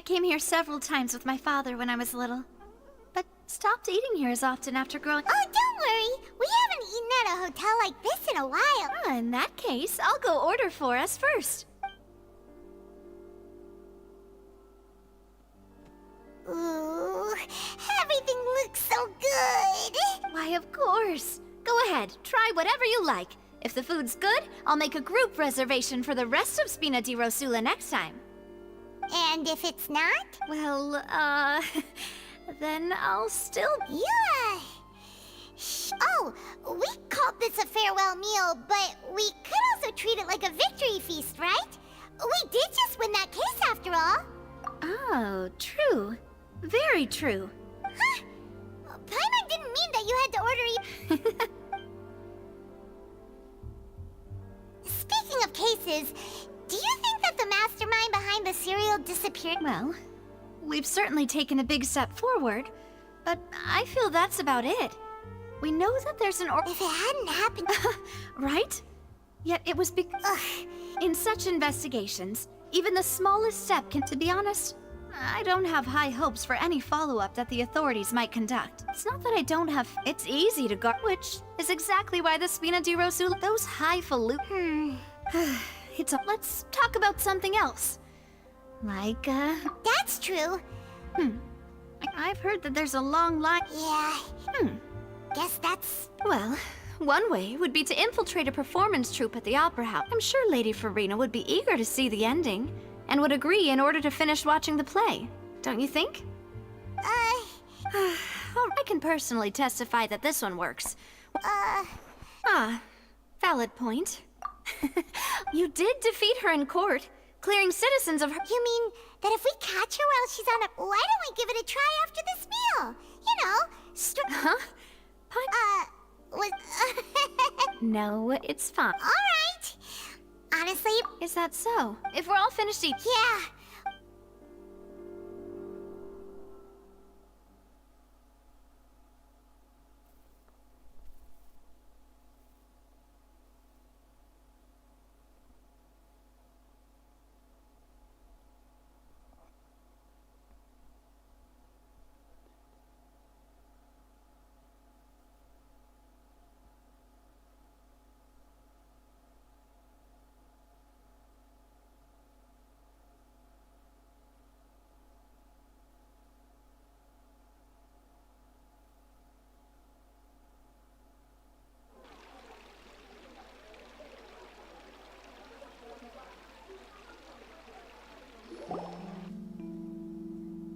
came here several times with my father when I was little, but stopped eating here as often after growing. Oh, don't worry. We haven't eaten at a hotel like this in a while. Oh, in that case, I'll go order for us first. Ooh, everything looks so good. Why, of course. Go ahead, try whatever you like. If the food's good, I'll make a group reservation for the rest of Spina di Rosula next time. And if it's not? Well, then I'll still... Yeah. Oh, we called this a farewell meal, but we could also treat it like a victory feast, right? We did just win that case after all. Oh, true. Very true. Huh? Paimon didn't mean that you had to order Speaking of cases, do you think that the mastermind behind the cereal disappeared? Well, we've certainly taken a big step forward, but I feel that's about it. We know that there's an If it hadn't happened... right? Yet it was Ugh. In such investigations, even the smallest step can... To be honest, I don't have high hopes for any follow-up that the authorities might conduct. It's not that I don't have... It's easy to guard, which is exactly why the Spina di Rosula... Those highfalutin... Let's talk about something else. Like, That's true. I've heard that there's a long line... Yeah. Guess that's... Well, one way would be to infiltrate a performance troupe at the Opera House. I'm sure Lady Farina would be eager to see the ending, and would agree in order to finish watching the play. Don't you think? I can personally testify that this one works. Valid point. You did defeat her in court, clearing citizens of her... You mean that if we catch her while she's on a... Why don't we give it a try after this meal? You know, Huh? was... No, it's fine. Alright. Honestly... Is that so? If we're all finished eating... Yeah.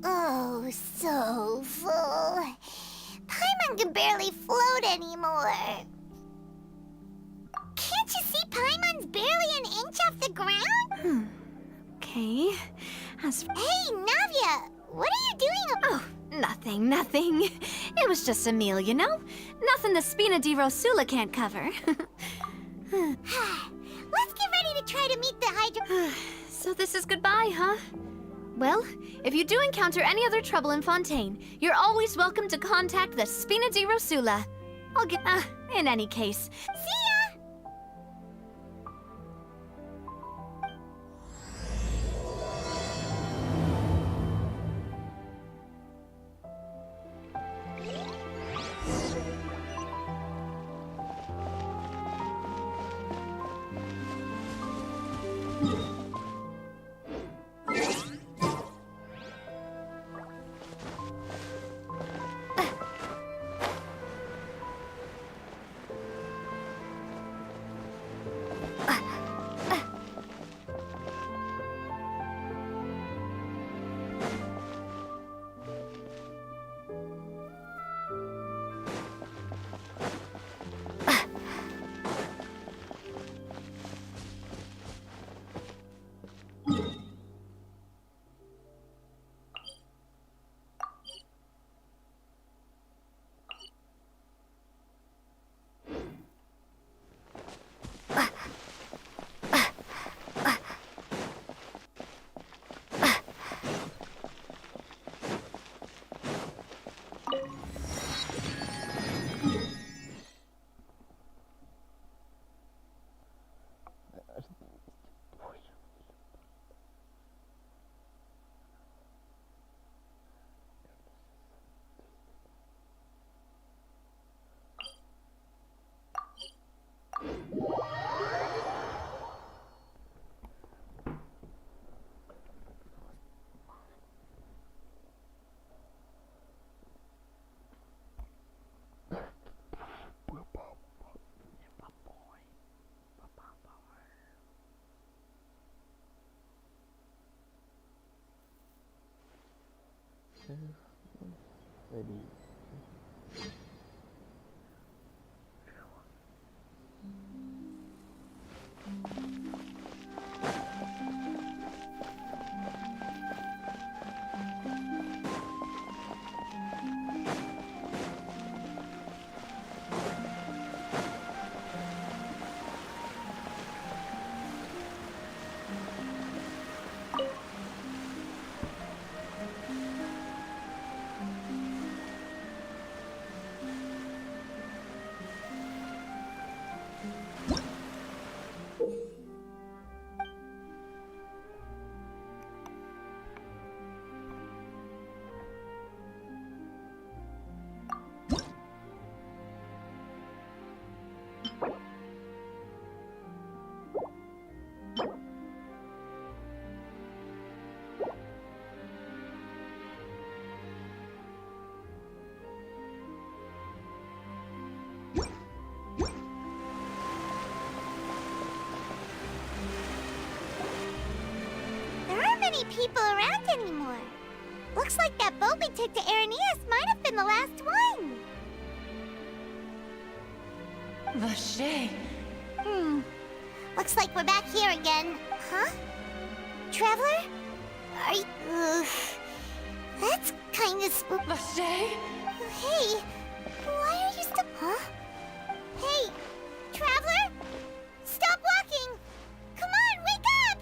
Oh, so full. Paimon can barely float anymore. Can't you see Paimon's barely an inch off the ground? Okay. Hey, Navia, what are you doing? Oh, nothing. It was just a meal, you know? Nothing the Spina di Rosula can't cover. Let's get ready to try to meet the Hydra... So this is goodbye, huh? Well, if you do encounter any other trouble in Fontaine, you're always welcome to contact the Spina di Rosula. I'll get... in any case. See ya! Maybe. There aren't many people around anymore. Looks like that boat we took to Araneas might have been the last one. Vache. Looks like we're back here again. Huh? Traveler? Are you... that's kind of spooky. Vache? Hey, why are you still... Huh? Hey, Traveler? Stop walking! Come on, wake up!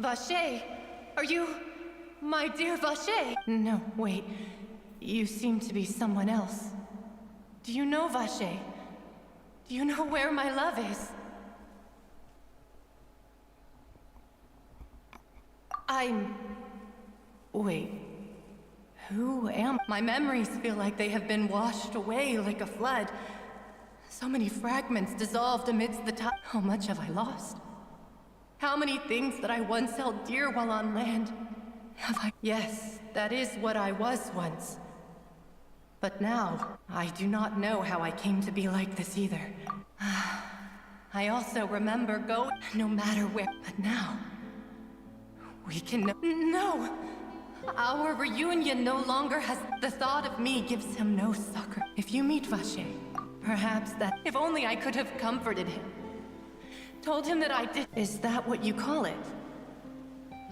Vache, are you... my dear Vache? No, wait. You seem to be someone else. Do you know Vache? Do you know where my love is? Wait. Who am I? My memories feel like they have been washed away like a flood. So many fragments dissolved amidst the tide. How much have I lost? How many things that I once held dear while on land have I... Yes, that is what I was once. But now, I do not know how I came to be like this either. I also remember going no matter where. But now, we can... No! Our reunion no longer has... The thought of me gives him no succor. If you meet Vache, perhaps that... If only I could have comforted him. Told him that I did... Is that what you call it?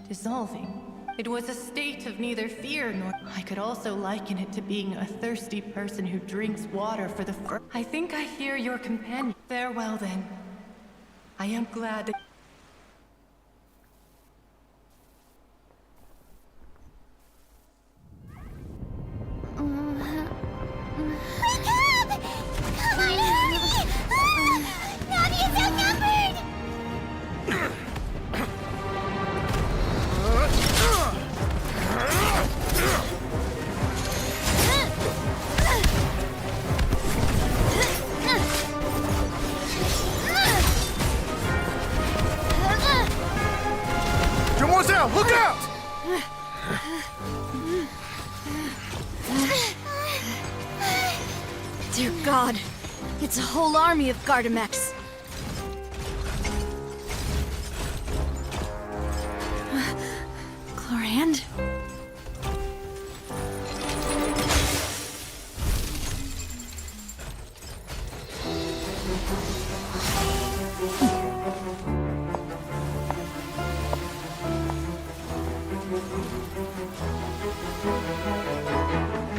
Dissolving. It was a state of neither fear nor... I could also liken it to being a thirsty person who drinks water for the first... I think I hear your companion. Farewell then. I am glad that... Wake up! Come on, hurry! Navia's outnumbered! Demoiselle, look out! Dear God, it's a whole army of Gardamex. Chlorand?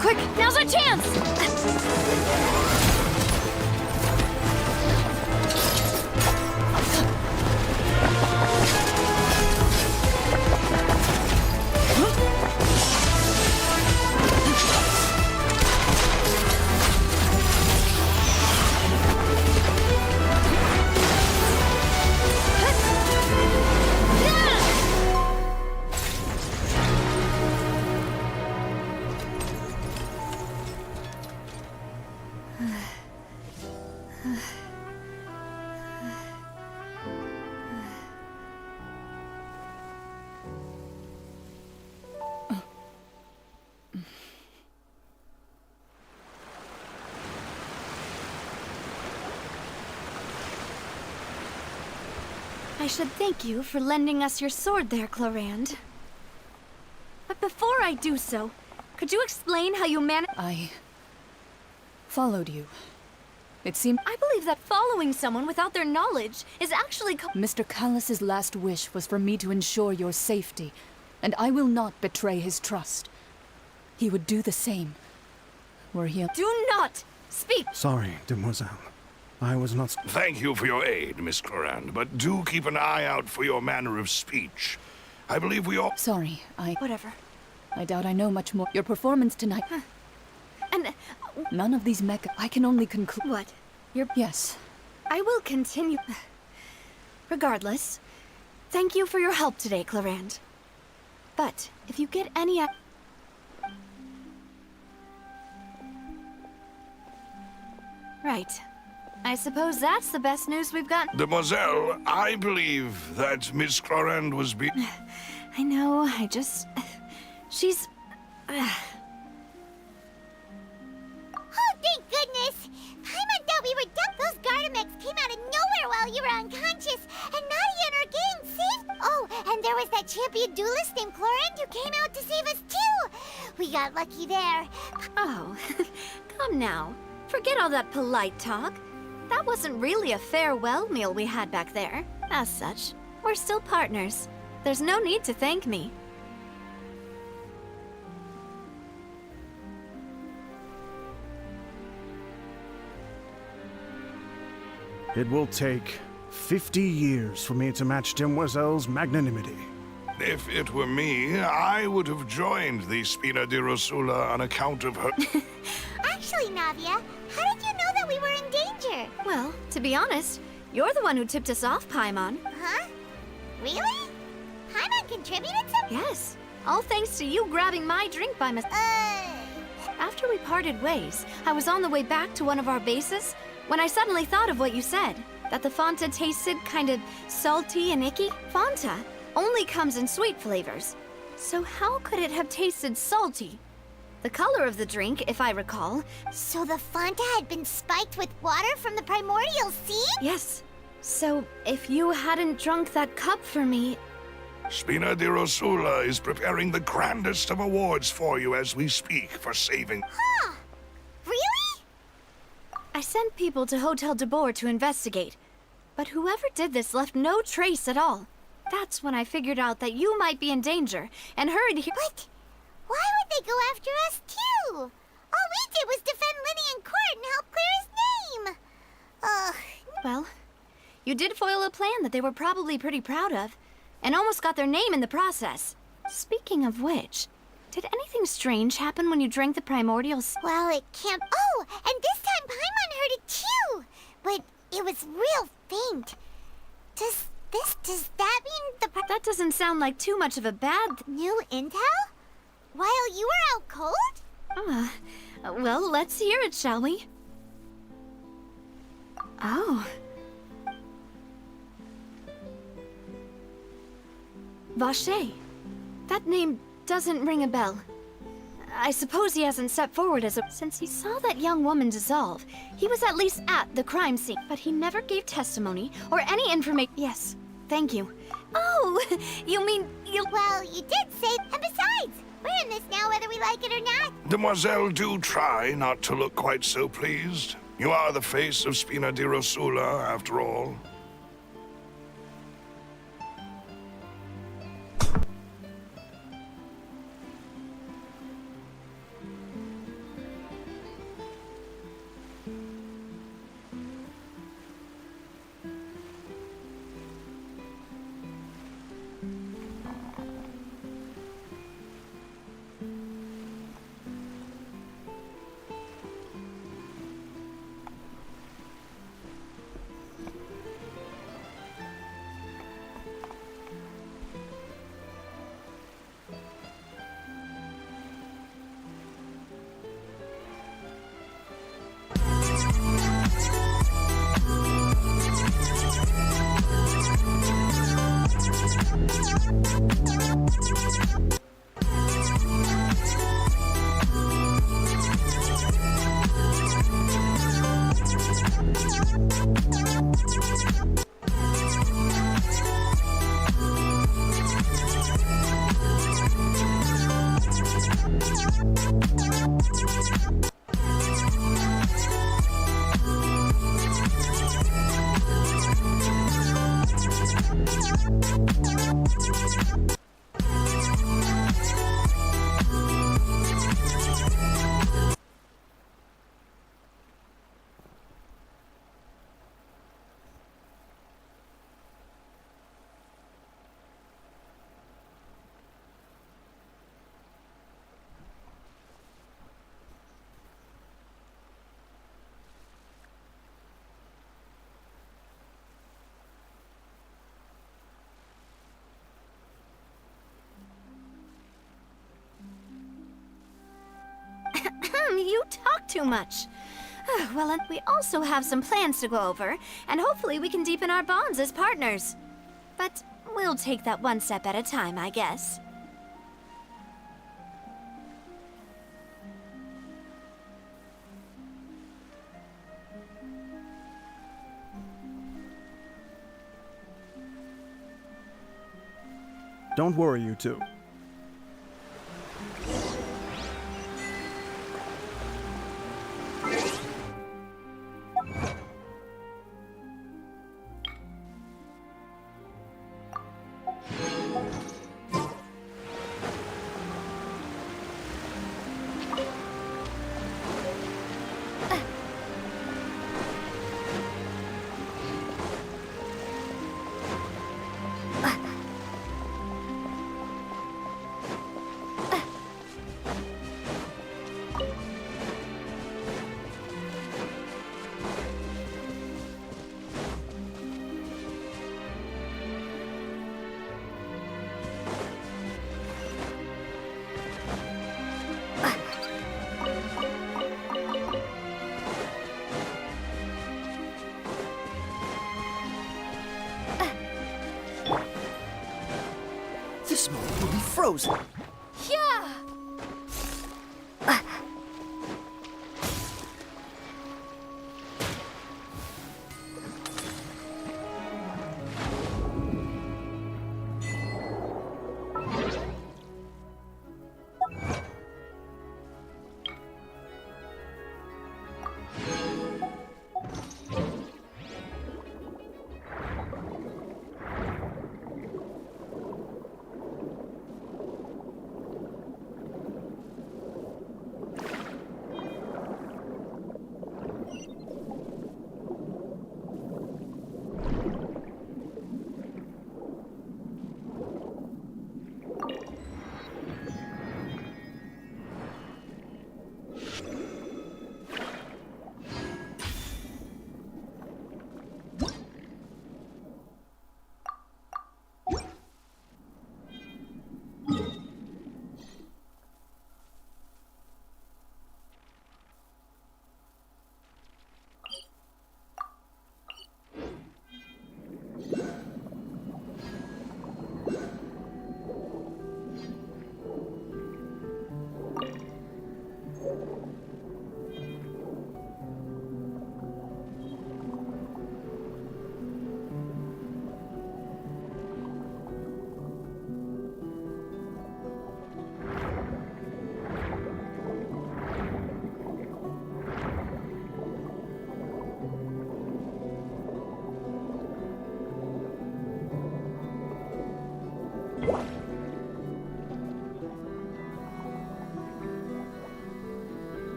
Quick, now's our chance! I should thank you for lending us your sword there, Clorand. But before I do so, could you explain how you managed— I followed you. It seemed I believe that following someone without their knowledge is actually Mr. Callus's last wish was for me to ensure your safety, and I will not betray his trust. He would do the same, were he— Do not speak! Sorry, demoiselle. I was not... Thank you for your aid, Miss Clorand, but do keep an eye out for your manner of speech. I believe we all... Sorry, Whatever. I doubt I know much more. Your performance tonight... And None of these mecha... I can only conclude... what? Yes. I will continue. Regardless, thank you for your help today, Clorand. But if you get any... Right. I suppose that's the best news we've got. Demoiselle, I believe that Miss Clorand was I know, I just... She's... Oh, thank goodness! Paimon thought we were dead. Those Gardamex came out of nowhere while you were unconscious, and Nadia and our gang saved... Oh, and there was that champion duelist named Clorand who came out to save us too! We got lucky there. Oh, come now. Forget all that polite talk. That wasn't really a farewell meal we had back there. As such, we're still partners. There's no need to thank me. It will take 50 years for me to match Demoiselle's magnanimity. If it were me, I would have joined the Spina di Rosula on account of her... Actually, Navia, how did you know that we were in danger? Well, to be honest, you're the one who tipped us off, Paimon. Huh? Really? Paimon contributed some... Yes, all thanks to you grabbing my drink by mistake. After we parted ways, I was on the way back to one of our bases when I suddenly thought of what you said, that the Fanta tasted kind of salty and icky. Fanta only comes in sweet flavors, so how could it have tasted salty? The color of the drink, if I recall. So the Fanta had been spiked with water from the primordial sea? Yes. So if you hadn't drunk that cup for me... Spina di Rosula is preparing the grandest of awards for you as we speak for saving... Huh. Really? I sent people to Hotel de Boer to investigate, but whoever did this left no trace at all. That's when I figured out that you might be in danger and hurried here. But why would they go after us too? All we did was defend Linny in court and help clear his name. Ugh. Well, you did foil a plan that they were probably pretty proud of, and almost got their name in the process. Speaking of which, did anything strange happen when you drank the primordial... Well, it can't... Oh, and this time Paimon heard it too! But it was real faint. Does that mean the... That doesn't sound like too much of a bad... New intel? While you were out cold? Well, let's hear it, shall we? Oh. Vache. That name doesn't ring a bell. I suppose he hasn't stepped forward as a... Since he saw that young woman dissolve, he was at least at the crime scene. But he never gave testimony or any information... Yes, thank you. Oh, you mean you... Well, you did say... And besides, we're in this now whether we like it or not. Demoiselle, do try not to look quite so pleased. You are the face of Spina di Rosula, after all. You talk too much. Well, and we also have some plans to go over, and hopefully we can deepen our bonds as partners. But we'll take that one step at a time, I guess. Don't worry, you two. This moment will be frozen. Yeah!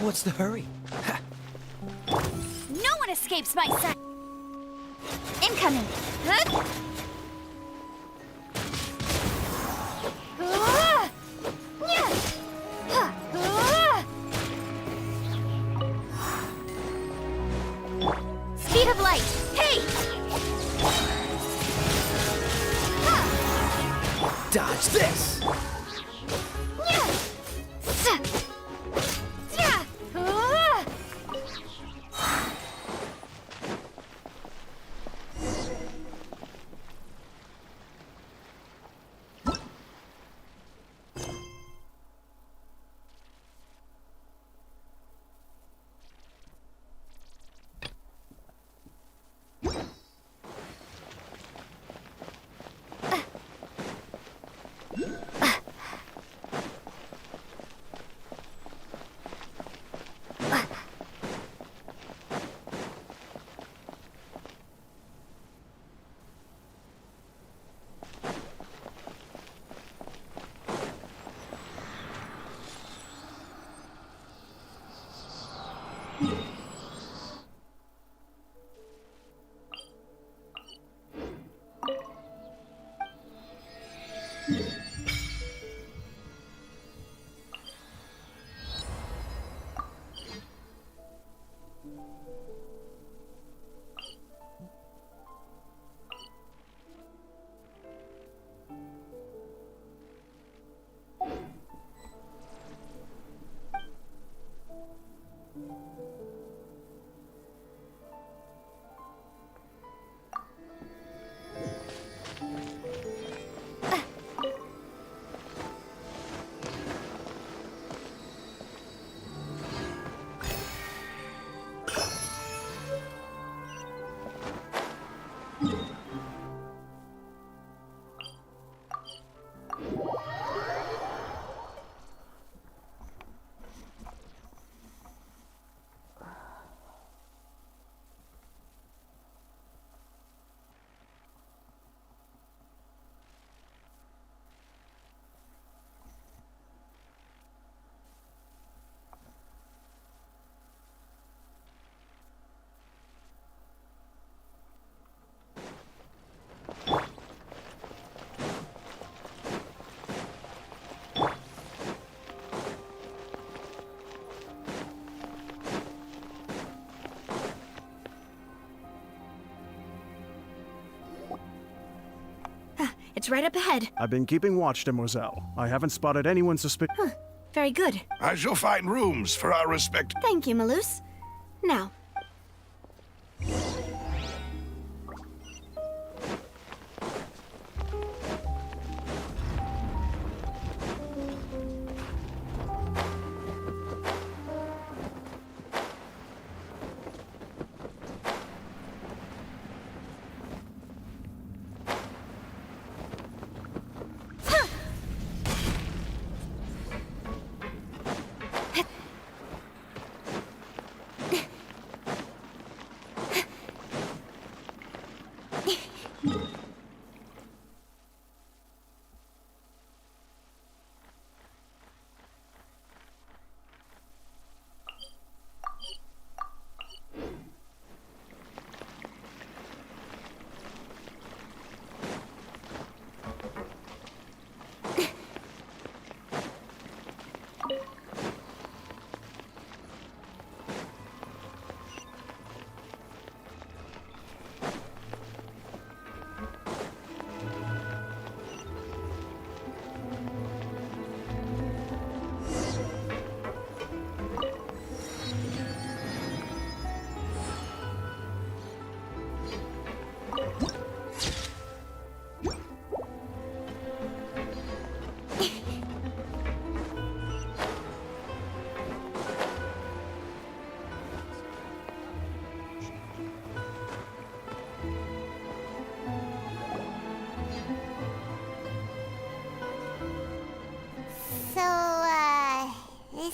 What's the hurry? No one escapes my sight. Incoming. Huh? Ah! Yeah! Ha! Ah! Speed of light. Hey! Ha! Dodge this! Yeah! Sa! Yeah! Ah! It's right up ahead. I've been keeping watch, demoiselle. I haven't spotted anyone suspicious. Very good. I shall find rooms for our respective. Thank you, Malus. Now,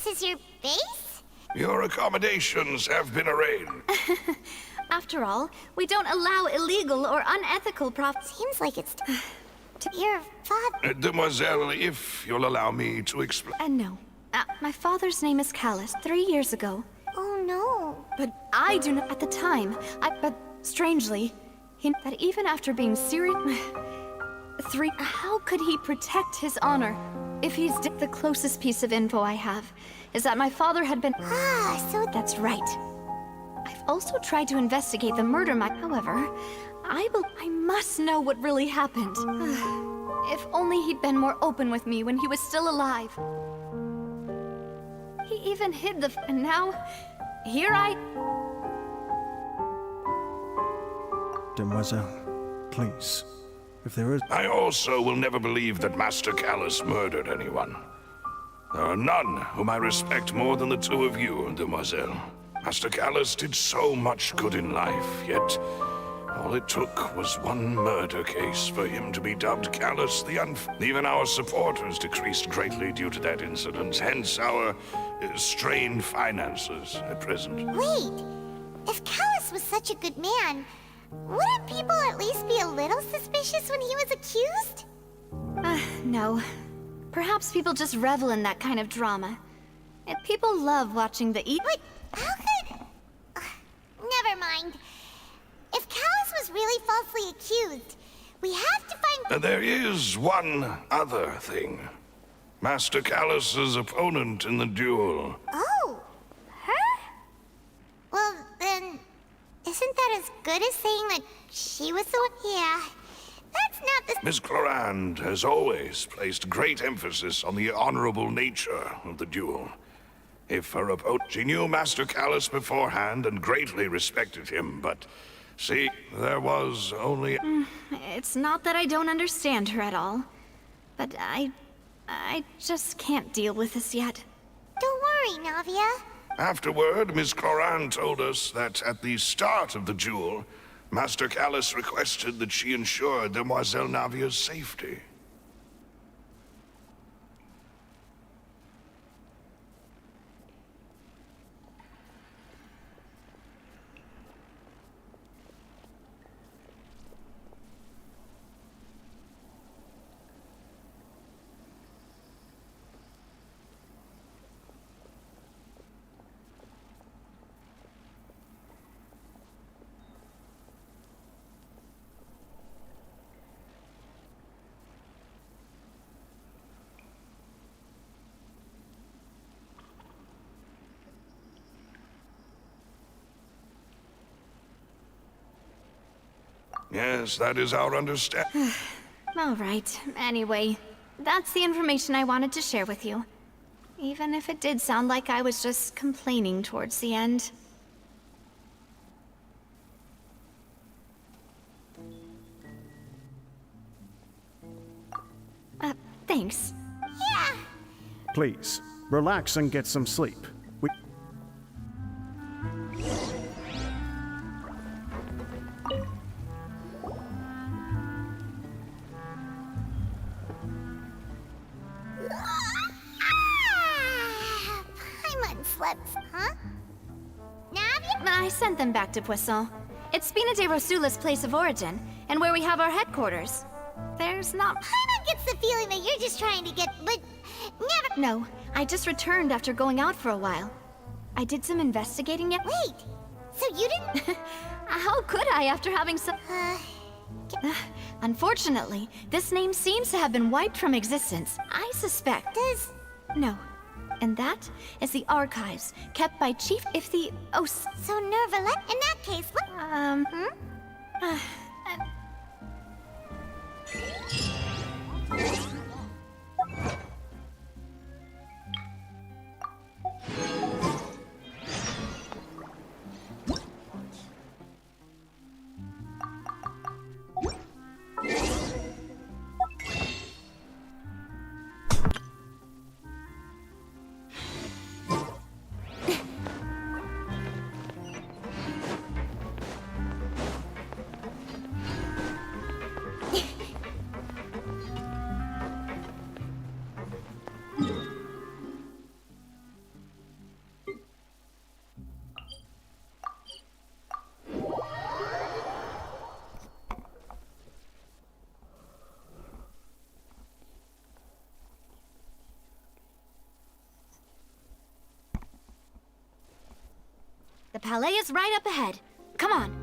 this is your base? Your accommodations have been arranged. after all, we don't allow illegal or unethical Seems like it's your father. Demoiselle, if you'll allow me to explain. And no, My father's name is Callus. 3 years ago. Oh no. But I do not. At the time, but strangely, that even after being serious. How could he protect his honor? If he's the closest piece of info I have is that my father had been. So That's right. I've also tried to investigate the murder. However, I must know what really happened. If only he'd been more open with me when he was still alive. He even hid and now, here I... Demoiselle, please. If there is... I also will never believe that Master Callus murdered anyone. There are none whom I respect more than the two of you, Demoiselle. Master Callus did so much good in life, yet all it took was one murder case for him to be dubbed Callus the Even our supporters decreased greatly due to that incident, hence our strained finances at present. wait, if Callus was such a good man, wouldn't people at least be a little suspicious when he was accused? No. Perhaps people just revel in that kind of drama. And people love watching the But how could... never mind. If Callus was really falsely accused, we have to find... There is one other thing. Master Callus's opponent in the duel. Oh, her? Well, then, isn't that as good as saying that she was the one? Yeah, that's not the... Miss Clorand has always placed great emphasis on the honorable nature of the duel. If her opponent... She knew Master Callus beforehand and greatly respected him, but... See, there was only... It's not that I don't understand her at all. But I just can't deal with this yet. Don't worry, Navia. Afterward, Miss Clorand told us that at the start of the duel, Master Callus requested that she ensure Demoiselle Navia's safety. Yes, that is our understanding. All right. Anyway, that's the information I wanted to share with you. Even if it did sound like I was just complaining towards the end. Thanks. Yeah. Please, relax and get some sleep. Paimon slept, huh? Navia? I sent them back to Poisson. It's Spina de Rosula's place of origin, and where we have our headquarters. There's not... Paimon gets the feeling that you're just trying to get... but never... No, I just returned after going out for a while. I did some investigating yet. Wait, so you didn't... How could I after having some... Unfortunately, this name seems to have been wiped from existence. I suspect... No. And that is the archives, kept by Chief... If the... Oh, So Nervalet, in that case, what... The palais is right up ahead. Come on.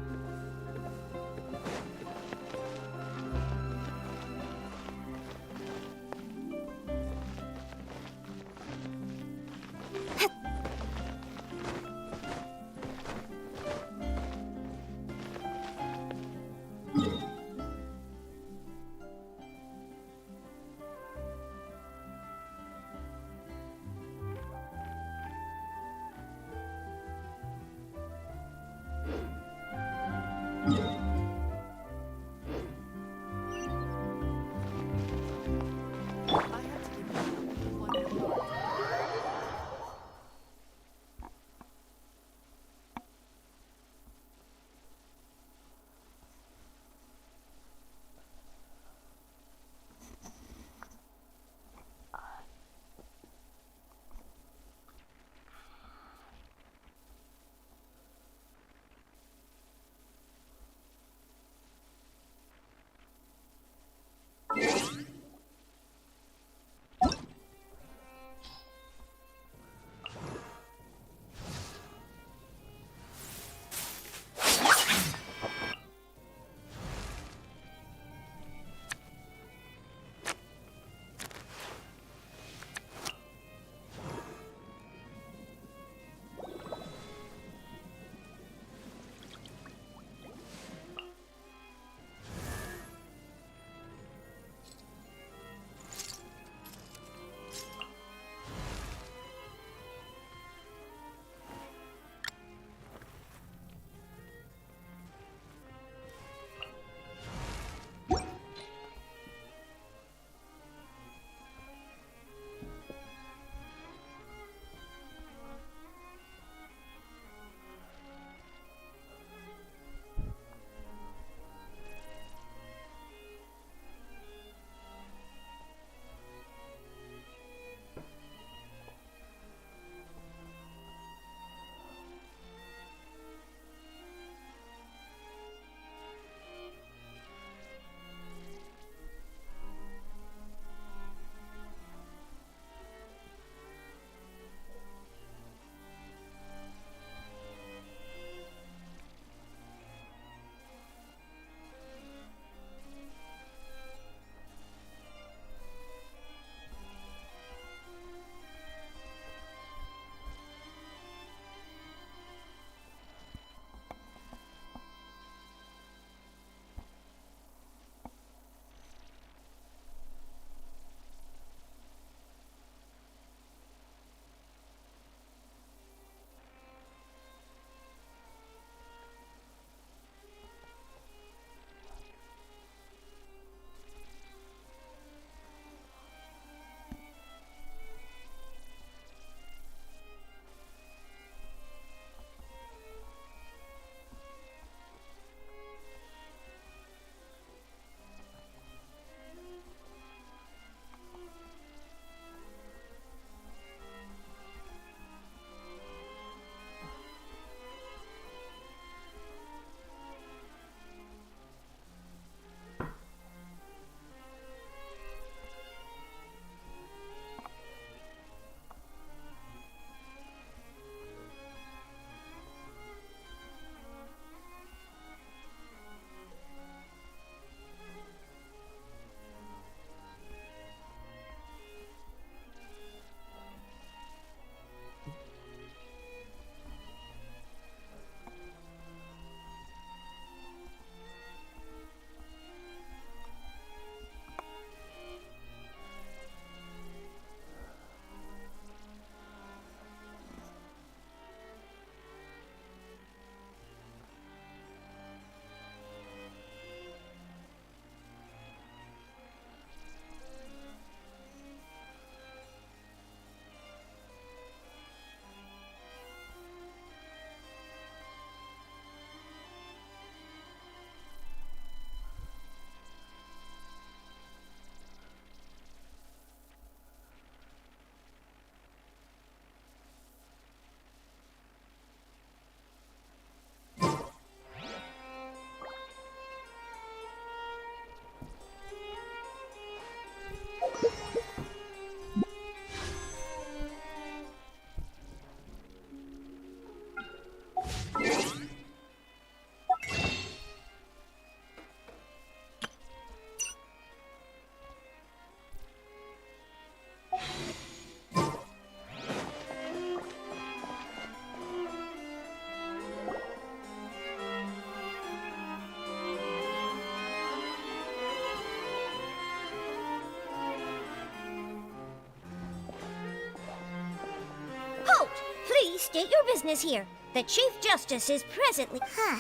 state your business here. The Chief Justice is presently... Huh.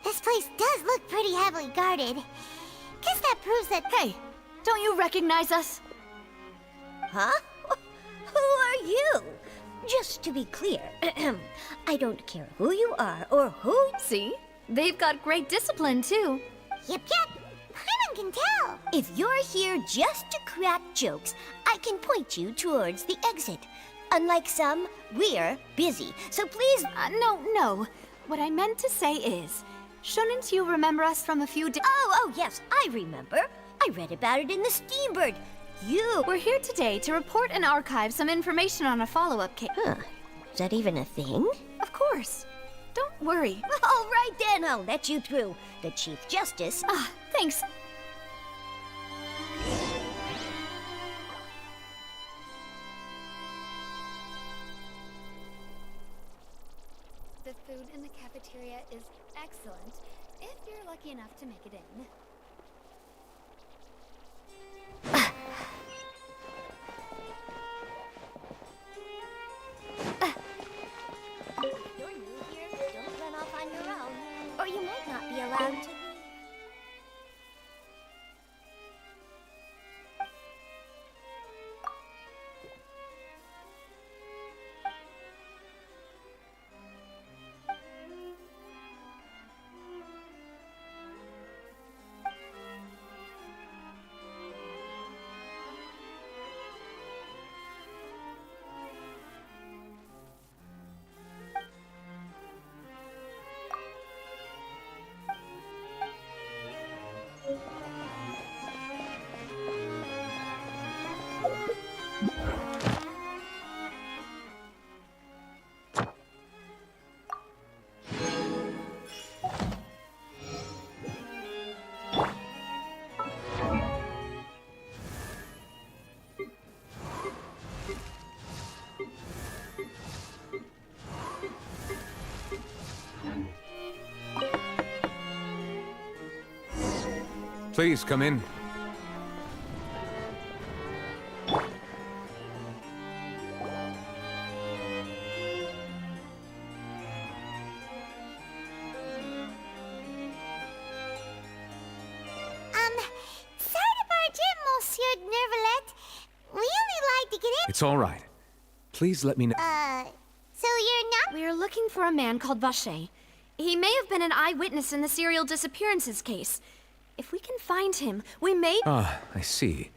This place does look pretty heavily guarded. Guess that proves that... Hey, don't you recognize us? Huh? Who are you? Just to be clear, I don't care who you are or who... See? They've got great discipline, too. Yep. Paimon can tell. If you're here just to crack jokes, I can point you towards the exit. Unlike some, we're busy, so please... No. What I meant to say is, shouldn't you remember us from a few days... Oh, yes, I remember. I read about it in the Steambird. We're here today to report and archive some information on a follow-up case. Huh. Is that even a thing? Of course. Don't worry. All right then, I'll let you through. The Chief Justice... Thanks. The food in the cafeteria is excellent, if you're lucky enough to make it in. If you're new here, don't run off on your own, or you might not be allowed to leave. Please come in. Sorry to barge in, Monsieur Nervalet. We only like to get in... It's all right. Please let me know. So you're not... We're looking for a man called Vacher. He may have been an eyewitness in the serial disappearances case. If we can find him, we may... Ah, I see.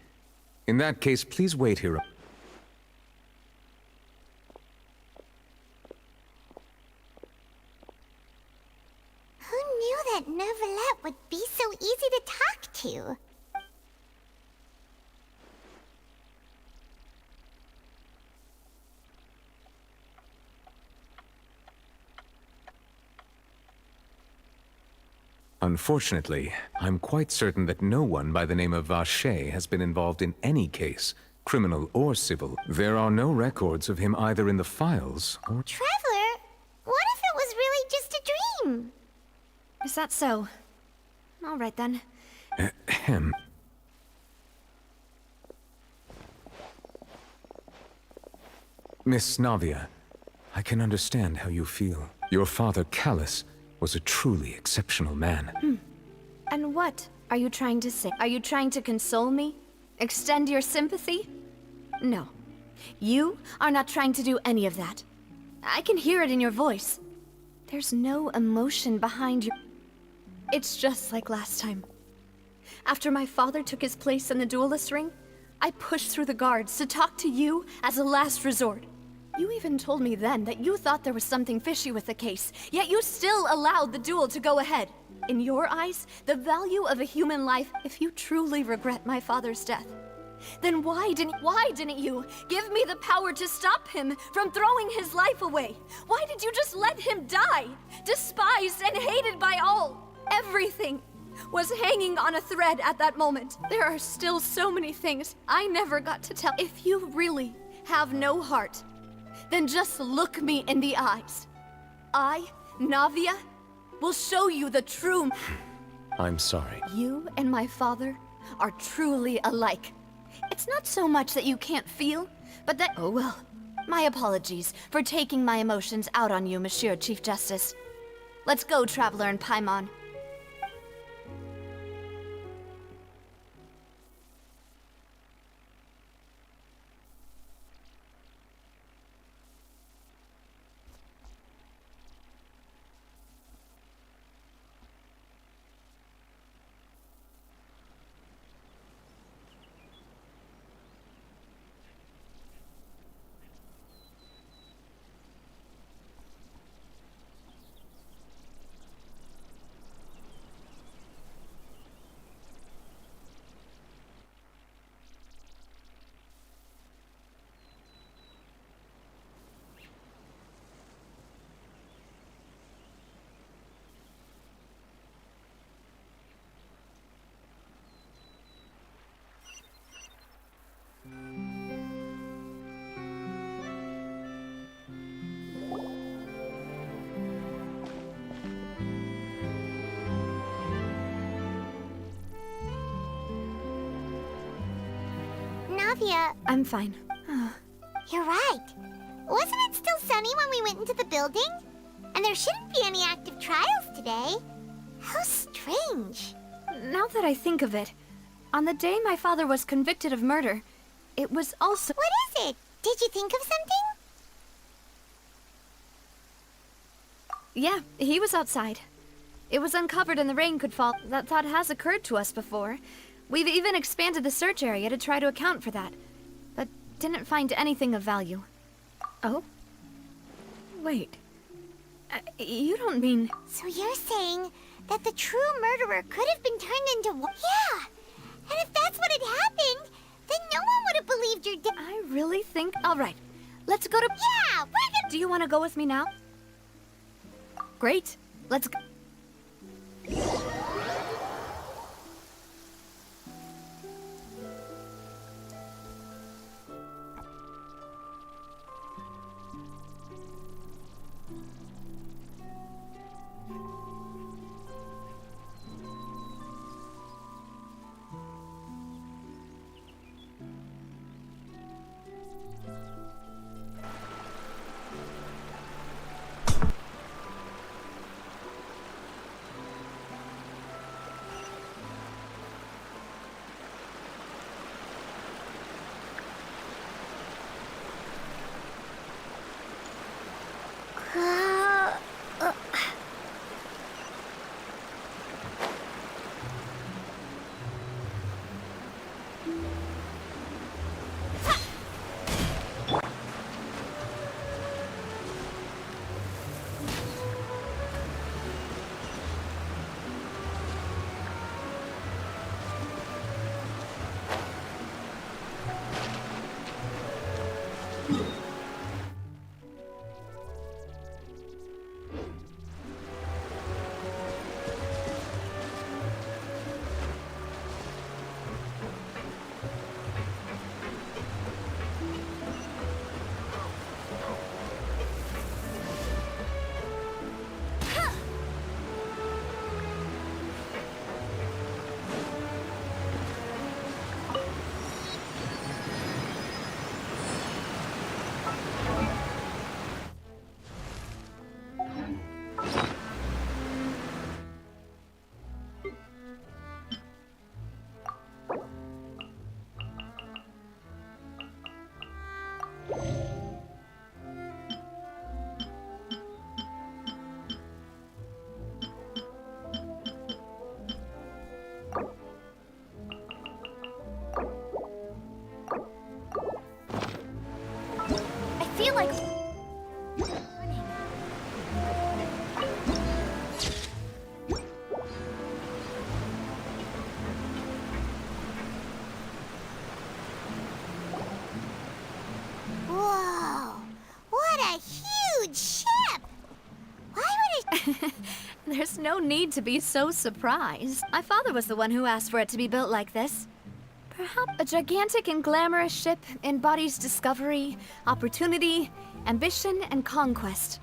In that case, please wait here. Who knew that Nervalet would be so easy to talk to? Unfortunately, I'm quite certain that no one by the name of Vacher has been involved in any case, criminal or civil. There are no records of him either in the files or... Traveler, what if it was really just a dream? Is that so? All right, then. Ahem. Miss Navia, I can understand how you feel. Your father, Callus, was a truly exceptional man. And what are you trying to say? Are you trying to console me? Extend your sympathy? No. You are not trying to do any of that. I can hear it in your voice. There's no emotion behind your... It's just like last time. After my father took his place in the duelist ring, I pushed through the guards to talk to you as a last resort. You even told me then that you thought there was something fishy with the case, yet you still allowed the duel to go ahead. In your eyes, the value of a human life, if you truly regret my father's death, then why didn't you give me the power to stop him from throwing his life away? Why did you just let him die, despised and hated by all? Everything was hanging on a thread at that moment. There are still so many things I never got to tell. If you really have no heart, then just look me in the eyes. I, Navia, will show you the true... I'm sorry. You and my father are truly alike. It's not so much that you can't feel, but that... Oh well, My apologies for taking my emotions out on you, Monsieur Chief Justice. Let's go, Traveler and Paimon. Navia, I'm fine. you're right. Wasn't it still sunny when we went into the building? And there shouldn't be any active trials today. How strange. Now that I think of it, on the day my father was convicted of murder, it was also... What is it? Did you think of something? Yeah, he was outside. It was uncovered and the rain could fall. That thought has occurred to us before. We've even expanded the search area to try to account for that, but didn't find anything of value. Oh? Wait. You don't mean... So you're saying that the true murderer could have been turned into... Yeah! And if that's what had happened, then no one would have believed your death. I really think... All right, let's go to... Yeah, we're gonna... Do you want to go with me now? Great. Let's go. feel like... Whoa! What a huge ship! Why would it... There's no need to be so surprised. My father was the one who asked for it to be built like this. Perhaps a gigantic and glamorous ship embodies discovery, opportunity, ambition, and conquest.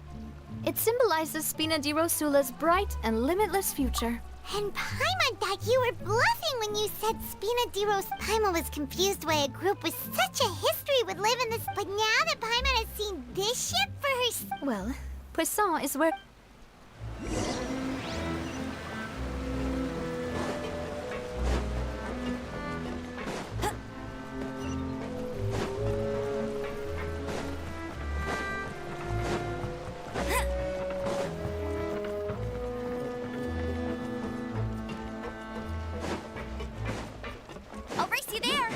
It symbolizes Spina di Rosula's bright and limitless future. And Paimon thought you were bluffing when you said Spina di Rose. Paimon was confused why a group with such a history would live in this. But now that Paimon has seen this ship for her. Well, Poisson is where... I'll race you there.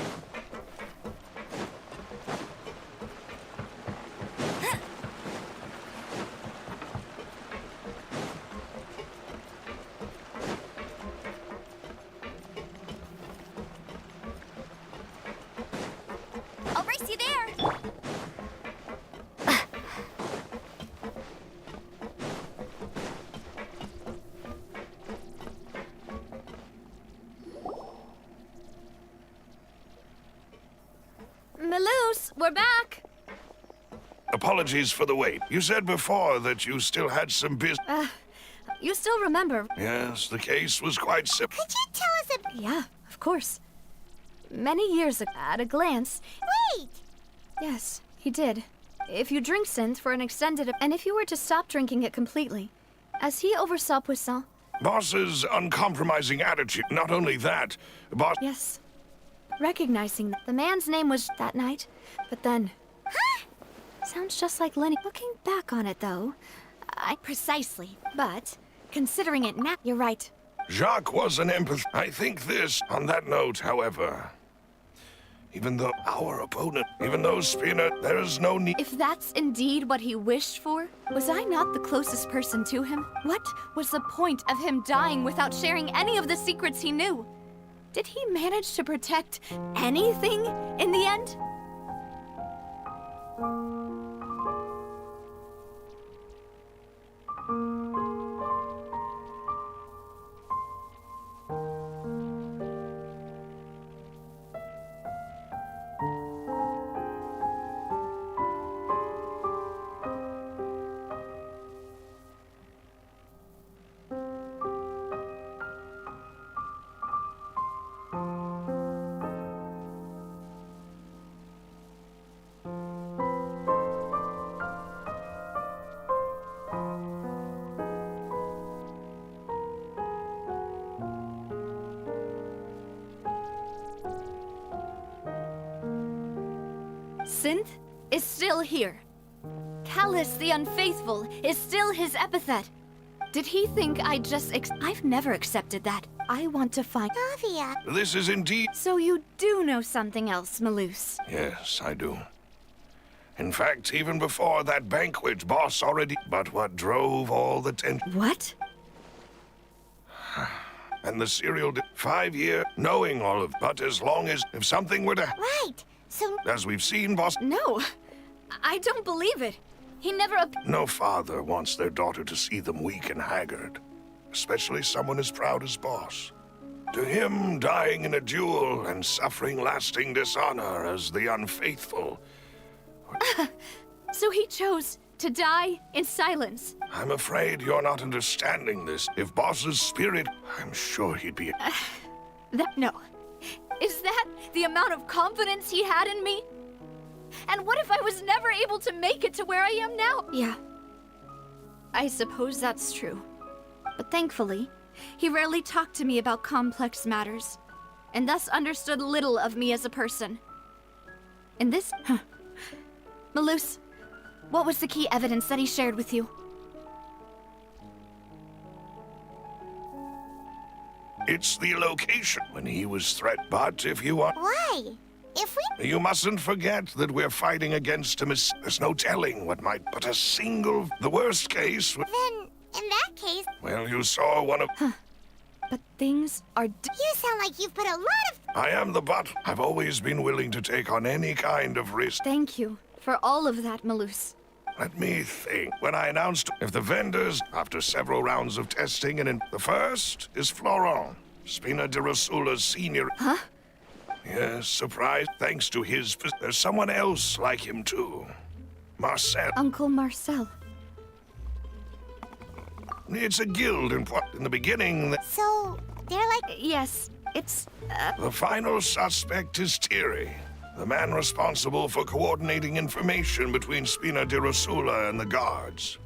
I'll race you there. Maloose, we're back! Apologies for the wait. You said before that you still had some business. You still remember... Yes, the case was quite simple. Could you tell us a... Yeah, of course. Many years ago, at a glance... Wait! Yes, he did. If you drink synth for an extended... And if you were to stop drinking it completely, as he oversaw Poisson... Boss's uncompromising attitude. Not only that, Boss... Yes. Recognizing that the man's name was that night, but then... Sounds just like Lenny. Looking back on it, though, Precisely. But, considering it now... You're right. Jacques was an empath. I think this. On that note, however, even though our opponent, even though Spina, there is no need... If that's indeed what he wished for, was I not the closest person to him? What was the point of him dying without sharing any of the secrets he knew? Did he manage to protect anything in the end? Synth is still here. Callus the Unfaithful is still his epithet. Did he think I'd just I've never accepted that. I want to find... Navia. This is indeed... So you do know something else, Maloose. Yes, I do. In fact, even before that banquet, Boss already... But what drove all the tension... What? And the serial... 5 years, knowing all of... But as long as... If something were to... Right. So... As we've seen, Boss... No, I don't believe it. He never... No father wants their daughter to see them weak and haggard. Especially someone as proud as Boss. To him, dying in a duel and suffering lasting dishonor as the unfaithful... So he chose to die in silence. I'm afraid you're not understanding this. If Boss's spirit... I'm sure he'd be... No. Is that the amount of confidence he had in me? And what if I was never able to make it to where I am now? Yeah. I suppose that's true. But thankfully, he rarely talked to me about complex matters, and thus understood little of me as a person. In this... Maloose, what was the key evidence that he shared with you? It's the location when he was threatened. But if you want... Why? If we... You mustn't forget that we're fighting against him. There's no telling what might... But a single... The worst case... Then, in that case... Well, you saw one of... But things are... You sound like you've put a lot of... I am the but. I've always been willing to take on any kind of risk. Thank you for all of that, Maloose. Let me think. When I announced... If the vendors, after several rounds of testing, and the first is Florent, Spina di Rosula's senior... Huh? Yes, surprise. Thanks to his... There's someone else like him, too. Marcel. Uncle Marcel. It's a guild, and what, in the beginning, So, they're like... Yes, it's, the final suspect is Tiri, the man responsible for coordinating information between Spina di Rosula and the guards.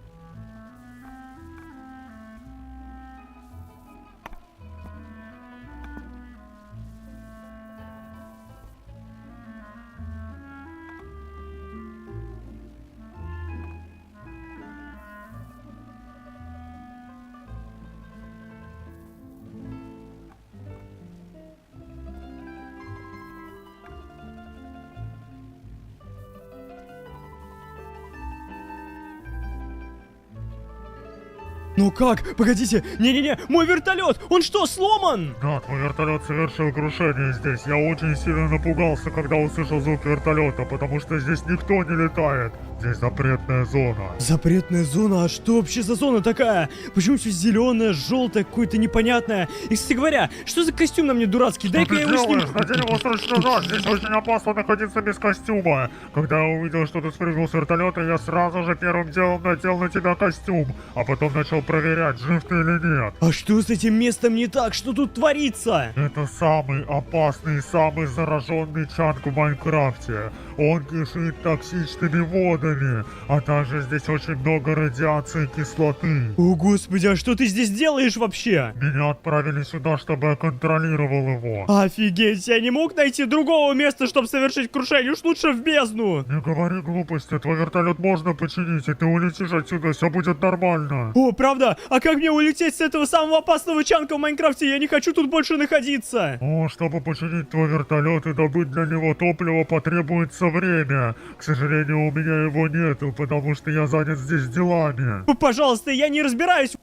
Ну как? Погодите, не-не-не, мой вертолет, он что, сломан? Да, твой вертолет совершил крушение здесь. Я очень сильно напугался, когда услышал звук вертолета, потому что здесь никто не летает. Здесь запретная зона. Запретная зона? А что вообще за зона такая? Почему все зеленое, желтое, какое-то непонятное? И, кстати говоря, что за костюм на мне дурацкий? Что Дай-ка ты я его сниму. делаешь? Надень его срочно назад. Здесь очень опасно находиться без костюма. Когда я увидел, что ты спрыгнул с вертолета, я сразу же первым делом надел на тебя костюм, а потом начал проверять, жив ты или нет. А что с этим местом не так? Что тут творится? Это самый опасный, самый зараженный чанг в Майнкрафте. Он кишит токсичными водами, а также здесь очень много радиации и кислоты. О господи, а что ты здесь делаешь вообще? Меня отправили сюда, чтобы я контролировал его. Офигеть, я не мог найти другого места, чтобы совершить крушение, уж лучше в бездну. Не говори глупости, твой вертолет можно починить, и ты улетишь отсюда, все будет нормально. О, правда? А как мне улететь с этого самого опасного чанка в Майнкрафте? Я не хочу тут больше находиться. О, чтобы починить твой вертолет и добыть для него топливо, потребуется время. К сожалению, у меня его нету, потому что я занят здесь делами. Пожалуйста, я не разбираюсь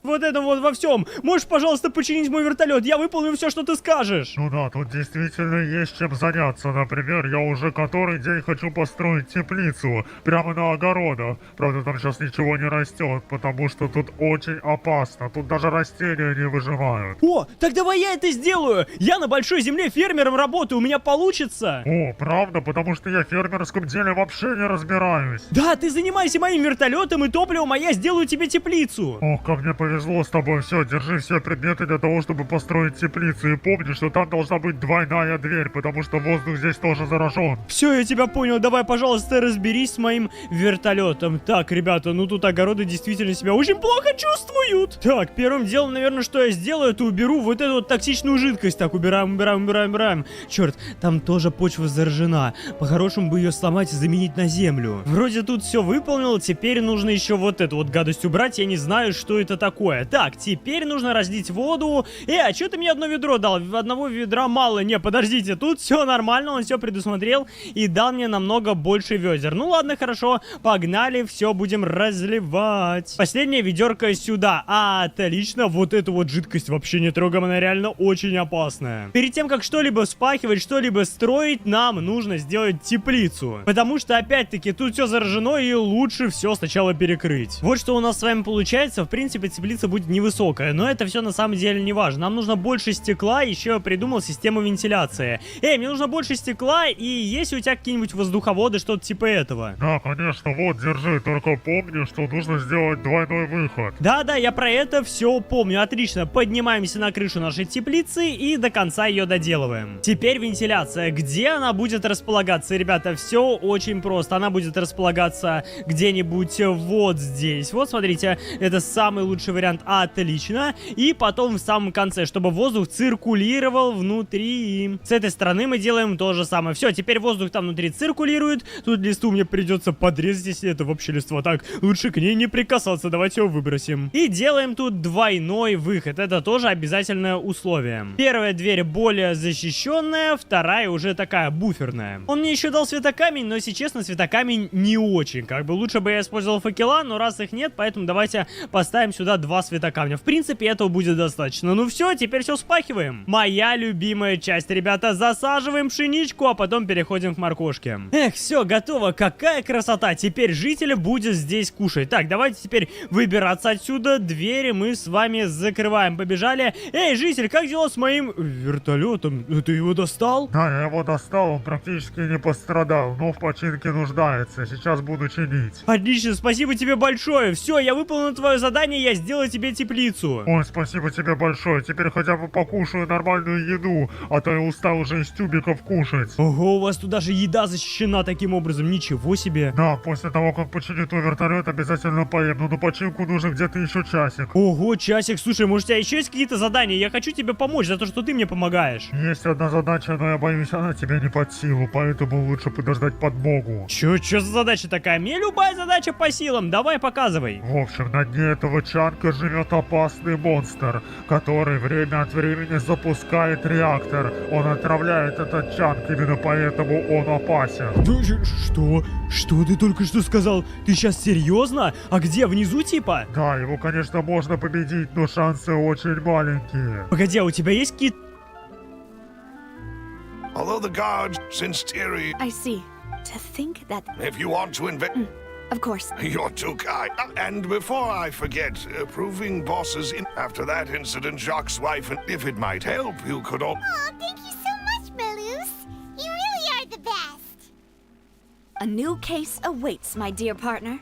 вот этом вот во всем. Можешь, пожалуйста, починить мой вертолет? Я выполню все, что ты скажешь. Ну да, тут действительно есть чем заняться. Например, я уже который день хочу построить теплицу прямо на огородах. Правда, там сейчас ничего не растет, потому что тут очень опасно. Тут даже растения не выживают. О, так давай я это сделаю. Я на большой земле фермером работаю, у меня получится. О, правда? Потому что я в фермерском деле вообще не разбираюсь. Да, ты занимайся моим вертолетом и топливом, а я сделаю тебе теплицу. Ох, как мне повезло с тобой. Все, держи все предметы для того, чтобы построить теплицу. И помни, что там должна быть двойная дверь, потому что воздух здесь тоже заражен. Все, я тебя понял. Давай, пожалуйста, разберись с моим вертолетом. Так, ребята, ну тут огороды действительно себя очень плохо чувствуют. Так, первым делом, наверное, что я сделаю, это уберу вот эту вот токсичную жидкость. Так, убираем. Черт, там тоже почва заражена. По-хорошему бы ее сломать и заменить на землю. Вроде тут все выполнил. Теперь нужно еще вот эту вот гадость убрать. Я не знаю, что это такое. Так, теперь нужно разлить воду. А что ты мне одно ведро дал? Одного ведра мало. Не, подождите, тут все нормально, он все предусмотрел и дал мне намного больше ведер. Ну ладно, хорошо, погнали, все будем разливать. Последняя ведерко сюда. Отлично, вот эту вот жидкость вообще не трогаем, она реально очень опасная. Перед тем, как что-либо вспахивать, что-либо строить, нам нужно сделать теплицу. Потому что, опять-таки, тут все заражено и лучше все сначала перекрыть. Вот что у нас с вами получается. В принципе, теплица будет невысокая, но это все на самом деле не важно. Нам нужно больше стекла, еще я придумал систему вентиляции. Мне нужно больше стекла, и есть у тебя какие-нибудь воздуховоды, что-то типа этого? Да, конечно, вот, держи, только помни, что нужно сделать двойной выход. Да, я про это все помню, отлично. Поднимаемся на крышу нашей теплицы и до конца ее доделываем. Теперь вентиляция. Где она будет располагаться, ребята? Все очень просто. Она будет располагаться где-нибудь вот здесь. Вот, смотрите, это самый лучший вариант. Отлично. И потом в самом конце, чтобы воздух циркулировал внутри. С этой стороны мы делаем то же самое. Все, теперь воздух там внутри циркулирует. Тут листу мне придется подрезать, если это вообще листва. Так, лучше к ней не прикасаться. Давайте его выбросим. И делаем тут двойной выход. Это тоже обязательное условие. Первая дверь более защищенная, вторая уже такая буферная. Он мне еще дал светокамень, но, если честно, светокамень не очень. Как бы лучше бы я использовал факела, но раз их нет, поэтому давайте поставим сюда два светокамня. В принципе, этого будет достаточно. Ну все, теперь все спахиваем. Моя любимая часть, ребята. Засаживаем пшеничку, а потом переходим к моркошке. Все, готово. Какая красота. Теперь жители будет здесь кушать. Так, давайте теперь выбираться отсюда. Двери мы с вами закрываем. Побежали. Житель, как дела с моим вертолетом? Ты его достал? Да, я его достал, он практически не пострадал, но в починке нуждается. Сейчас буду чинить. Отлично, спасибо тебе большое. Все, я выполнил твое задание, я сделал сделать тебе теплицу. Ой, спасибо тебе большое. Теперь хотя бы покушаю нормальную еду, а то я устал уже из тюбиков кушать. Ого, у вас тут даже еда защищена таким образом, ничего себе. Да, после того, как починю твой вертолет, обязательно поем. Но на починку нужен где-то еще часик. Ого, часик, слушай, может у тебя еще есть какие-то задания? Я хочу тебе помочь за то, что ты мне помогаешь. Есть одна задача, но я боюсь, она тебе не под силу, поэтому лучше подождать подмогу. Чё за задача такая? Мне любая задача по силам, давай показывай. В общем, на дне этого чанка живет опасный монстр, который время от времени запускает реактор. Он отравляет этот чанк, именно поэтому он опасен. Что? Что ты только что сказал? Ты сейчас серьезно? А где, внизу типа? Да, его, конечно, можно победить, но шансы очень маленькие. Погоди, а у тебя есть какие-то... Although the guards, since Thierry, I see. To think that... if you want to invent... Of course. You're too kind. And before I forget, proving bosses in... After that incident, Jacques' wife, and if it might help, you could all... Oh, thank you so much, Malus. You really are the best. A new case awaits, my dear partner.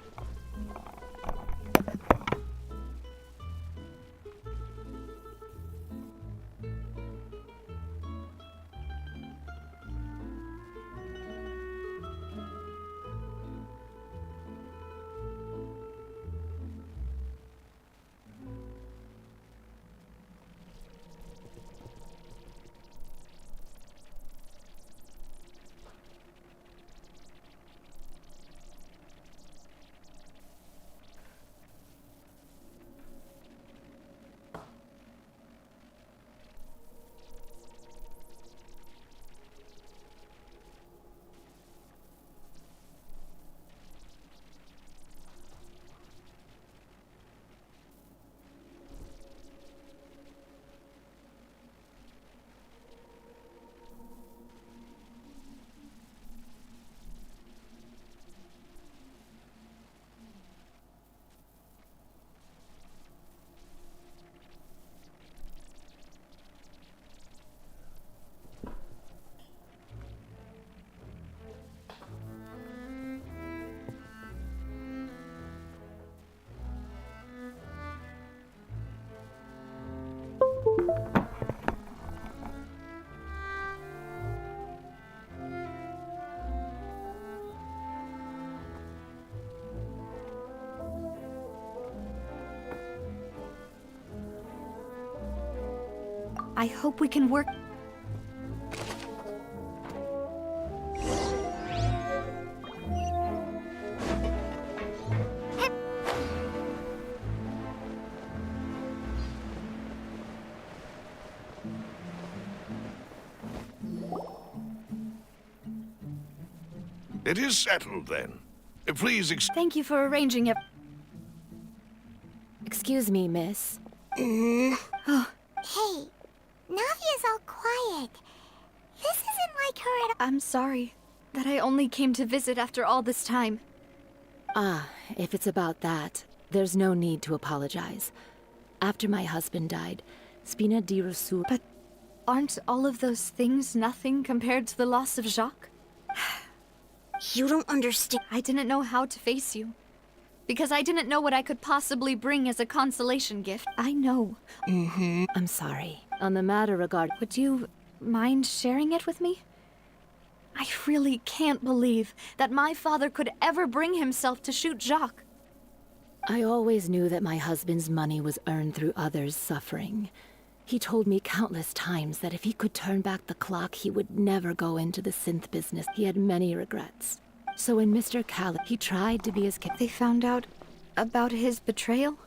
I hope we can work... It is settled, then. Please Thank you for arranging it. Excuse me, miss. Hey, Navia's all quiet. This isn't like her at all. I'm sorry that I only came to visit after all this time. Ah, if it's about that, there's no need to apologize. After my husband died, Spina di Rosu... But aren't all of those things nothing compared to the loss of Jacques? You don't understand. I didn't know how to face you. Because I didn't know what I could possibly bring as a consolation gift. I know. I'm sorry. On the matter regarding... Would you mind sharing it with me? I really can't believe that my father could ever bring himself to shoot Jacques. I always knew that my husband's money was earned through others' suffering. He told me countless times that if he could turn back the clock, he would never go into the synth business. He had many regrets. So when Mr. Callis, he tried to be his... They found out about his betrayal?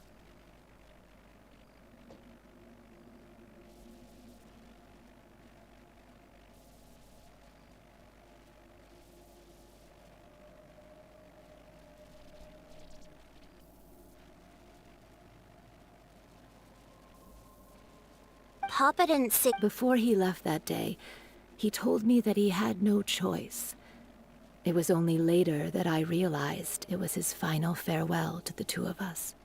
Papa didn't say. Before he left that day, he told me that he had no choice. It was only later that I realized it was his final farewell to the two of us.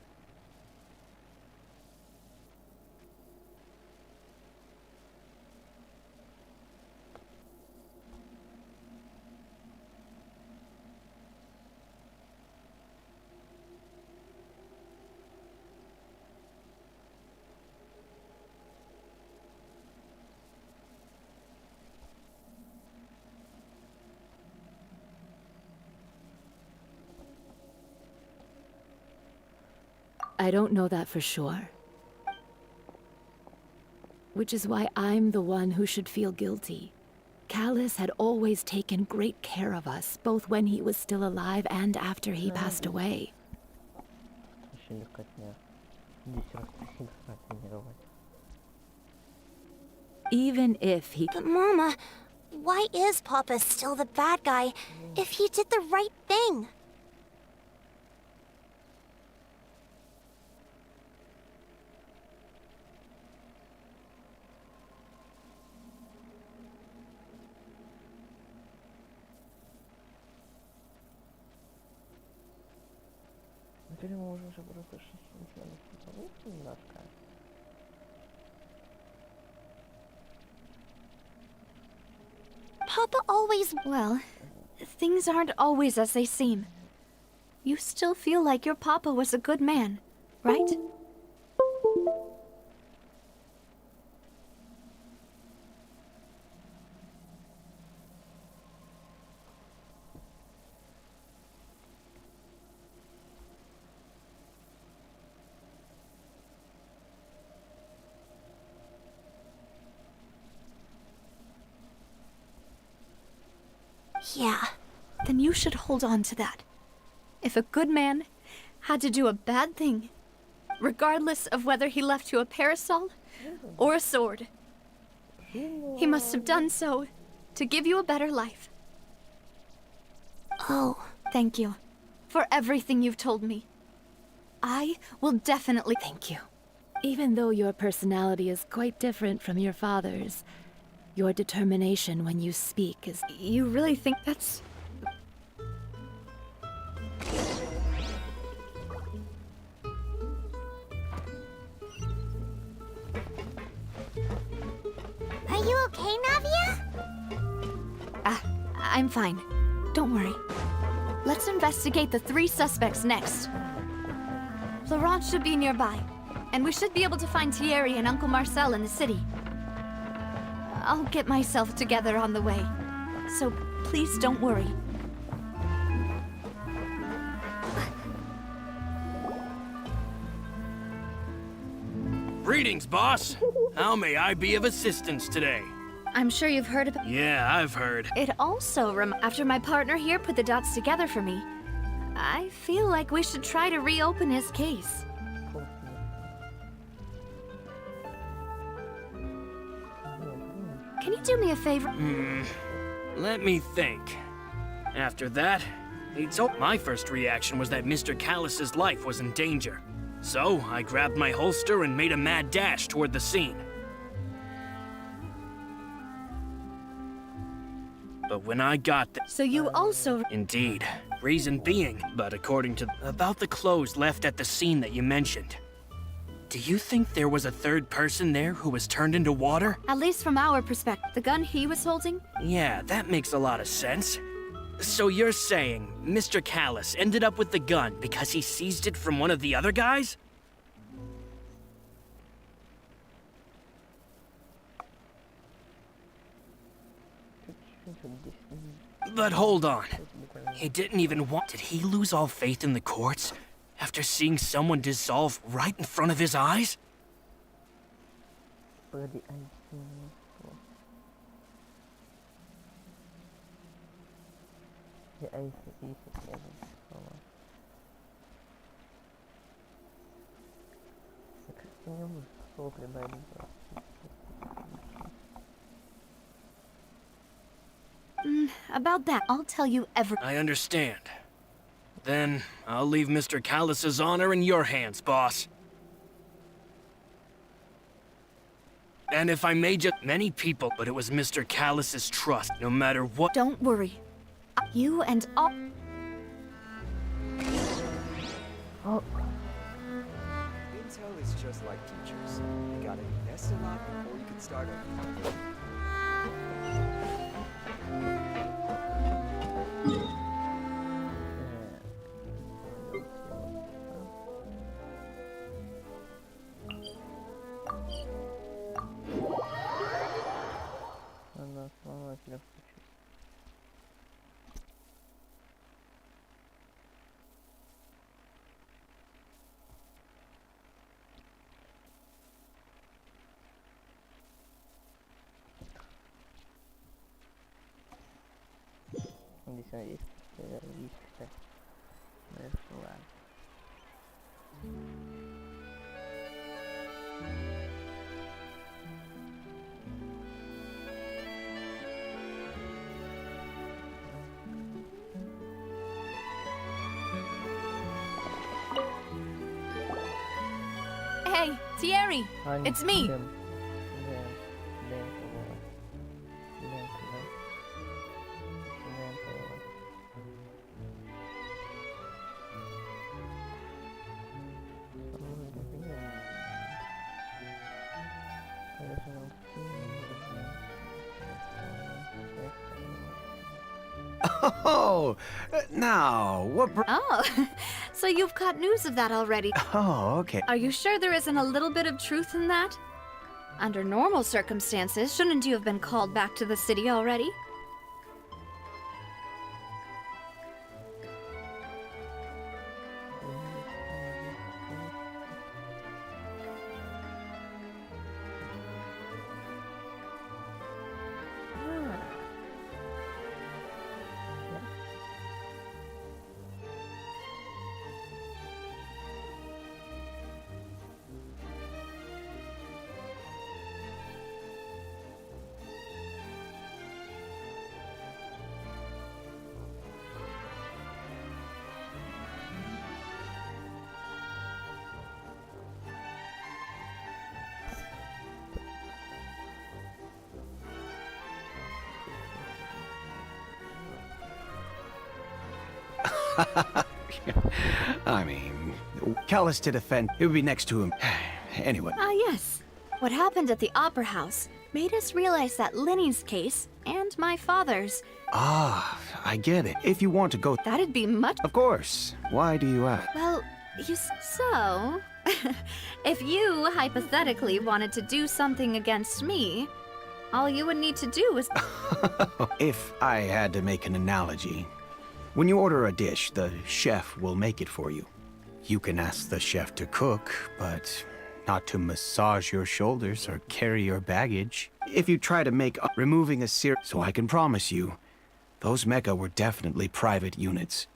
I don't know that for sure. Which is why I'm the one who should feel guilty. Callus had always taken great care of us, both when he was still alive and after he passed away. Even if he... But Mama, why is Papa still the bad guy if he did the right thing? Papa always... Well, things aren't always as they seem. You still feel like your papa was a good man, right? Yeah. Then you should hold on to that. If a good man had to do a bad thing, regardless of whether he left you a parasol or a sword, he must have done so to give you a better life. Oh, Thank you for everything you've told me. I will definitely... Thank you. Even though your personality is quite different from your father's, your determination when you speak is... You really think that's... are you okay, Navia? I'm fine. Don't worry. Let's investigate the 3 suspects next. Florent should be nearby, and we should be able to find Thierry and Uncle Marcel in the city. I'll get myself together on the way, so please don't worry. Greetings, boss. How may I be of assistance today? I'm sure you've heard about... Yeah, I've heard. It also after my partner here put the dots together for me, I feel like we should try to reopen his case. Can you do me a favor? Let me think. After that, my first reaction was that Mr. Callus's life was in danger. So, I grabbed my holster and made a mad dash toward the scene. But when I got there... So you also... Indeed. Reason being, but according to... about the clothes left at the scene that you mentioned. Do you think there was a third person there who was turned into water? At least from our perspective, the gun he was holding? Yeah, that makes a lot of sense. So you're saying Mr. Callus ended up with the gun because he seized it from one of the other guys? But hold on. He didn't even want... Did he lose all faith in the courts after seeing someone dissolve right in front of his eyes? About that, I'll tell you everything. I understand. Then, I'll leave Mr. Callus's honor in your hands, boss. And if I may just... Many people, but it was Mr. Callus's trust, no matter what... Don't worry. You and all... Intel is just like teachers. You gotta invest a lot before you can start a... Hey, Thierry, it's me. Oh, now, what... Oh, so you've caught news of that already. Oh, okay. Are you sure there isn't a little bit of truth in that? Under normal circumstances, shouldn't you have been called back to the city already? I mean, Callus to defend, it would be next to him. Anyway. Ah, yes. What happened at the Opera House made us realize that Linny's case and my father's. Ah, I get it. If you want to go... That'd be much... Of course. Why do you ask? Well, so... if you, hypothetically, wanted to do something against me, all you would need to do is... If I had to make an analogy, when you order a dish, the chef will make it for you. You can ask the chef to cook, but not to massage your shoulders or carry your baggage. If you try to make removing a sear, so I can promise you, those mecha were definitely private units.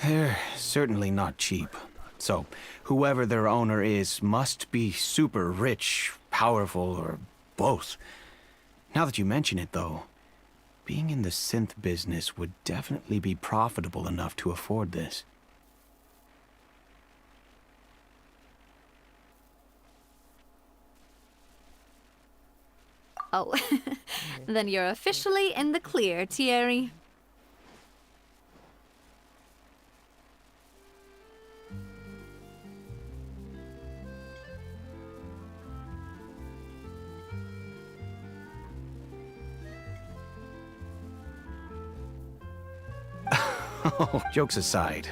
They're certainly not cheap. So, whoever their owner is must be super rich, powerful, or both. Now that you mention it, though, being in the synth business would definitely be profitable enough to afford this. Oh, then you're officially in the clear, Thierry. Oh, jokes aside,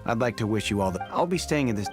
I'd like to wish you all the... I'll be staying in this...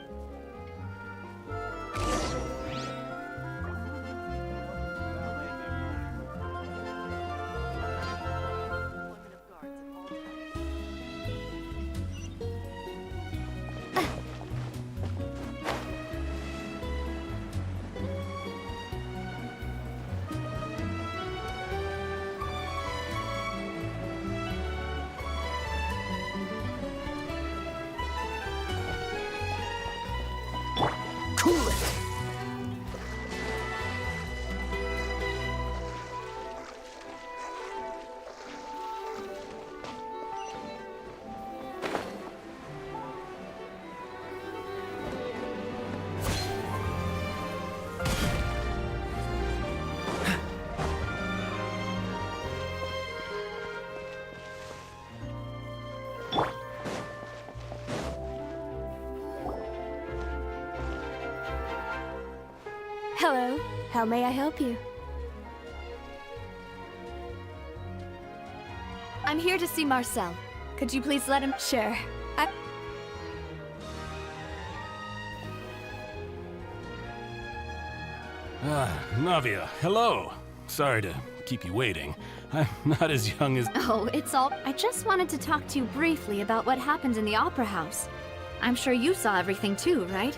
Hello, how may I help you? here to see Marcel. Could you please let him share? Navia, hello. Sorry to keep you waiting. I'm not as young as... Oh, it's all... I just wanted to talk to you briefly about what happened in the Opera House. I'm sure you saw everything too, right?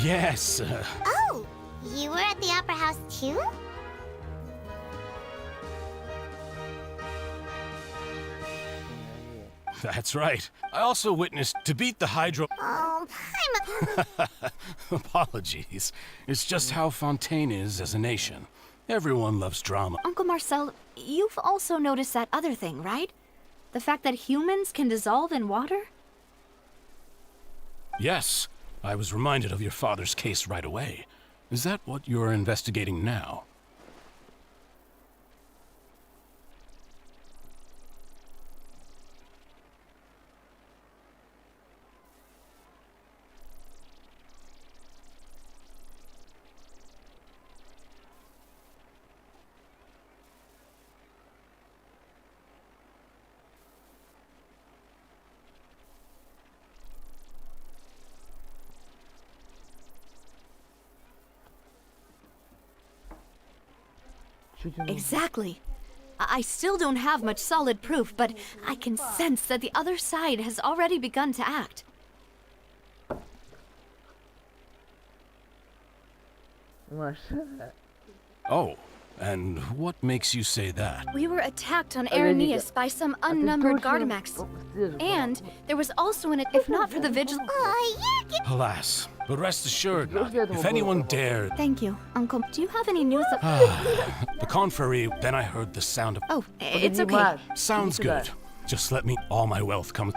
Yes, Oh, you were at the Opera House too? that's right. I also witnessed to beat the Hydro... Oh, Apologies. It's just how Fontaine is as a nation. Everyone loves drama. Uncle Marcel, you've also noticed that other thing, right? The fact that humans can dissolve in water? Yes, I was reminded of your father's case right away. Is that what you're investigating now? Exactly. I still don't have much solid proof, but I can sense that the other side has already begun to act. Oh, and what makes you say that? We were attacked on Araneus by some unnumbered Gardamex. And there was also an... If not for the vigil... Alas, but rest assured, Nadia, if anyone dared... Thank you, Uncle. Do you have any news of... The confrery, then I heard the sound of... Oh, it's okay. Sounds good. Just let me... All my wealth comes...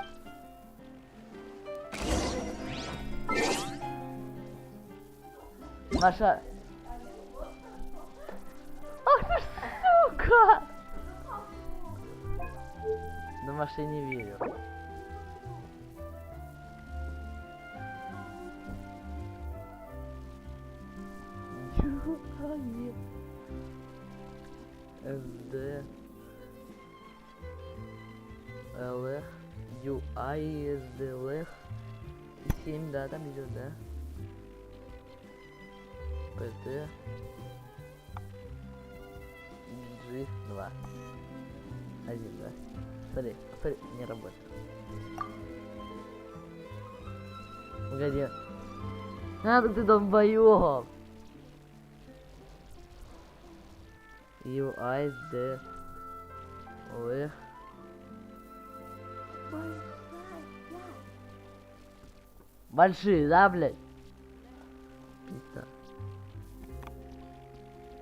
Маша. Ах ты ж сука! Да Маша, я не верю. СД ЛХ UI SDLХ 7, да, там идет, да? ПТ G2 1, да? Смотри, смотри, не работает. Погоди. Так ты долбоёб. UID LH большие, да, блядь? Пизда.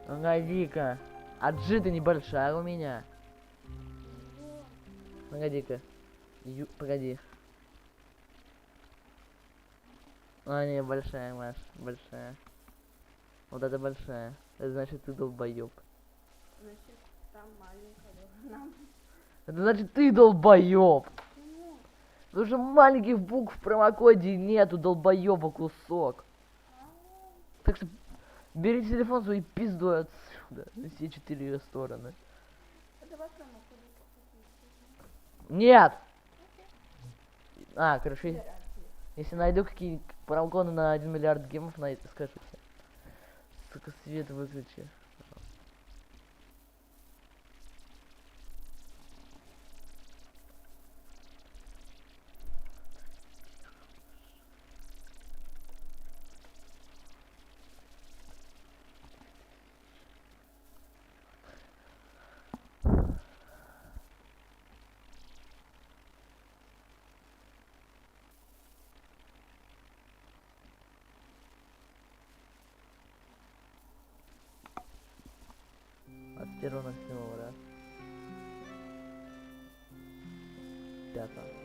Погоди-ка. А G-то небольшая у меня. Погоди-ка. Погоди. А, не, большая, Маш, большая. Вот это большая. Это значит, ты долбоёб. Значит, там маленькая. Это значит, ты долбоёб. Потому что маленьких букв в промокоде нету, долбоёба кусок. Так что бери телефон свой и пиздуй отсюда. На все 4 стороны. Нет! А, короче, если найду какие промокоды на 1 миллиард гемов, на это скажу тебе. Сука, свет выключи. От 1 на 7 раз. 5.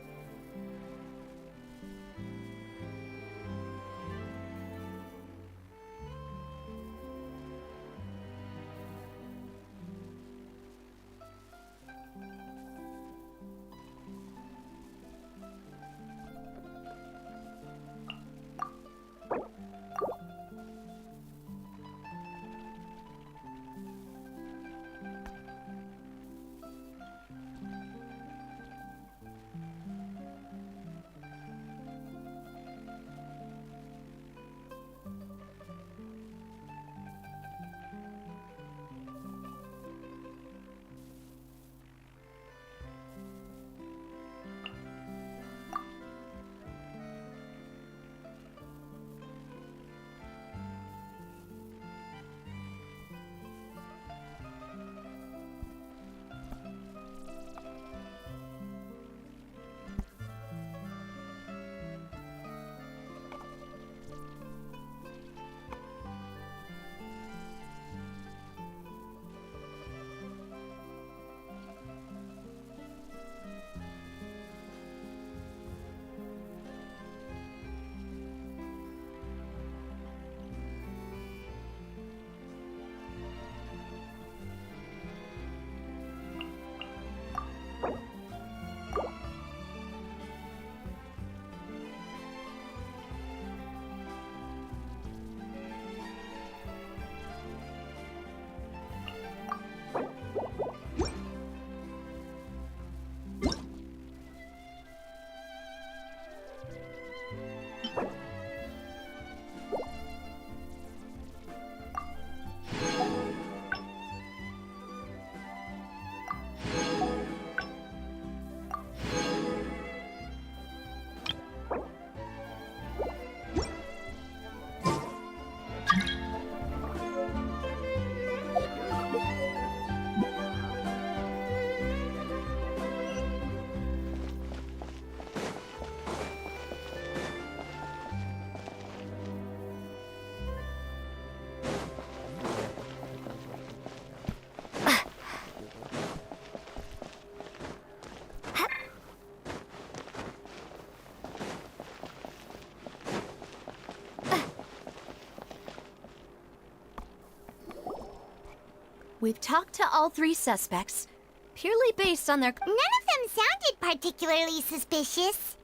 We've talked to all three suspects, purely based on their... None of them sounded particularly suspicious.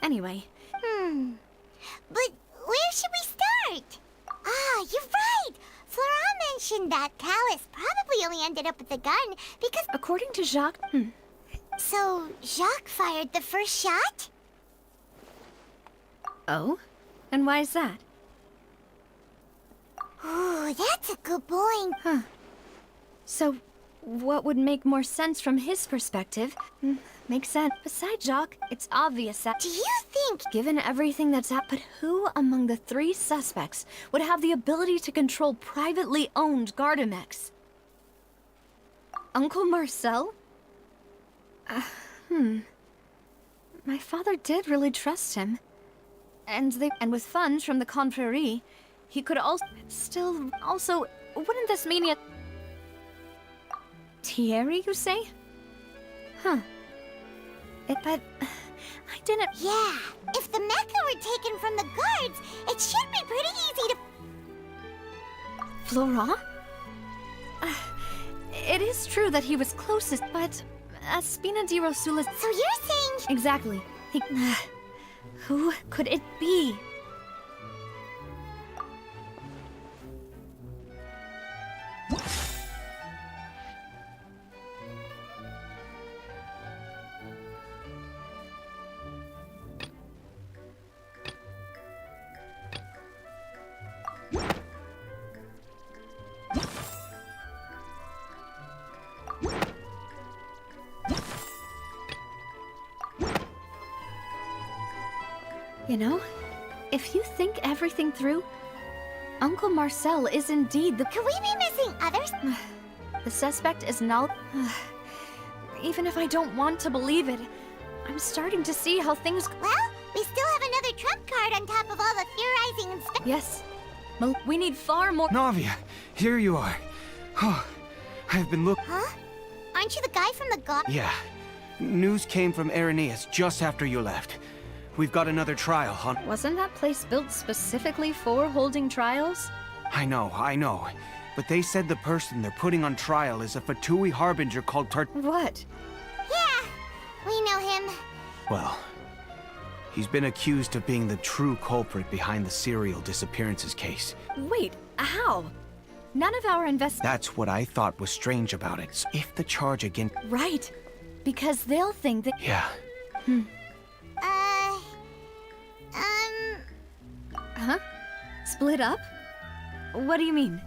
Anyway. But where should we start? Ah, you're right! Flora mentioned that Callus probably only ended up with the gun because... According to Jacques... So, Jacques fired the first shot? Oh? And why is that? Ooh, that's a good point. Huh. So, what would make more sense from his perspective? Makes sense. Besides Jacques, it's obvious that... Do you think... Given everything that's happened, who among the three suspects would have the ability to control privately owned Gardamex? Uncle Marcel? My father did really trust him. And with funds from the Confrérie, he could also... Also, wouldn't this mean it... Thierry, you say? Huh. But... I didn't... Yeah, if the mecha were taken from the guards, it should be pretty easy to... Florent? It is true that he was closest, but... Spina di Rosula... So you're saying... Exactly. Who could it be? You know, if you think everything through, Uncle Marcel is indeed the... Could we be missing others? The suspect is not... Even if I don't want to believe it, I'm starting to see how things... Well, we still have another trump card on top of all the theorizing and stuff. Yes. Well, we need far more... Navia, here you are. Oh, I've been looking... Huh? Aren't you the guy from the god? Yeah. News came from Irenaeus just after you left. We've got another trial on... Wasn't that place built specifically for holding trials? I know. But they said the person they're putting on trial is a Fatui harbinger called What? Yeah, we know him. Well, he's been accused of being the true culprit behind the serial disappearances case. Wait, how? None of our That's what I thought was strange about it. So if the charge against... Right. Because they'll think that... Yeah. Huh? Split up? What do you mean?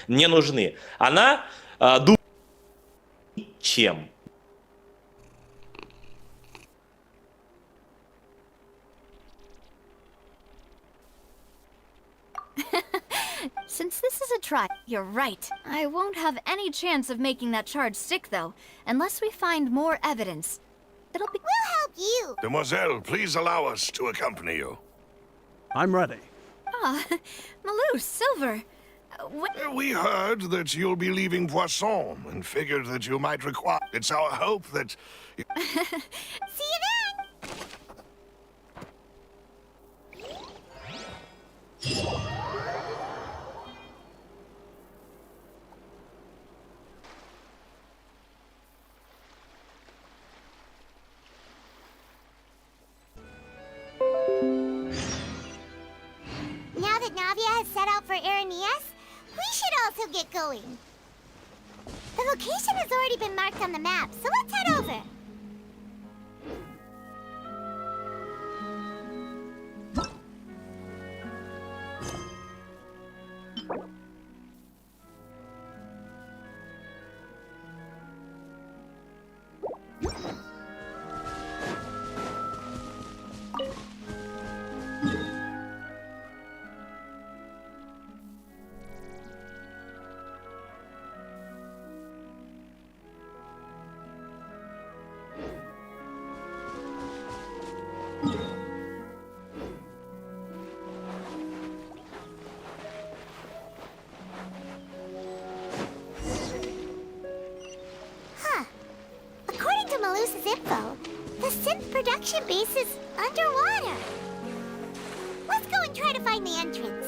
не нужны. Она думает, чем. Since this is a try, you're right. I won't have any chance of making that charge stick, though, unless we find more evidence. It'll be— We'll help you! Demoiselle, please allow us to accompany you. I'm ready. Ah, Malou, Silver. We heard that you'll be leaving Poisson and figured that you might require... It's our hope that... See you then! Now that Navia has set out for Aranias, we should also get going. The location has already been marked on the map, so let's head over. According to Malusa's info, the synth production base is underwater. Let's go and try to find the entrance.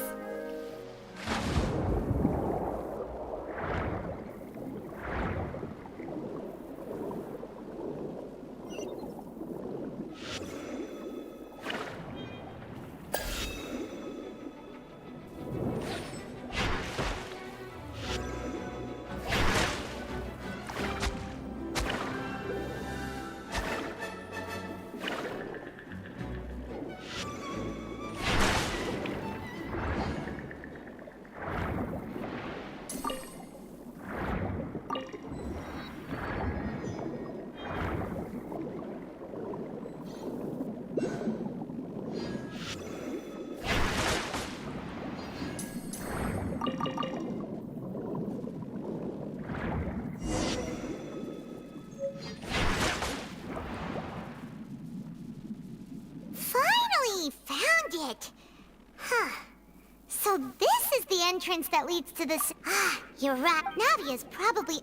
So this is the entrance that leads to this. Ah, you're right. Navia's probably.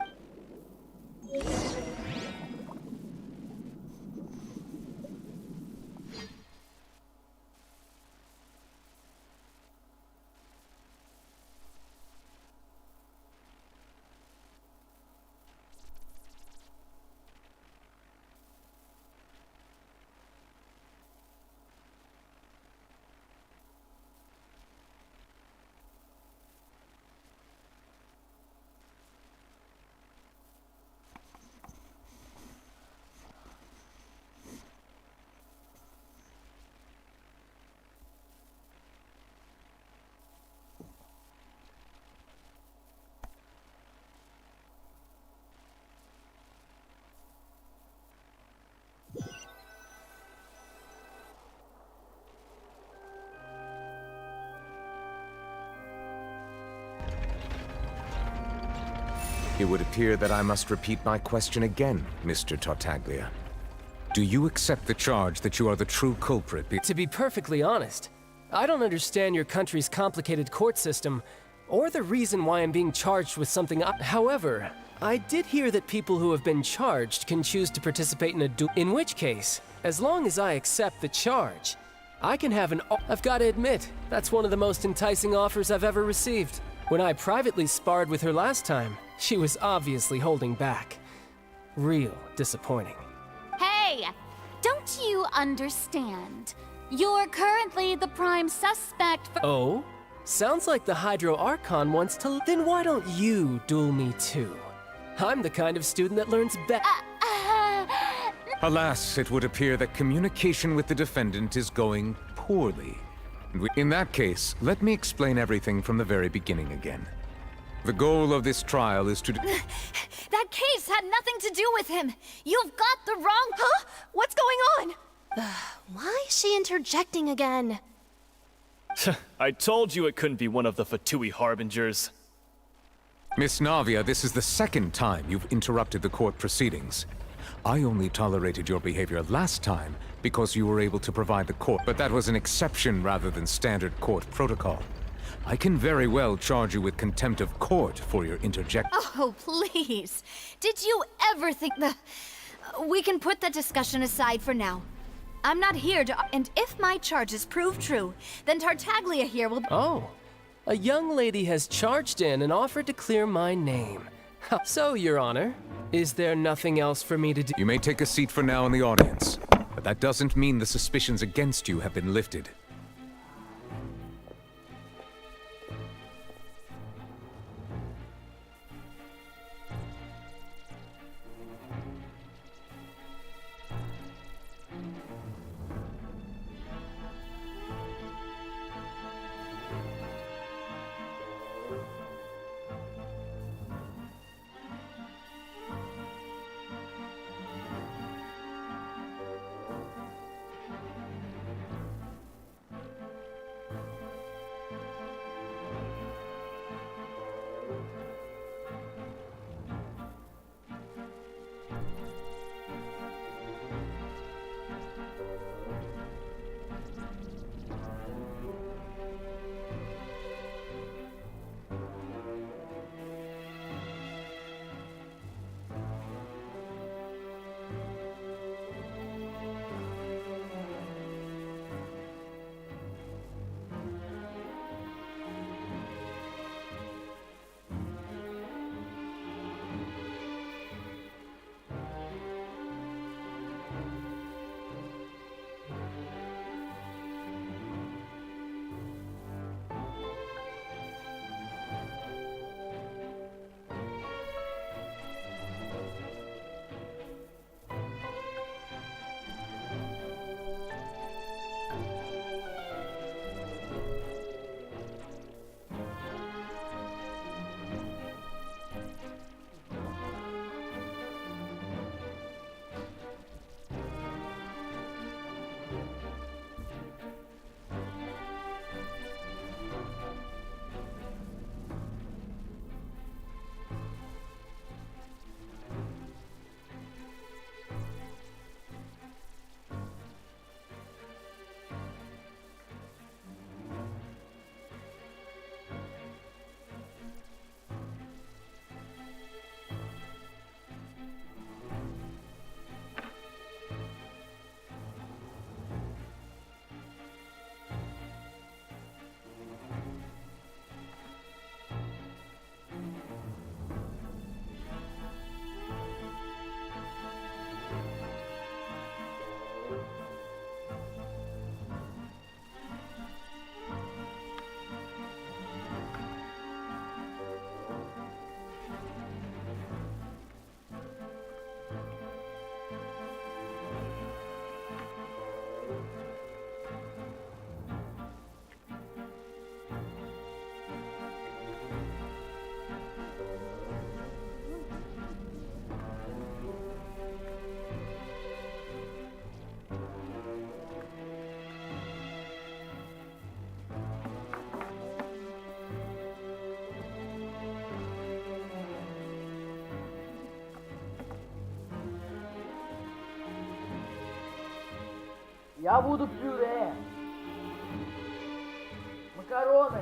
It would appear that I must repeat my question again, Mr. Tartaglia. Do you accept the charge that you are the true culprit? To be perfectly honest, I don't understand your country's complicated court system, or the reason why I'm being charged with something. However, I did hear that people who have been charged can choose to participate in a duel. In which case, as long as I accept the charge, I can have an. I've got to admit, that's one of the most enticing offers I've ever received. When I privately sparred with her last time, she was obviously holding back. Real disappointing. Hey! Don't you understand? You're currently the prime suspect for— Oh? Sounds like the Hydro Archon wants to— Then why don't you duel me too? I'm the kind of student that learns better. Alas, it would appear that communication with the defendant is going poorly. In that case, let me explain everything from the very beginning again. The goal of this trial is to... That case had nothing to do with him. You've got the wrong... Huh? What's going on? Why is she interjecting again? I told you it couldn't be one of the Fatui Harbingers. Miss Navia, this is the second time you've interrupted the court proceedings. I only tolerated your behavior last time because you were able to provide the court, but that was an exception rather than standard court protocol. I can very well charge you with contempt of court for your interjection. Oh, please. Did you ever think the... We can put that discussion aside for now. I'm not here to... And if my charges prove true, then Tartaglia here will... Oh, a young lady has charged in and offered to clear my name. So, Your Honor, is there nothing else for me to do? You may take a seat for now in the audience, but that doesn't mean the suspicions against you have been lifted. Я буду пюре. Макароны.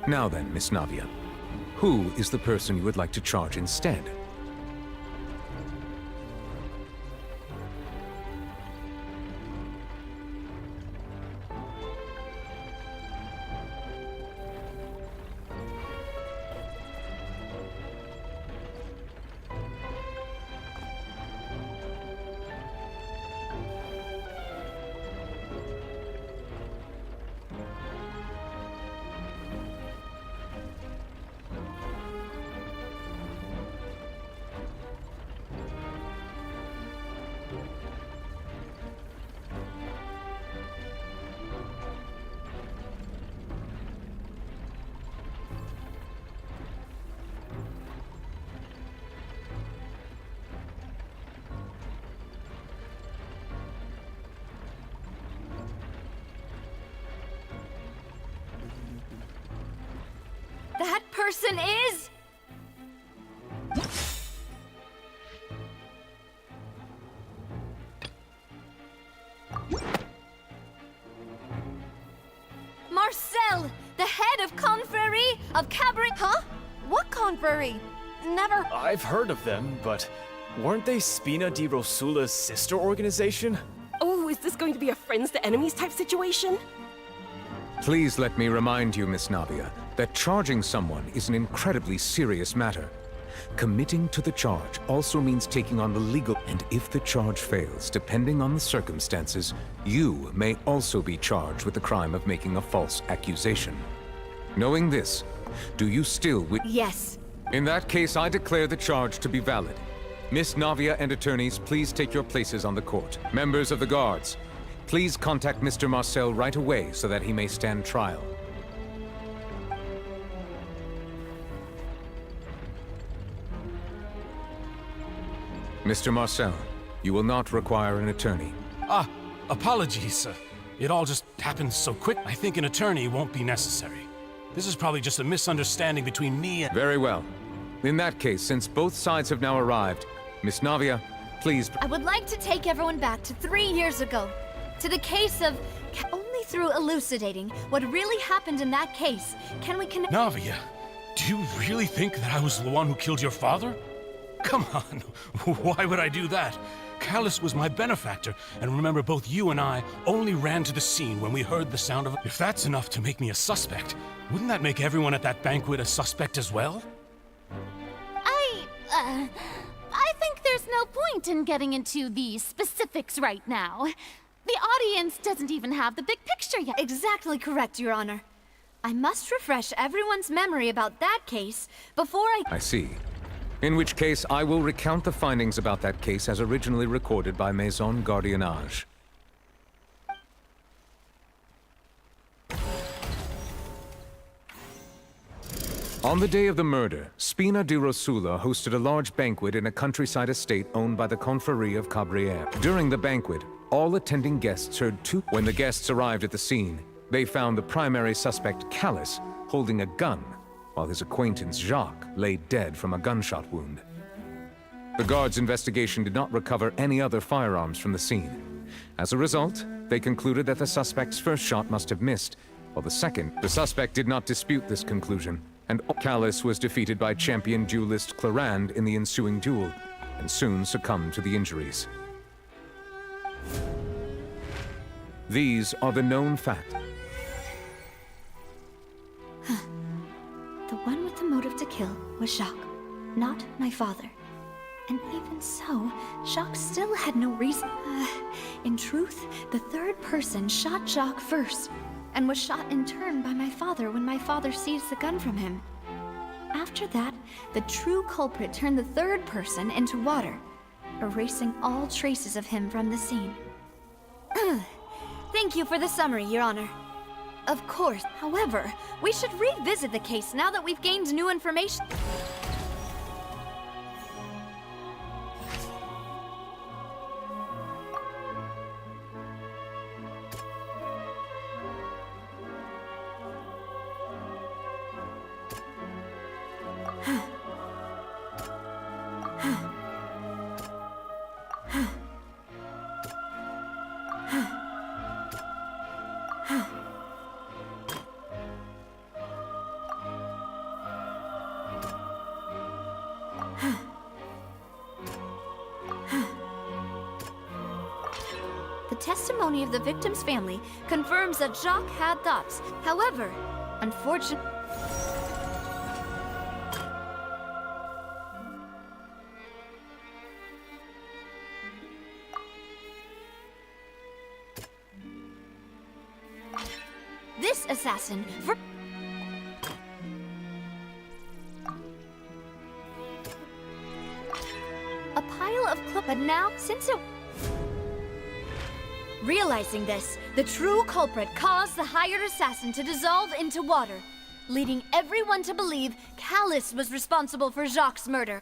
Now then, Miss Navia, who is the person you would like to charge instead? That person is... Marcel, the head of Confrérie of Cabaret... Huh? What confrérie? Never... I've heard of them, but weren't they Spina di Rosula's sister organization? Oh, is this going to be a friends to enemies type situation? Please let me remind you, Miss Navia, that charging someone is an incredibly serious matter. Committing to the charge also means taking on the legal, and if the charge fails, depending on the circumstances, you may also be charged with the crime of making a false accusation. Knowing this, do you still Yes. In that case, I declare the charge to be valid. Miss Navia and attorneys, please take your places on the court. Members of the guards, please contact Mr. Marcel right away so that he may stand trial. Mr. Marcel, you will not require an attorney. Ah, apologies. It all just happened so quick. I think an attorney won't be necessary. This is probably just a misunderstanding between me and... Very well. In that case, since both sides have now arrived, Miss Navia, please... I would like to take everyone back to 3 years ago, to the case of... Only through elucidating what really happened in that case can we connect... Navia, do you really think that I was the one who killed your father? Come on, why would I do that? Callus was my benefactor, and remember both you and I only ran to the scene when we heard the sound of... If that's enough to make me a suspect, wouldn't that make everyone at that banquet a suspect as well? I think there's no point in getting into the specifics right now. The audience doesn't even have the big picture yet. Exactly correct, Your Honor. I must refresh everyone's memory about that case before I see. In which case, I will recount the findings about that case as originally recorded by Maison Gardiennage. On the day of the murder, Spina di Rosula hosted a large banquet in a countryside estate owned by the Confrérie of Cabrières. During the banquet, all attending guests heard two... When the guests arrived at the scene, they found the primary suspect, Callus, holding a gun, while his acquaintance, Jacques, lay dead from a gunshot wound. The guards' investigation did not recover any other firearms from the scene. As a result, they concluded that the suspect's first shot must have missed, while the second... The suspect did not dispute this conclusion, and Callus was defeated by champion duelist Clarand in the ensuing duel, and soon succumbed to the injuries. These are the known facts. The one with the motive to kill was Jacques, not my father. And even so, Jacques still had no reason. In truth, the third person shot Jacques first, and was shot in turn by my father when my father seized the gun from him. After that, the true culprit turned the third person into water, erasing all traces of him from the scene. Thank you for the summary, Your Honor. Of course. However, we should revisit the case now that we've gained new information. The testimony of the victim's family confirms that Jacques had thoughts. However, unfortunately... This assassin for... A pile of but now, since it... Realizing this, the true culprit caused the hired assassin to dissolve into water, leading everyone to believe Callus was responsible for Jacques' murder.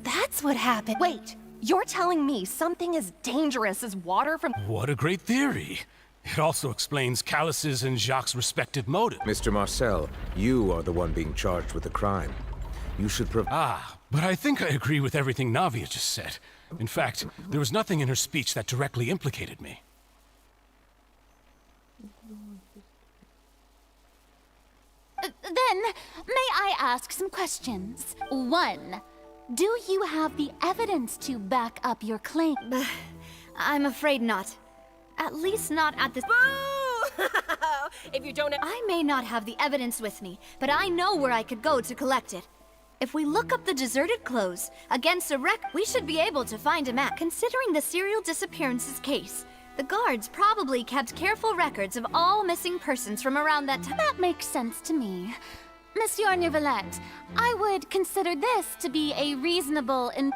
That's what happened. Wait, you're telling me something as dangerous as water from... What a great theory. It also explains Callus's and Jacques' respective motives. Mr. Marcel, you are the one being charged with the crime. You should but I think I agree with everything Navia just said. In fact, there was nothing in her speech that directly implicated me. Then, may I ask some questions? 1. Do you have the evidence to back up your claim? I'm afraid not. At least not at this... Boo! If you don't... I may not have the evidence with me, but I know where I could go to collect it. If we look up the deserted clothes against a wreck, we should be able to find a map. Considering the serial disappearances case, the guards probably kept careful records of all missing persons from around that time. That makes sense to me. Monsieur Neuvillette, I would consider this to be a reasonable and...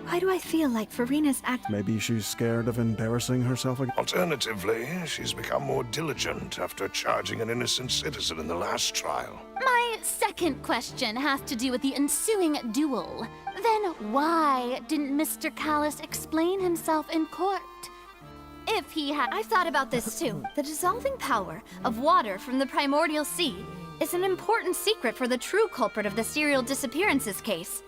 Why do I feel like Farina's act... Maybe she's scared of embarrassing herself again. Alternatively, she's become more diligent after charging an innocent citizen in the last trial. My second question has to do with the ensuing duel. Then why didn't Mr. Callus explain himself in court? If he had... I've thought about this too. The dissolving power of water from the primordial sea is an important secret for the true culprit of the serial disappearances case.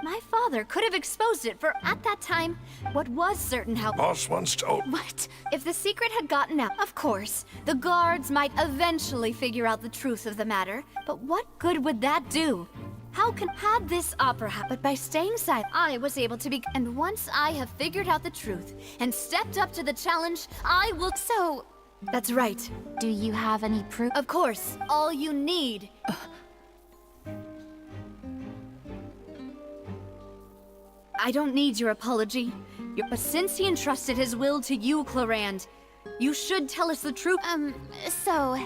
My father could have exposed it for, at that time, what was certain how... Boss once told... What? If the secret had gotten out, of course, the guards might eventually figure out the truth of the matter. But what good would that do? How can... Had this opera happen? But by staying silent, I was able to be... And once I have figured out the truth and stepped up to the challenge, I will... So... That's right. Do you have any proof? Of course. All you need. I don't need your apology. But since he entrusted his will to you, Clorand, you should tell us the truth. So...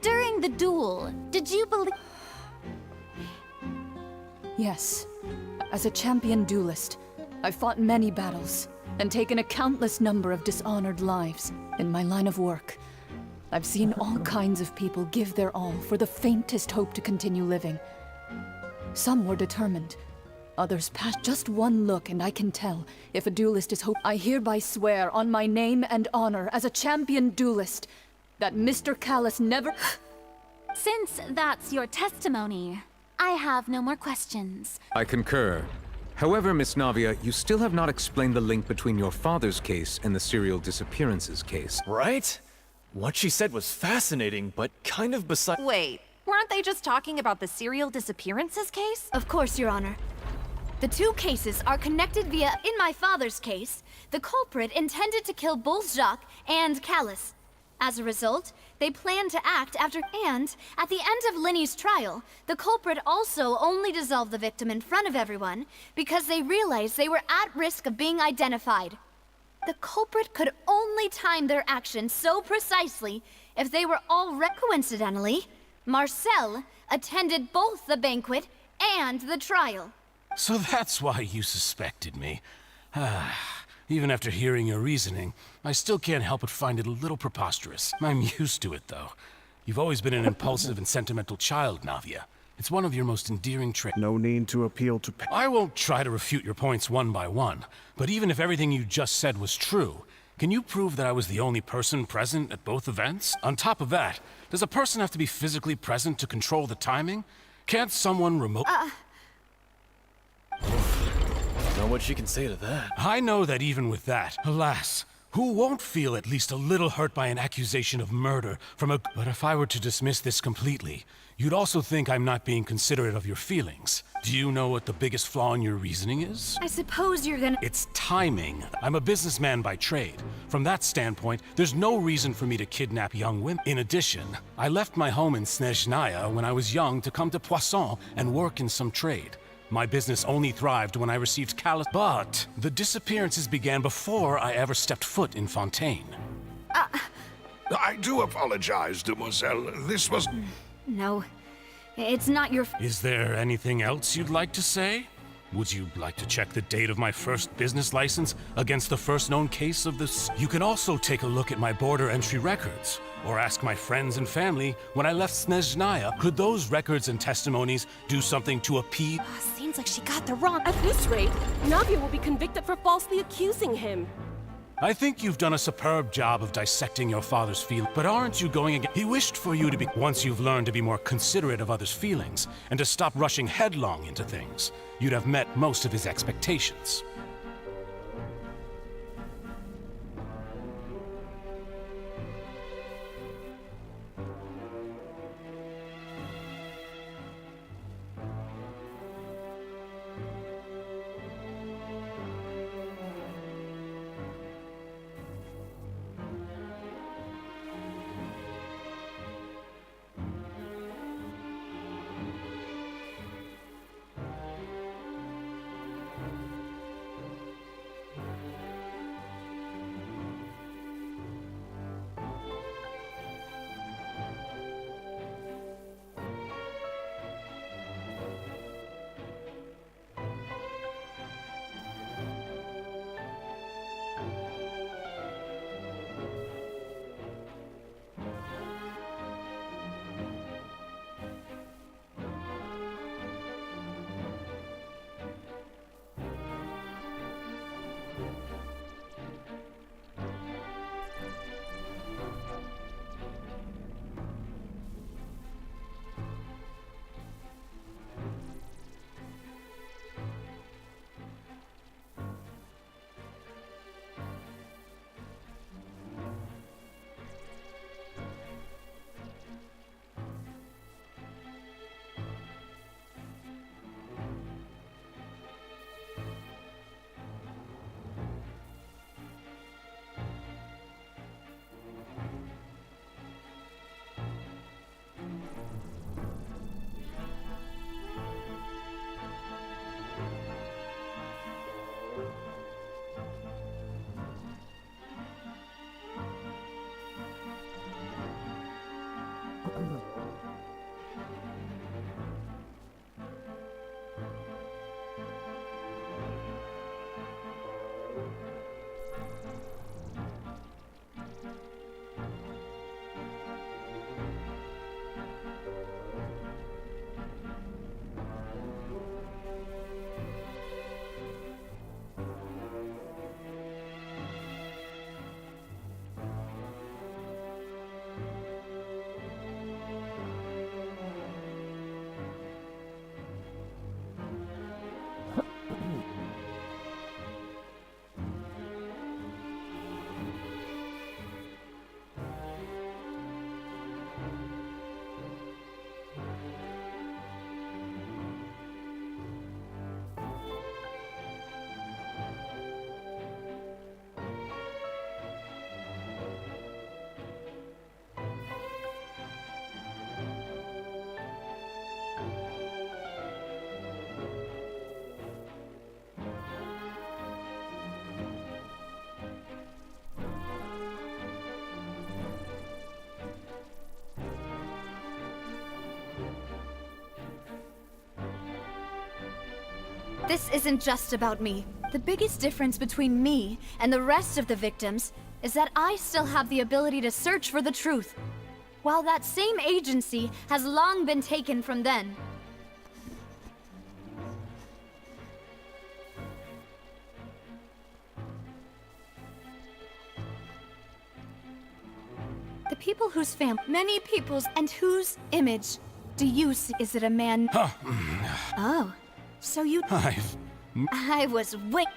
During the duel, did you believe... Yes. As a champion duelist, I've fought many battles and taken a countless number of dishonored lives in my line of work. I've seen all kinds of people give their all for the faintest hope to continue living. Some were determined. Others passed just one look and I can tell if a duelist is hope. I hereby swear on my name and honor as a champion duelist that Mr. Callus never... Since that's your testimony, I have no more questions. I concur. However, Miss Navia, you still have not explained the link between your father's case and the serial disappearances case. Right? What she said was fascinating, but kind of beside... Wait, weren't they just talking about the serial disappearances case? Of course, Your Honor. The two cases are connected via... In my father's case, the culprit intended to kill both Jacques and Callus. As a result, they planned to act after... And, at the end of Linny's trial, the culprit also only dissolved the victim in front of everyone because they realized they were at risk of being identified. The culprit could only time their actions so precisely if they were already... Coincidentally, Marcel attended both the banquet and the trial. So that's why you suspected me. Even after hearing your reasoning, I still can't help but find it a little preposterous. I'm used to it, though. You've always been an impulsive and sentimental child, Navia. It's one of your most endearing traits. No need to appeal to... I won't try to refute your points one by one, but even if everything you just said was true, Can you prove that I was the only person present at both events? On top of that, does a person have to be physically present to control the timing? Can't someone remote... Know what she can say to that. I know that even with that, alas, who won't feel at least a little hurt by an accusation of murder from a... But if I were to dismiss this completely, you'd also think I'm not being considerate of your feelings. Do you know what the biggest flaw in your reasoning is? I suppose you're gonna... It's timing. I'm a businessman by trade. From that standpoint, there's no reason for me to kidnap young women. In addition, I left my home in Snezhnaya when I was young to come to Poisson and work in some trade. My business only thrived when I received callous... But the disappearances began before I ever stepped foot in Ffontaine. I do apologize, demoiselle. This was... No, it's not your... Is there anything else you'd like to say? Would you like to check the date of my first business license against the first known case of this? You can also take a look at my border entry records, or ask my friends and family when I left Snezhnaya. Could those records and testimonies do something to appease? Seems like she got the wrong... At this rate, Navia will be convicted for falsely accusing him. I think you've done a superb job of dissecting your father's feelings, but aren't you going again? He wished for you to be... Once you've learned to be more considerate of others' feelings, and to stop rushing headlong into things, you'd have met most of his expectations. This isn't just about me. The biggest difference between me and the rest of the victims is that I still have the ability to search for the truth, while that same agency has long been taken from them. people whose many people's, and whose image do you see? Is it a man? Oh, so you... I was wait...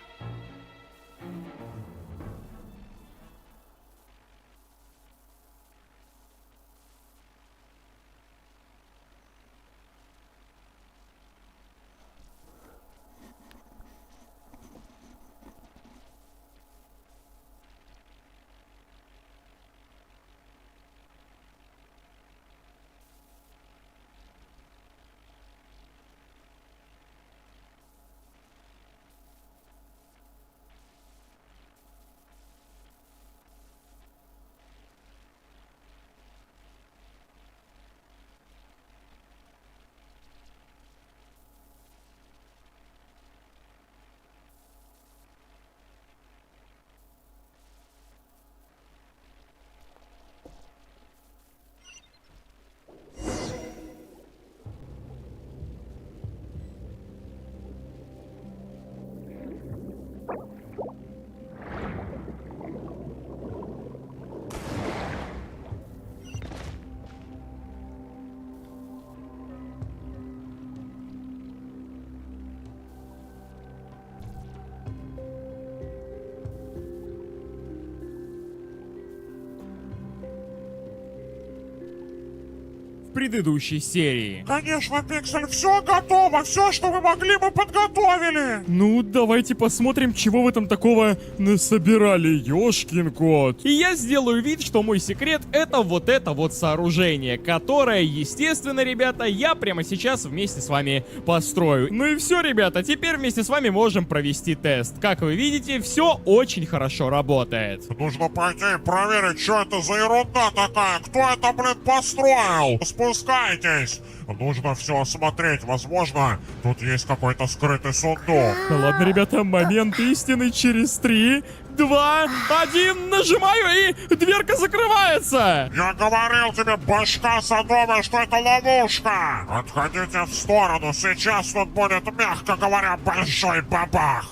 предыдущей серии. Конечно, Пиксель, все готово, все, что вы могли, мы подготовили. Ну, давайте посмотрим, чего вы там такого насобирали, ёшкин кот. И я сделаю вид, что мой секрет это вот сооружение, которое, естественно, ребята, я прямо сейчас вместе с вами построю. Ну и все, ребята, теперь вместе с вами можем провести тест. Как вы видите, все очень хорошо работает. Нужно пойти и проверить, что это за ерунда такая, кто это, блин, построил. Спускайтесь. Нужно все осмотреть. Возможно, тут есть какой-то скрытый сундук. Ладно, ребята, момент истины через 3, 2, 1, нажимаю, и дверка закрывается. Я говорил тебе, башка садовая, что это ловушка. Отходите в сторону, сейчас тут будет, мягко говоря, большой бабах.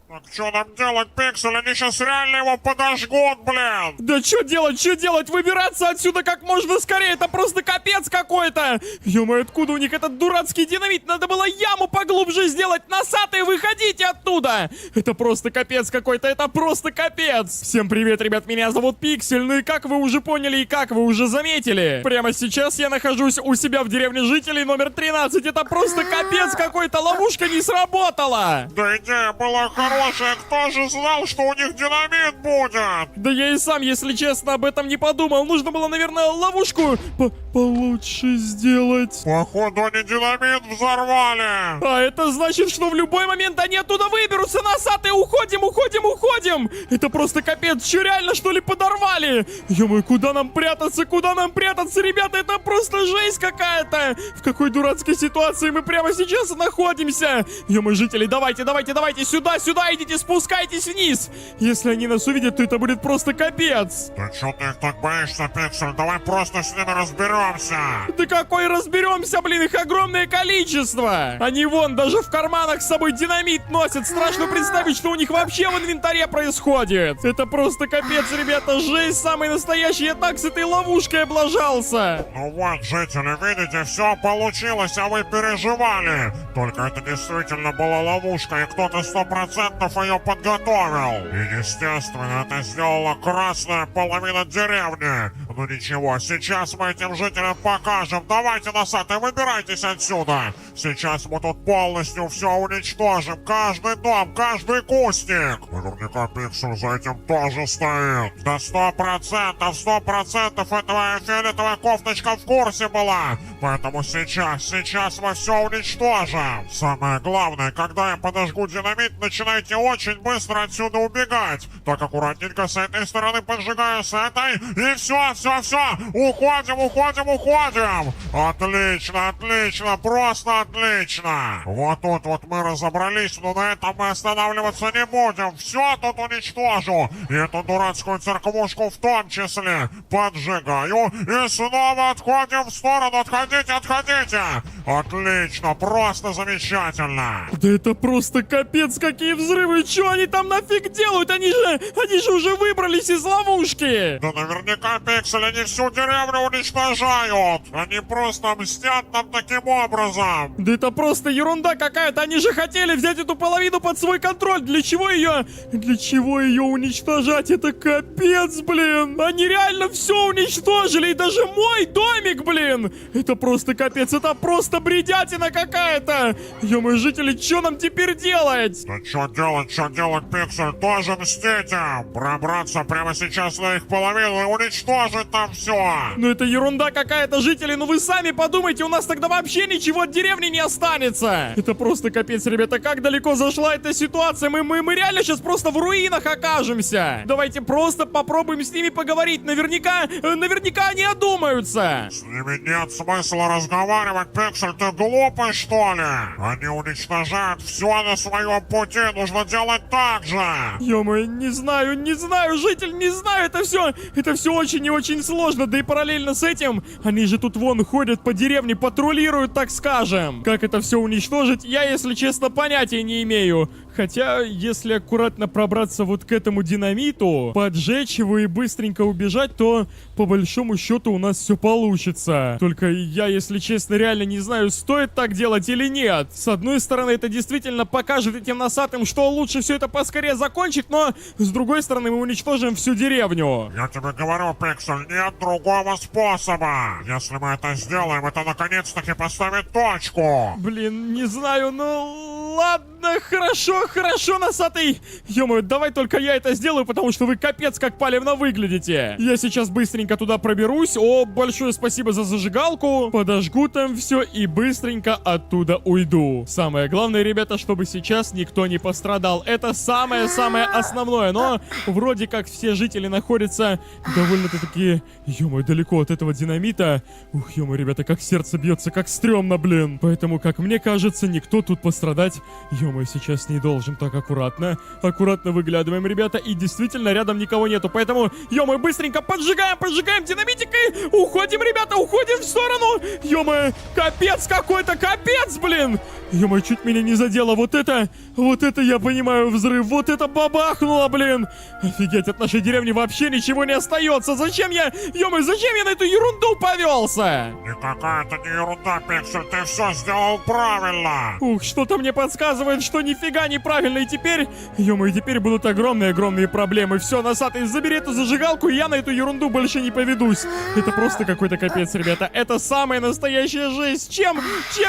Так что нам делать, Пиксель? Они сейчас реально его подожгут, блин! Да что делать? Выбираться отсюда как можно скорее, это просто капец какой-то! Ё-моё, откуда у них этот дурацкий динамит? Надо было яму поглубже сделать, носатые, выходите оттуда! Это просто капец какой-то, это просто капец! Всем привет, ребят, меня зовут Пиксель, ну и как вы уже поняли и как вы уже заметили, прямо сейчас я нахожусь у себя в деревне жителей номер 13, это просто капец какой-то, ловушка не сработала! Да идея была хорошая. Кто же знал, что у них динамит будет? Да я и сам, если честно, об этом не подумал. Нужно было, наверное, ловушку получше сделать. Походу, они динамит взорвали. А это значит, что в любой момент они оттуда выберутся, носатые. Уходим. Это просто капец. Че, реально, что ли, подорвали? Ё-моё, куда нам прятаться, ребята? Это просто жесть какая-то. В какой дурацкой ситуации мы прямо сейчас находимся? Ё-моё, жители, давайте, сюда, идите, спускайтесь вниз. Если они нас увидят, то это будет просто капец. Да чё ты их так боишься, Пиксель? Давай просто с ними разберемся. Да какой разберемся, блин, их огромное количество. Они вон даже в карманах с собой динамит носят. Страшно представить, что у них вообще в инвентаре происходит. Это просто капец, ребята, жесть самый настоящий. Я так с этой ловушкой облажался. Ну вот, жители, видите, все получилось, а вы переживали. Только это действительно была ловушка, и кто-то 100% ее подготовил. И, естественно, это сделала красная половина деревни. Ну ничего, сейчас мы этим жителям покажем. Давайте, носатые, выбирайтесь отсюда. Сейчас мы тут полностью все уничтожим. Каждый дом, каждый кустик. Наверняка Пиксель за этим тоже стоит. Да 100% этого фиолетовая кофточка в курсе была. Поэтому сейчас мы все уничтожим. Самое главное, когда я подожгу динамит, начинайте очень быстро отсюда убегать. Так, аккуратненько с этой стороны поджигаю, с этой. И все. Уходим. Отлично, просто отлично. Вот тут вот мы разобрались, но на этом мы останавливаться не будем. Все тут уничтожу. И эту дурацкую церквушку в том числе поджигаю. И снова отходим в сторону. Отходите. Отлично, просто замечательно. Да это просто капец, какие взрывы! Чё они там нафиг делают? Они же уже выбрались из ловушки! Да наверняка, Пиксель, они всю деревню уничтожают. Они просто мстят нам таким образом. Да это просто ерунда какая-то! Они же хотели взять эту половину под свой контроль! Для чего ее уничтожать? Это капец, блин! Они реально все уничтожили! И даже мой домик, блин! Это просто капец! Это просто бредятина какая-то! Ё-моё, жители, что нам теперь делать? Да что делать, Пиксель? Тоже мстите! Пробраться прямо сейчас на их половину и уничтожить там все! Ну это ерунда какая-то, жители! Ну вы сами подумайте, у нас тогда вообще ничего от деревни не останется! Это просто капец, ребята! Как далеко зашла эта ситуация? Мы реально сейчас просто в руинах окажемся! Давайте просто попробуем с ними поговорить! Наверняка они одумаются! С ними нет смысла разговаривать, Пиксель, ты глупый, что ли? Они уничтожают все на своем пути, нужно делать так же! Ё-моё, не знаю, житель, не знаю, это все очень и очень сложно, да и параллельно с этим, они же тут вон ходят по деревне, патрулируют, так скажем. Как это все уничтожить, я, если честно, понятия не имею. Хотя, если аккуратно пробраться вот к этому динамиту, поджечь его и быстренько убежать, то по большому счету у нас все получится. Только я, если честно, реально не знаю, стоит так делать или нет. С одной стороны, это действительно покажет этим носатым, что лучше все это поскорее закончить, но с другой стороны, мы уничтожим всю деревню. Я тебе говорю, Пиксель, нет другого способа. Если мы это сделаем, это наконец-таки поставит точку. Блин, не знаю, ну ладно, хорошо, носатый. Ё-моё, давай только я это сделаю, потому что вы капец как палевно выглядите. Я сейчас быстренько туда проберусь. О, большое спасибо за зажигалку. Подожгу там все и быстренько оттуда уйду. Самое главное, ребята, чтобы сейчас никто не пострадал. Это самое-самое основное. Но вроде как все жители находятся довольно-таки, ё-моё, далеко от этого динамита. Ух, ё-моё, ребята, как сердце бьется, как стрёмно, блин. Поэтому, как мне кажется, никто тут пострадать, ё-моё, сейчас не должен. Так, аккуратно выглядываем, ребята. И действительно, рядом никого нету. Поэтому, ё-моё, быстренько поджигаем динамитик и уходим, ребята, уходим в сторону. Ё-моё, капец какой-то, капец, блин. Ё-моё, чуть меня не задело. Вот это, я понимаю, взрыв. Вот это бабахнуло, блин. Офигеть, от нашей деревни вообще ничего не остается. Зачем я на эту ерунду повелся? Никакая это не ерунда, Пиксель, ты все сделал правильно. Ух, что-то мне подсказывает, что нифига неправильно. И теперь, ё-моё, теперь будут огромные проблемы. Все, носатый, забери эту зажигалку, и я на эту ерунду больше не поведусь. Это просто какой-то капец, ребята. Это самая настоящая жесть. Чем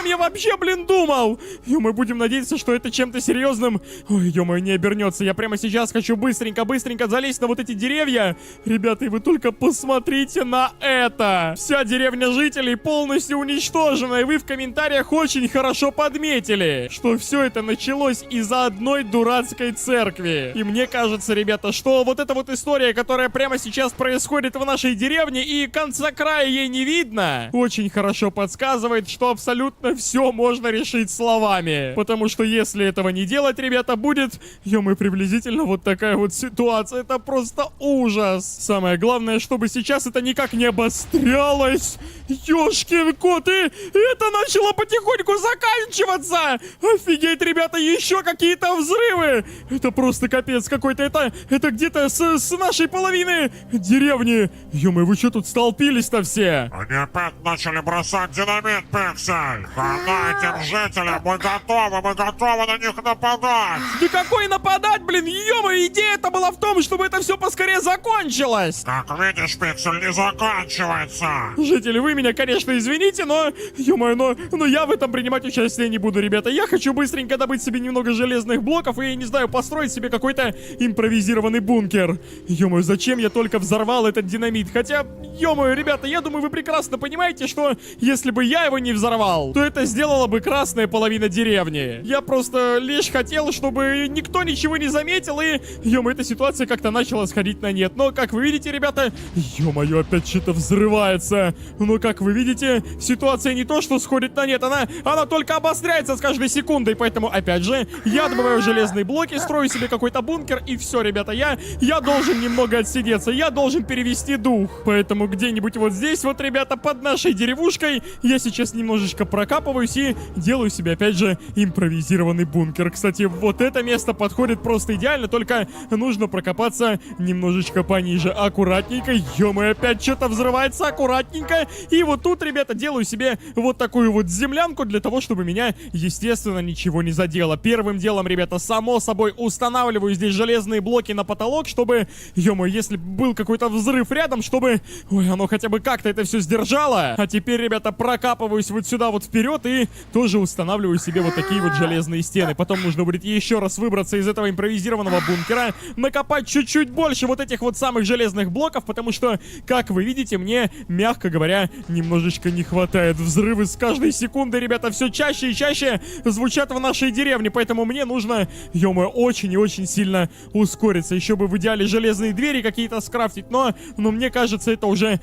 я вообще, блин, думал? Ё-моё, будем надеяться, что это чем-то серьезным, ой, ё-моё, не обернется. Я прямо сейчас хочу быстренько залезть на вот эти деревья. Ребята, и вы только посмотрите на это. Вся деревня жителей полностью уничтожена. И вы в комментариях очень хорошо подметили, что все это началось из-за одной дурацкой церкви. И мне кажется, ребята, что вот эта вот история, которая прямо сейчас происходит в нашей деревне, и конца края ей не видно, очень хорошо подсказывает, что абсолютно все можно решить словами. Потому что если этого не делать, ребята, будет, ё-моё, приблизительно вот такая вот ситуация. Это просто ужас. Самое главное, чтобы сейчас это никак не обострялось. Ёшкин кот, и это начало потихоньку заканчиваться. Офигеть, ребята, еще какие-то взрывы. Это просто капец какой-то. Это где-то с нашей половины деревни. Ё-моё, вы что тут столпились-то все? Они опять начали бросать динамит, Пиксель. Хана этим жителям, мы готовы на них нападать. Да какой нападать, блин? Ё-моё, идея-то была в том, чтобы это все поскорее закончилось. Как видишь, Пиксель, не заканчивается. Жители, вы меня, конечно, извините, но, ё-моё, но я в этом принимать участие не буду, ребята. Я хочу быстренько добыть себе немного железных блоков и, не знаю, построить себе какой-то импровизированный бункер. Ё-моё, зачем я только взорвал этот динамит? Хотя, ё-моё, ребята, я думаю, вы прекрасно понимаете, что если бы я его не взорвал, то это сделала бы красная половина половина деревни. Я просто лишь хотел, чтобы никто ничего не заметил, и, ё-моё, эта ситуация как-то начала сходить на нет. Но, как вы видите, ребята, ё-моё, опять что-то взрывается. Но, как вы видите, ситуация не то, что сходит на нет, она только обостряется с каждой секундой. Поэтому, опять же, я добываю железные блоки, строю себе какой-то бункер, и все, ребята, я должен немного отсидеться, я должен перевести дух. Поэтому где-нибудь вот здесь вот, ребята, под нашей деревушкой, я сейчас немножечко прокапываюсь и делаю себе, опять же, импровизированный бункер. Кстати, вот это место подходит просто идеально, только нужно прокопаться немножечко пониже. Аккуратненько, ё-моё, опять что-то взрывается, аккуратненько. И вот тут, ребята, делаю себе вот такую вот землянку для того, чтобы меня, естественно, ничего не задело. Первым делом, ребята, само собой устанавливаю здесь железные блоки на потолок, чтобы, ё-моё, если был какой-то взрыв рядом, чтобы, ой, оно хотя бы как-то это все сдержало. А теперь, ребята, прокапываюсь вот сюда вот вперед и тоже устанавливаю себе вот такие вот железные стены. Потом нужно будет еще раз выбраться из этого импровизированного бункера, накопать чуть-чуть больше вот этих вот самых железных блоков, потому что, как вы видите, мне, мягко говоря, немножечко не хватает. Взрывы с каждой секунды, ребята, все чаще и чаще звучат в нашей деревне, поэтому мне нужно, ё-моё, очень и очень сильно ускориться. Еще бы в идеале железные двери какие-то скрафтить, но мне кажется, это уже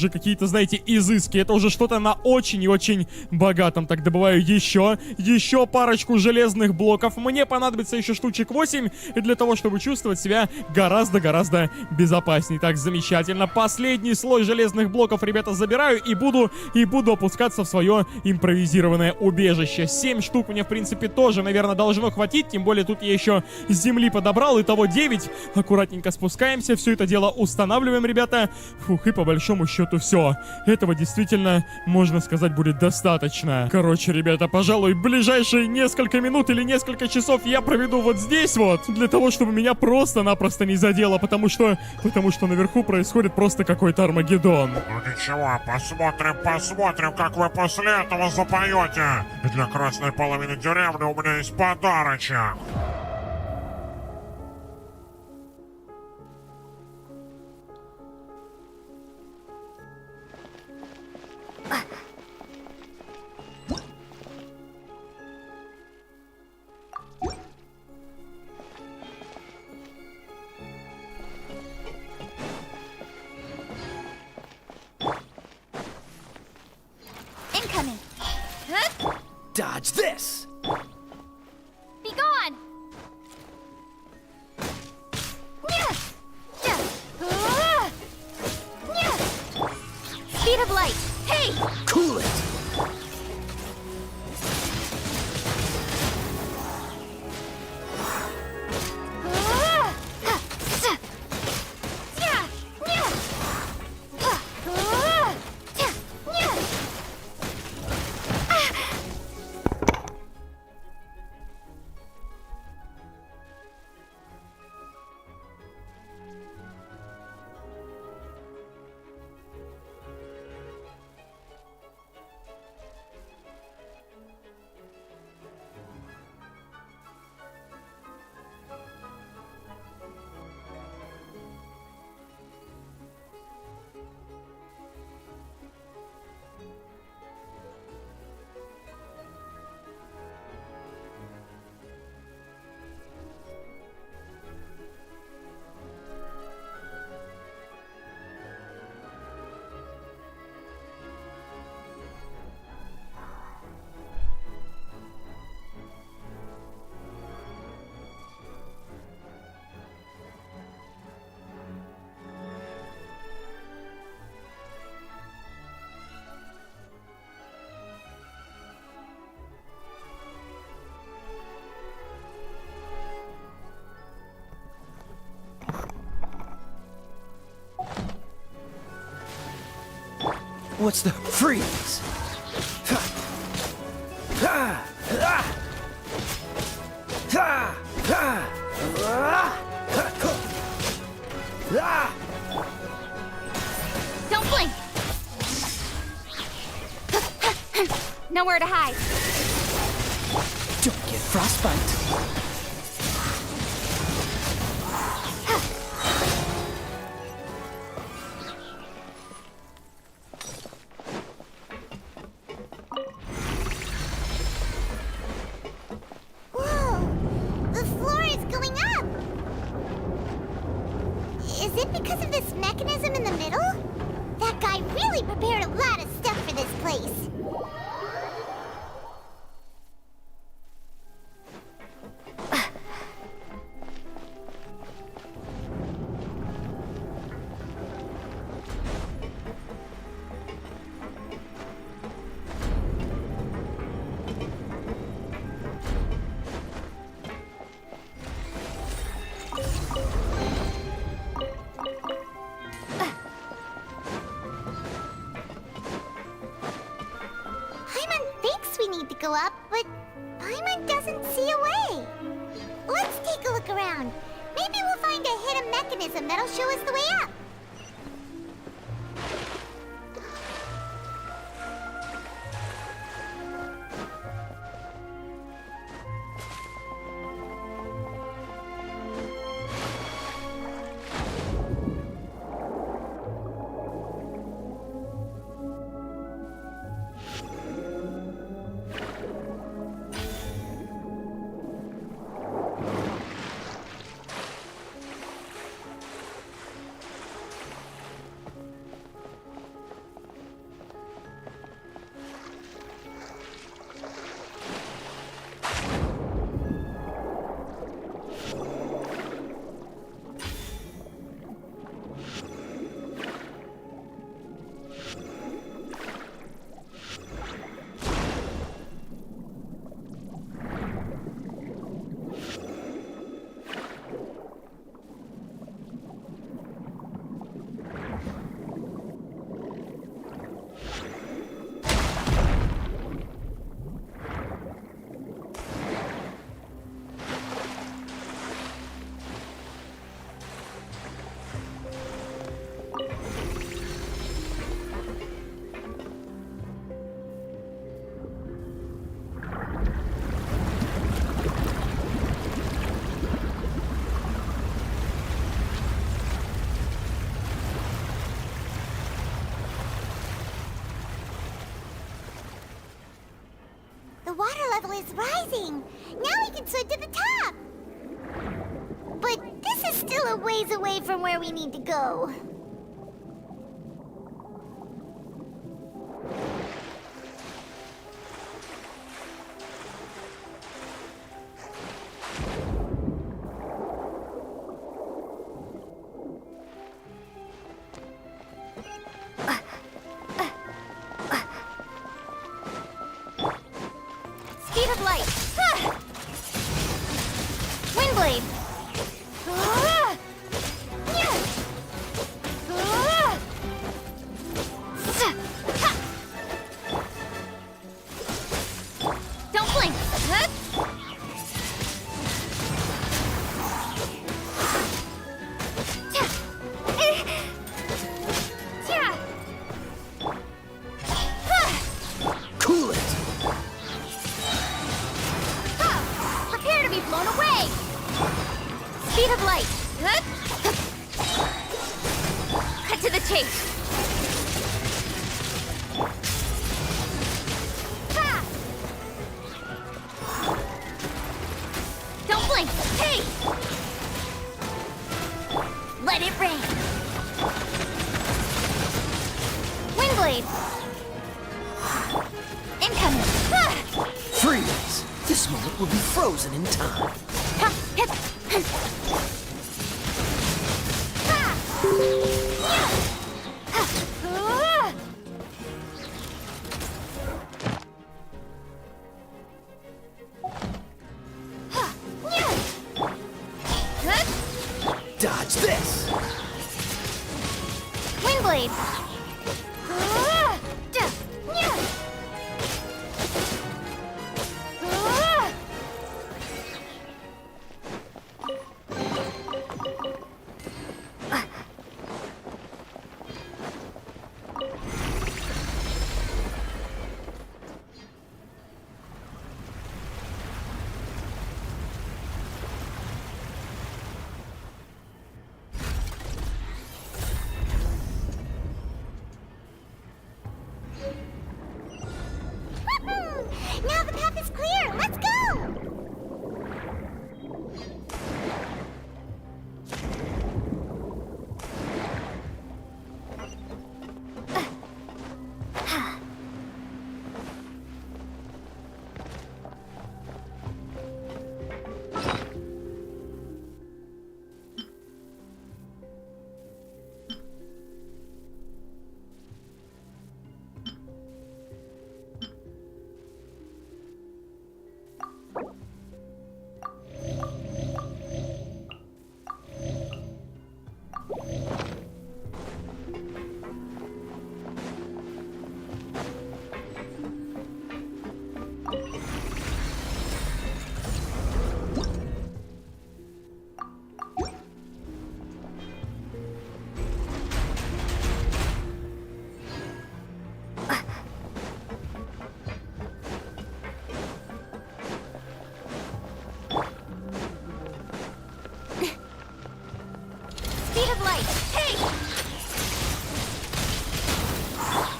какие-то, знаете, изыски. Это уже что-то на очень и очень богатом. Так, добываю еще парочку железных блоков. Мне понадобится еще штучек 8 для того, чтобы чувствовать себя гораздо-гораздо безопаснее. Так, замечательно. Последний слой железных блоков, ребята, забираю и буду опускаться в свое импровизированное убежище. 7 штук мне, в принципе, тоже, наверное, должно хватить. Тем более тут я еще с земли подобрал. Итого 9. Аккуратненько спускаемся. Все это дело устанавливаем, ребята. Фух, и по большому счету все. Этого действительно, можно сказать, будет достаточно. Короче, ребята, пожалуй, ближайшие несколько минут или несколько часов я проведу вот здесь вот, для того, чтобы меня просто-напросто не задело, потому что наверху происходит просто какой-то Армагеддон. Ну ничего, посмотрим, как вы после этого запоете. И для красной половины деревни у меня есть подарочек. Incoming. Dodge this! Be gone! Speed of light. Hey! Cool it! What's the freeze? Don't blink! Nowhere to hide. Don't get frostbite. it because of this mechanism in the middle? That guy really prepared a lot of stuff for this place. Go up, but Paimon doesn't see a way. Let's take a look around. Maybe we'll find a hidden mechanism that'll show us the way up. The water level is rising. Now we can swim to the top. But this is still a ways away from where we need to go. Speed of light. Windblade. Don't blink. Cool it. Prepare to be blown away. Speed of light. Cut to the chase. Don't blink. Hey! Let it rain. Windblade. Incoming. Freeze! This moment will be frozen in time. Dodge this! Windblade.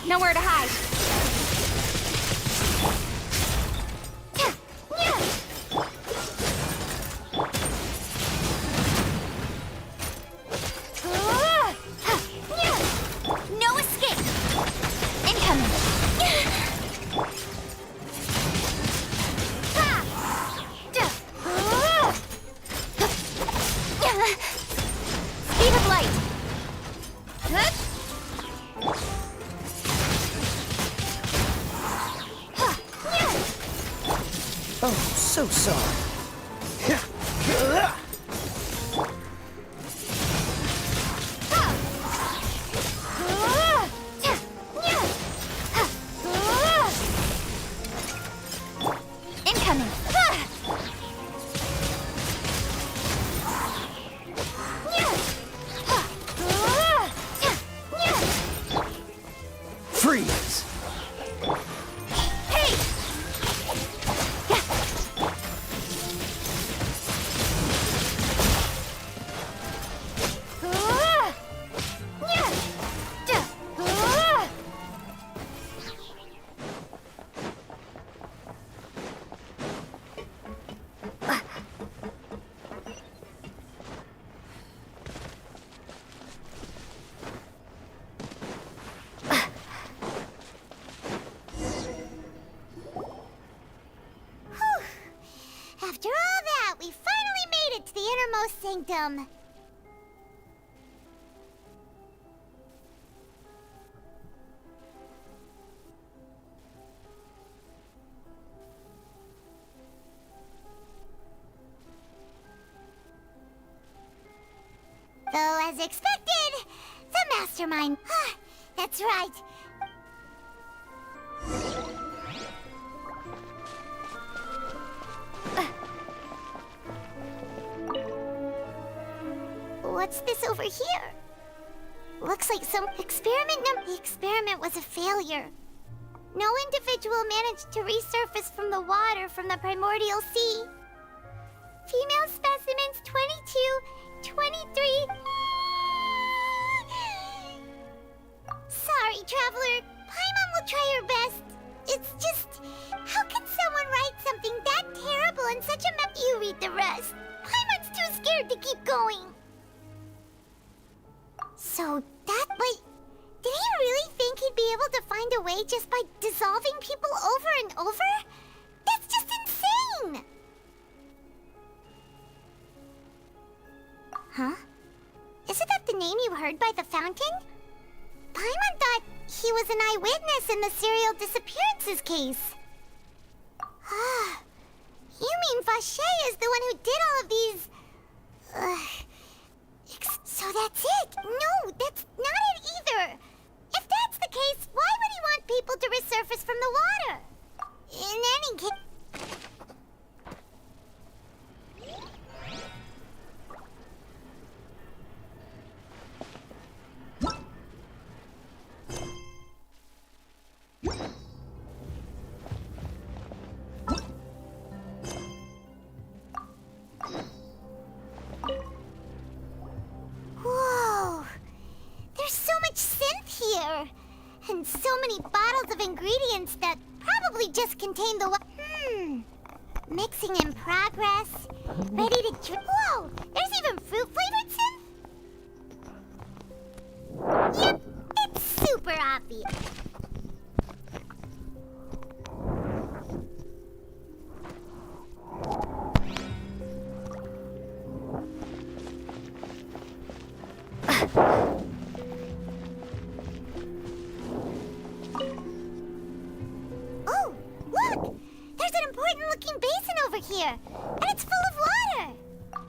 Nowhere to hide. No escape. Incoming. Speed of light. Oh, so sorry. Incoming. Freeze! Hey! After all that, we finally made it to the innermost sanctum. Though, as expected, the mastermind. That's right. What's this over here? Looks like some experiment. The experiment was a failure. No individual managed to resurface from the water from the primordial sea. Female specimens 22, 23. Sorry, traveler. Paimon will try her best. It's just, how can someone write something that terrible in such a mess? You read the rest. Paimon's too scared to keep going. So that, wait, did he really think he'd be able to find a way just by dissolving people over and over? That's just insane! Huh? Isn't that the name you heard by the fountain? Paimon thought he was an eyewitness in the serial disappearances case. Ah, you mean Vache is the one who did all of these... So that's it? No, that's not it either. If that's the case, why would he want people to resurface from the water? In any case... Whoa! There's so much synth here! And so many bottles of ingredients that probably just contain the mixing in progress. Ready to drink. Whoa! There's even fruit-flavored synth? Yep, it's super obvious. Oh, look! There's an important-looking basin over here, and it's full of water.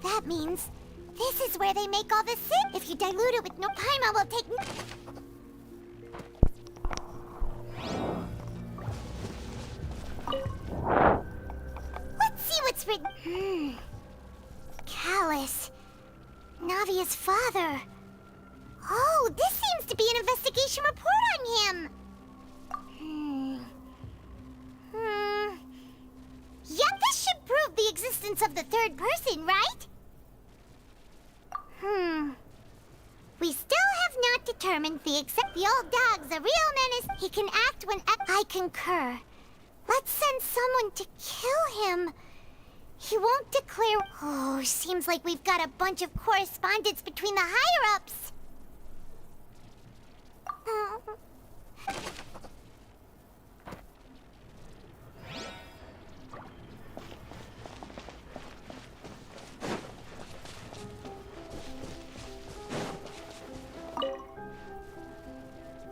That means this is where they make all the synth. If you dilute it with no Paimon will take... Let's see what's written. Callus. Navia's father. Oh, this seems to be an investigation report on him. Yep, this should prove the existence of the third person, right? We determined the old dog's a real menace. He can act when I concur. Let's send someone to kill him. He won't declare. Oh, seems like we've got a bunch of correspondence between the higher-ups.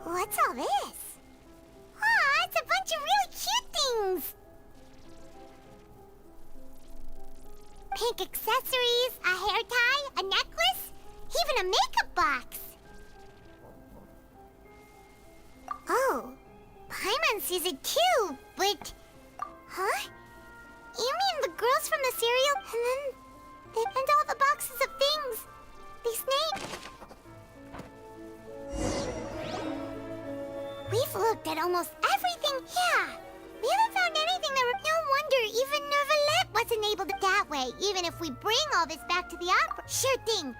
What's all this? Aw, it's a bunch of really cute things. Pink accessories, a hair tie, a necklace, even a makeup box. Oh, Paimon sees it too, but... Huh? You mean the girls from the cereal, and all the boxes of things? These names... We've looked at almost everything, yeah. We haven't found anything that... No wonder even Nervalette wasn't able to... That way, even if we bring all this back to the opera... Sure thing.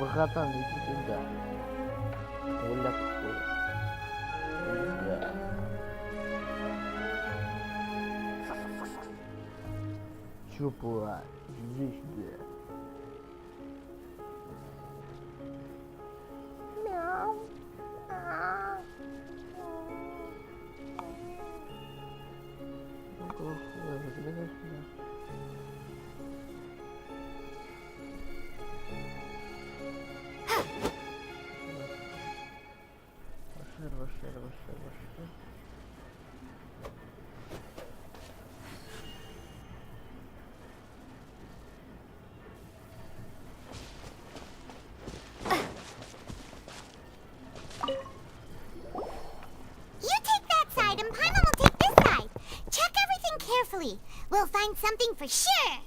Братан, иди сюда. Оля какой. Да. Чё плачешь? Иди сюда. Мяу. Ну-ка, забегай сюда. Вашир. You take that side and Paimon will take this side. Check everything carefully. We'll find something for sure.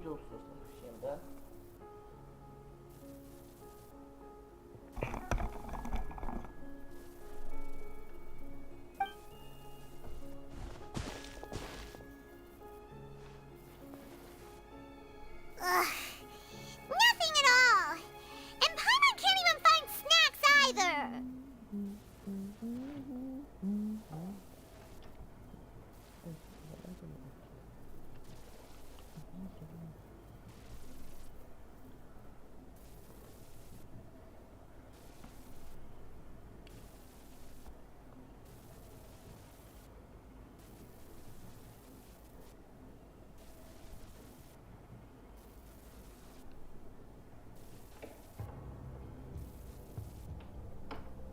Ugh. Nothing at all. And Paimon can't even find snacks either.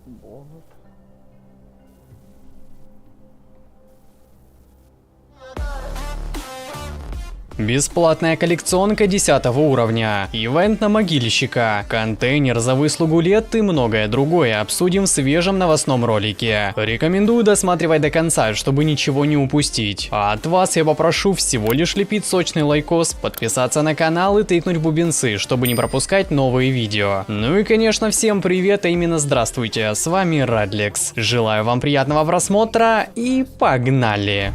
Бонус. Бесплатная коллекционка 10 уровня, ивент на могильщика, контейнер за выслугу лет и многое другое обсудим в свежем новостном ролике. Рекомендую досматривать до конца, чтобы ничего не упустить. А от вас я попрошу всего лишь лепить сочный лайкос, подписаться на канал и тыкнуть бубенцы, чтобы не пропускать новые видео. Ну и конечно всем привет, а именно здравствуйте, с вами Радлекс. Желаю вам приятного просмотра и погнали!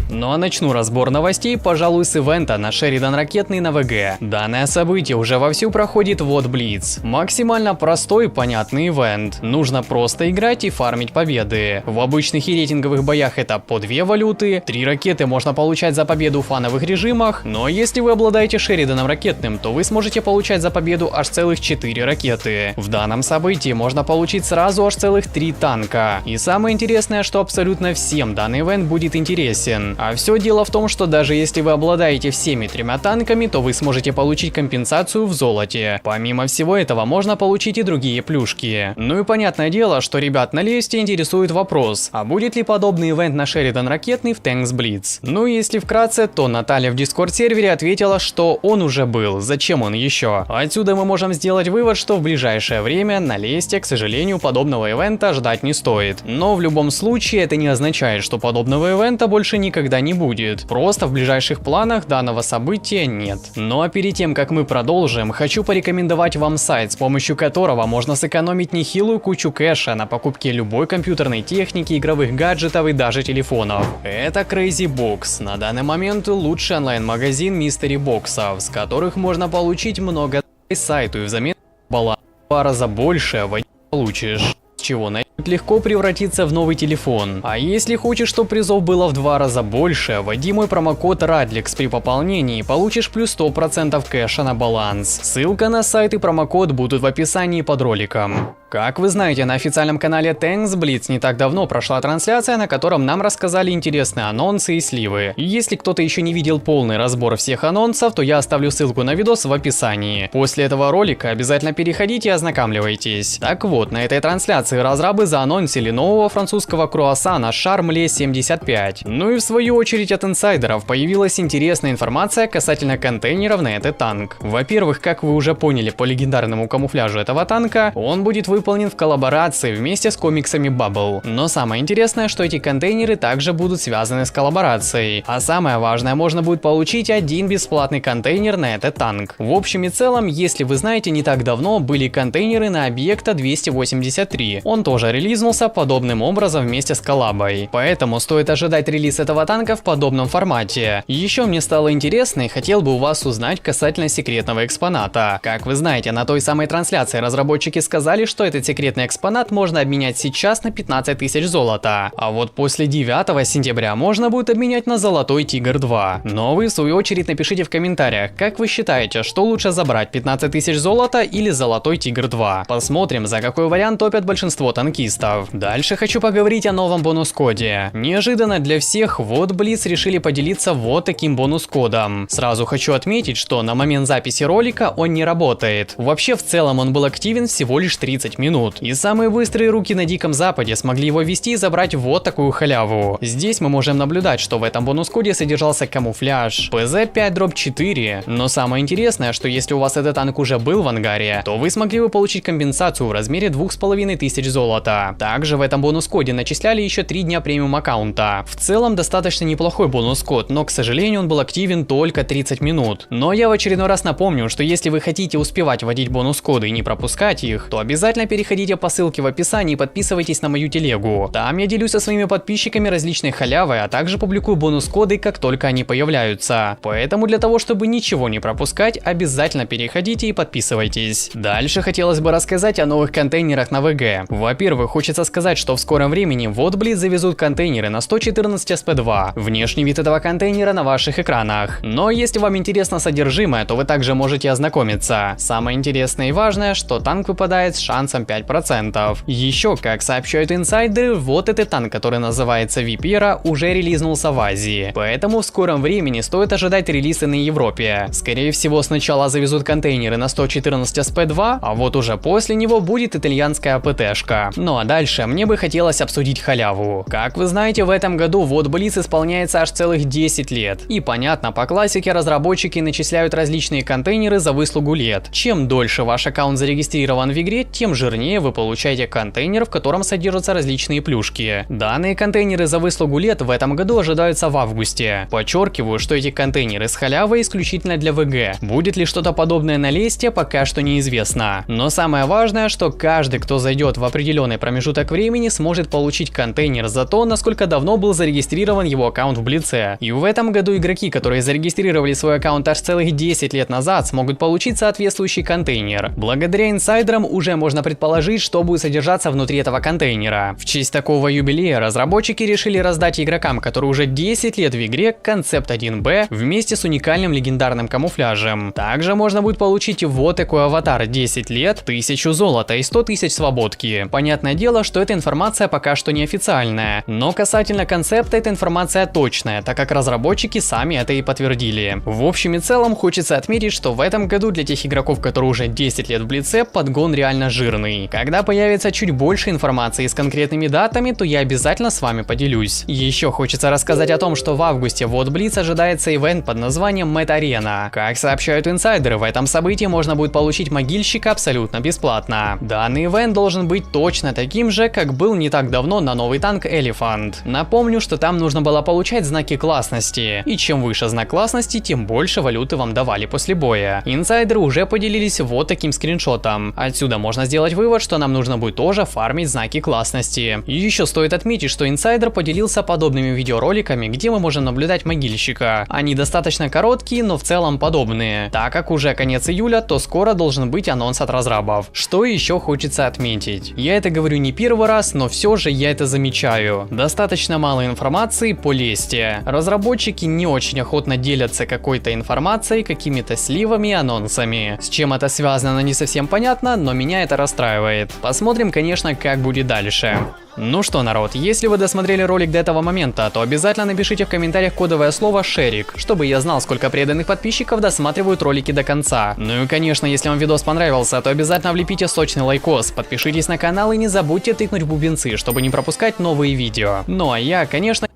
Ну а начну разбор новостей, пожалуй, с ивента на Шеридан Ракетный на ВГ. Данное событие уже вовсю проходит вот Блиц. Максимально простой и понятный ивент. Нужно просто играть и фармить победы. В обычных и рейтинговых боях это по 2 валюты, 3 ракеты можно получать за победу в фановых режимах, но если вы обладаете Шериданом Ракетным, то вы сможете получать за победу аж целых 4 ракеты. В данном событии можно получить сразу аж целых 3 танка. И самое интересное, что абсолютно всем данный ивент будет интересен. А все дело в том, что даже если вы обладаете всеми 3 танками, то вы сможете получить компенсацию в золоте. Помимо всего этого, можно получить и другие плюшки. Ну и понятное дело, что ребят на листе интересует вопрос, а будет ли подобный ивент на Шеридан Ракетный в Tanks Blitz? Ну если вкратце, то Наталья в Discord сервере ответила, что он уже был, зачем он еще? Отсюда мы можем сделать вывод, что в ближайшее время на листе, к сожалению, подобного ивента ждать не стоит. Но в любом случае это не означает, что подобного ивента больше никогда не будет. Просто в ближайших планах данного события нет. Ну а перед тем, как мы продолжим, хочу порекомендовать вам сайт, с помощью которого можно сэкономить нехилую кучу кэша на покупке любой компьютерной техники, игровых гаджетов и даже телефонов. Это Crazy Box. На данный момент лучший онлайн-магазин мистери боксов, с которых можно получить много сайту и взамен баланс в 2 раза больше получишь. С чего найти легко превратиться в новый телефон. А если хочешь, чтобы призов было в 2 раза больше, вводи мой промокод RADLEX при пополнении и получишь плюс 100% кэша на баланс. Ссылка на сайт и промокод будут в описании под роликом. Как вы знаете, на официальном канале Tanks Blitz не так давно прошла трансляция, на котором нам рассказали интересные анонсы и сливы. И если кто-то еще не видел полный разбор всех анонсов, то я оставлю ссылку на видос в описании. После этого ролика обязательно переходите и ознакомливайтесь. Так вот, на этой трансляции разрабы заанонсили нового французского круассана Шармле 75. Ну и в свою очередь от инсайдеров появилась интересная информация касательно контейнеров на этот танк. Во-первых, как вы уже поняли по легендарному камуфляжу этого танка, он будет выполнен в коллаборации вместе с комиксами Bubble. Но самое интересное, что эти контейнеры также будут связаны с коллаборацией. А самое важное, можно будет получить один бесплатный контейнер на этот танк. В общем и целом, если вы знаете, не так давно были контейнеры на объекта 283. Он тоже релизнулся подобным образом вместе с коллабой. Поэтому стоит ожидать релиз этого танка в подобном формате. Еще мне стало интересно и хотел бы у вас узнать касательно секретного экспоната. Как вы знаете, на той самой трансляции разработчики сказали, что этот секретный экспонат можно обменять сейчас на 15 тысяч золота. А вот после 9 сентября можно будет обменять на Золотой Тигр 2. Но вы в свою очередь напишите в комментариях, как вы считаете, что лучше забрать, 15 тысяч золота или Золотой Тигр 2. Посмотрим, за какой вариант топят большинство танкистов. Дальше хочу поговорить о новом бонус-коде. Неожиданно для всех, вот Блиц решили поделиться вот таким бонус-кодом. Сразу хочу отметить, что на момент записи ролика он не работает. Вообще в целом он был активен всего лишь 30 минут. И самые быстрые руки на Диком Западе смогли его ввести и забрать вот такую халяву. Здесь мы можем наблюдать, что в этом бонус-коде содержался камуфляж, ПЗ-5-4. Но самое интересное, что если у вас этот танк уже был в ангаре, то вы смогли бы получить компенсацию в размере 2500 золота. золота. Также в этом бонус-коде начисляли еще 3 дня премиум аккаунта. В целом достаточно неплохой бонус-код, но, к сожалению, он был активен только 30 минут. Но я в очередной раз напомню, что если вы хотите успевать вводить бонус-коды и не пропускать их, то обязательно переходите по ссылке в описании и подписывайтесь на мою телегу. Там я делюсь со своими подписчиками различной халявой, а также публикую бонус-коды, как только они появляются. Поэтому для того, чтобы ничего не пропускать, обязательно переходите и подписывайтесь. Дальше хотелось бы рассказать о новых контейнерах на ВГ. Во-первых, хочется сказать, что в скором времени в Blitz завезут контейнеры на 114 SP2. Внешний вид этого контейнера на ваших экранах. Но если вам интересно содержимое, то вы также можете ознакомиться. Самое интересное и важное, что танк выпадает с шансом 5%. Еще, как сообщают инсайдеры, вот этот танк, который называется Випера, уже релизнулся в Азии. Поэтому в скором времени стоит ожидать релиза на Европе. Скорее всего, сначала завезут контейнеры на 114 SP2, а вот уже после него будет итальянская АПТшка. Ну а дальше мне бы хотелось обсудить халяву. Как вы знаете, в этом году вот Blitz исполняется аж целых 10 лет. И понятно, по классике разработчики начисляют различные контейнеры за выслугу лет. Чем дольше ваш аккаунт зарегистрирован в игре, тем жирнее вы получаете контейнер, в котором содержатся различные плюшки. Данные контейнеры за выслугу лет в этом году ожидаются в августе. Подчеркиваю, что эти контейнеры с халявой исключительно для ВГ. Будет ли что-то подобное на лесте, пока что неизвестно. Но самое важное, что каждый, кто зайдет в определенный промежуток времени, сможет получить контейнер за то, насколько давно был зарегистрирован его аккаунт в Блице. И в этом году игроки, которые зарегистрировали свой аккаунт аж целых 10 лет назад, смогут получить соответствующий контейнер. Благодаря инсайдерам уже можно предположить, что будет содержаться внутри этого контейнера. В честь такого юбилея разработчики решили раздать игрокам, которые уже 10 лет в игре, концепт 1Б вместе с уникальным легендарным камуфляжем. Также можно будет получить вот такой аватар 10 лет, 1000 золота и 100 тысяч свободки. Понятное дело, что эта информация пока что неофициальная, но касательно концепта эта информация точная, так как разработчики сами это и подтвердили. В общем и целом хочется отметить, что в этом году для тех игроков, которые уже 10 лет в Блице, подгон реально жирный. Когда появится чуть больше информации с конкретными датами, то я обязательно с вами поделюсь. Еще хочется рассказать о том, что в августе вот Blitz ожидается ивент под названием Мэт Арена. Как сообщают инсайдеры, в этом событии можно будет получить могильщика абсолютно бесплатно. Данный ивент должен быть точно таким же, как был не так давно на новый танк Elephant. Напомню, что там нужно было получать знаки классности, и чем выше знак классности, тем больше валюты вам давали после боя. Инсайдеры уже поделились вот таким скриншотом. Отсюда можно сделать вывод, что нам нужно будет тоже фармить знаки классности. И еще стоит отметить, что инсайдер поделился подобными видеороликами, где мы можем наблюдать могильщика. Они достаточно короткие, но в целом подобные. Так как уже конец июля, то скоро должен быть анонс от разрабов. Что еще хочется отметить? Я это говорю не первый раз, но все же я это замечаю. Достаточно мало информации по лесте. Разработчики не очень охотно делятся какой-то информацией, какими-то сливами и анонсами. С чем это связано, не совсем понятно, но меня это расстраивает. Посмотрим, конечно, как будет дальше. Ну что, народ, если вы досмотрели ролик до этого момента, то обязательно напишите в комментариях кодовое слово «Шерик», чтобы я знал, сколько преданных подписчиков досматривают ролики до конца. Ну и конечно, если вам видос понравился, то обязательно влепите сочный лайкос, подпишитесь на канал и не забудьте тыкнуть в бубенцы, чтобы не пропускать новые видео. Ну а я, конечно...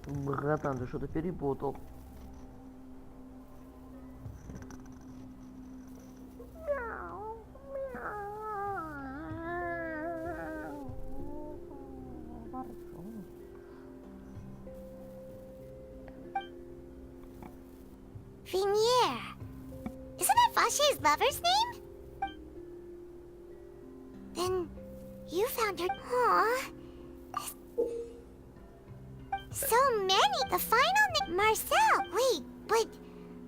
Братан, ты что-то перепутал. Vinier. Isn't that Vache's lover's name? Then you found her. Aww. So many. The final name, Marcel. Wait, but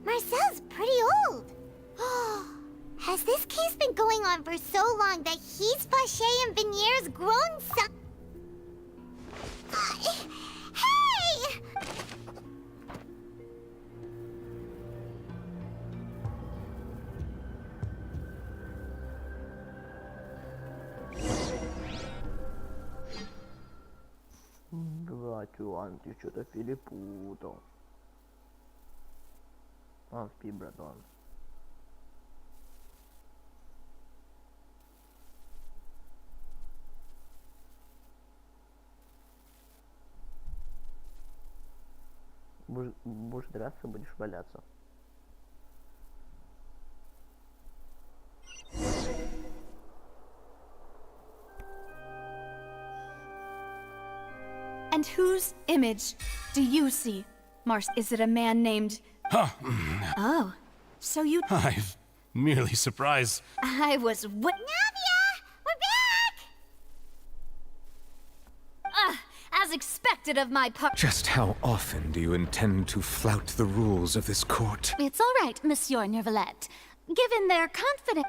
Marcel's pretty old. Has this case been going on for so long that he's Vache and Vinier's grown son? Hey! Да, чувак, ты что-то перепутал. Спи, братан. будешь драться, будешь валяться. And whose image do you see? Mars, is it a man named... Huh. Oh, so you... I'm merely surprised. I was... Navia! We're back! As expected of my part... Just how often do you intend to flout the rules of this court? It's all right, Monsieur Nervalette. Given their confidence...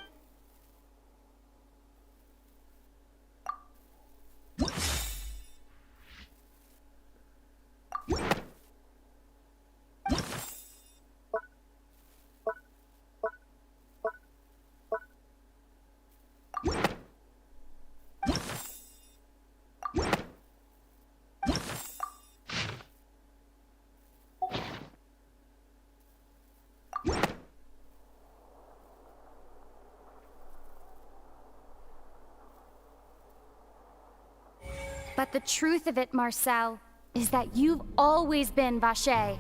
But the truth of it, Marcel, is that you've always been Vacher.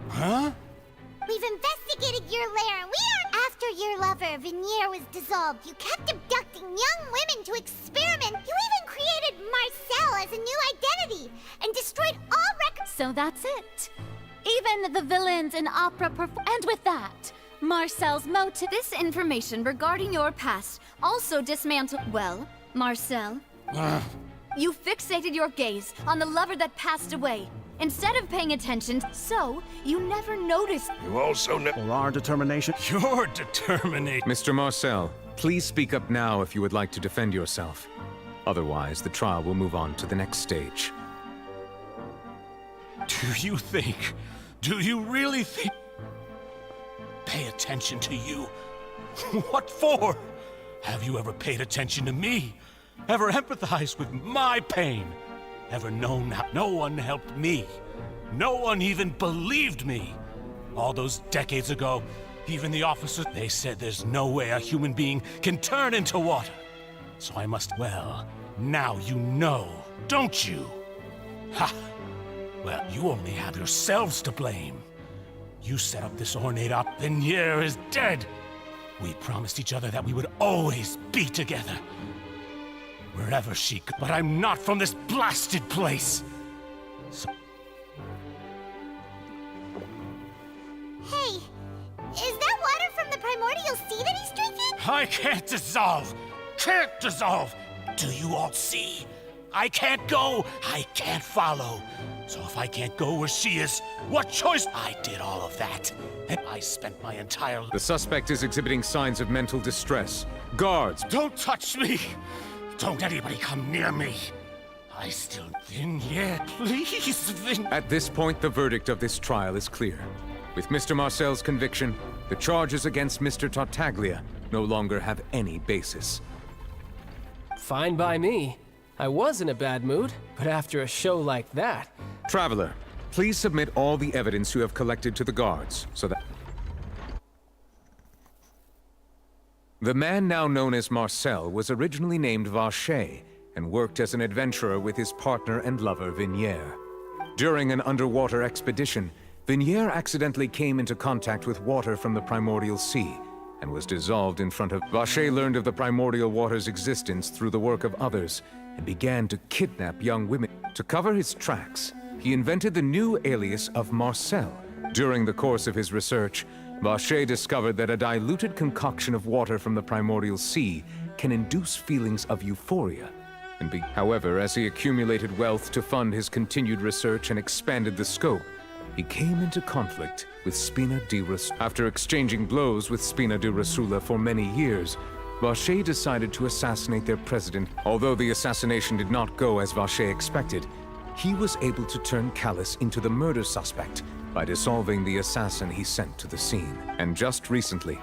Huh? We've investigated your lair, and we are after your lover, Venier, was dissolved. You kept abducting young women to experiment. You even created Marcel as a new identity, and destroyed all records. So that's it. Even the villains in opera and with that, Marcel's motive... This information regarding your past also dismantled... Well, Marcel... You fixated your gaze on the lover that passed away, instead of paying attention, so you never noticed. You also For our determination... Your determination... Mr. Marcel, please speak up now if you would like to defend yourself. Otherwise, the trial will move on to the next stage. Do you really think... Pay attention to you? What for? Have you ever paid attention to me? Ever empathized with my pain? Ever known how no one helped me? No one even believed me. All those decades ago, even the officers, they said there's no way a human being can turn into water. So I must, well, now you know, don't you? Ha! Well, you only have yourselves to blame. You set up this ornate op, Venier is dead. We promised each other that we would always be together. Wherever she could, but I'm not from this blasted place. So... Hey, is that water from the primordial sea that he's drinking? I can't dissolve! Can't dissolve! Do you all see? I can't go! I can't follow! So if I can't go where she is, what choice? I did all of that. And I spent my entire life... The suspect is exhibiting signs of mental distress. Guards! Don't touch me! Don't anybody come near me! I still... Venier, please, Venier... At this point, the verdict of this trial is clear. With Mr. Marcel's conviction, the charges against Mr. Tartaglia no longer have any basis. Fine by me. I was in a bad mood, but after a show like that... Traveler, please submit all the evidence you have collected to the guards, so that... The man now known as Marcel was originally named Vacher and worked as an adventurer with his partner and lover, Venier. During an underwater expedition, Venier accidentally came into contact with water from the primordial sea and was dissolved in front of... Vacher learned of the primordial water's existence through the work of others and began to kidnap young women. To cover his tracks, he invented the new alias of Marcel. During the course of his research, Vacher discovered that a diluted concoction of water from the primordial sea can induce feelings of euphoria. However, as he accumulated wealth to fund his continued research and expanded the scope, he came into conflict with Spina di Rosula. After exchanging blows with Spina di Rosula for many years, Vacher decided to assassinate their president. Although the assassination did not go as Vacher expected, he was able to turn Callus into the murder suspect by dissolving the assassin he sent to the scene. And just recently,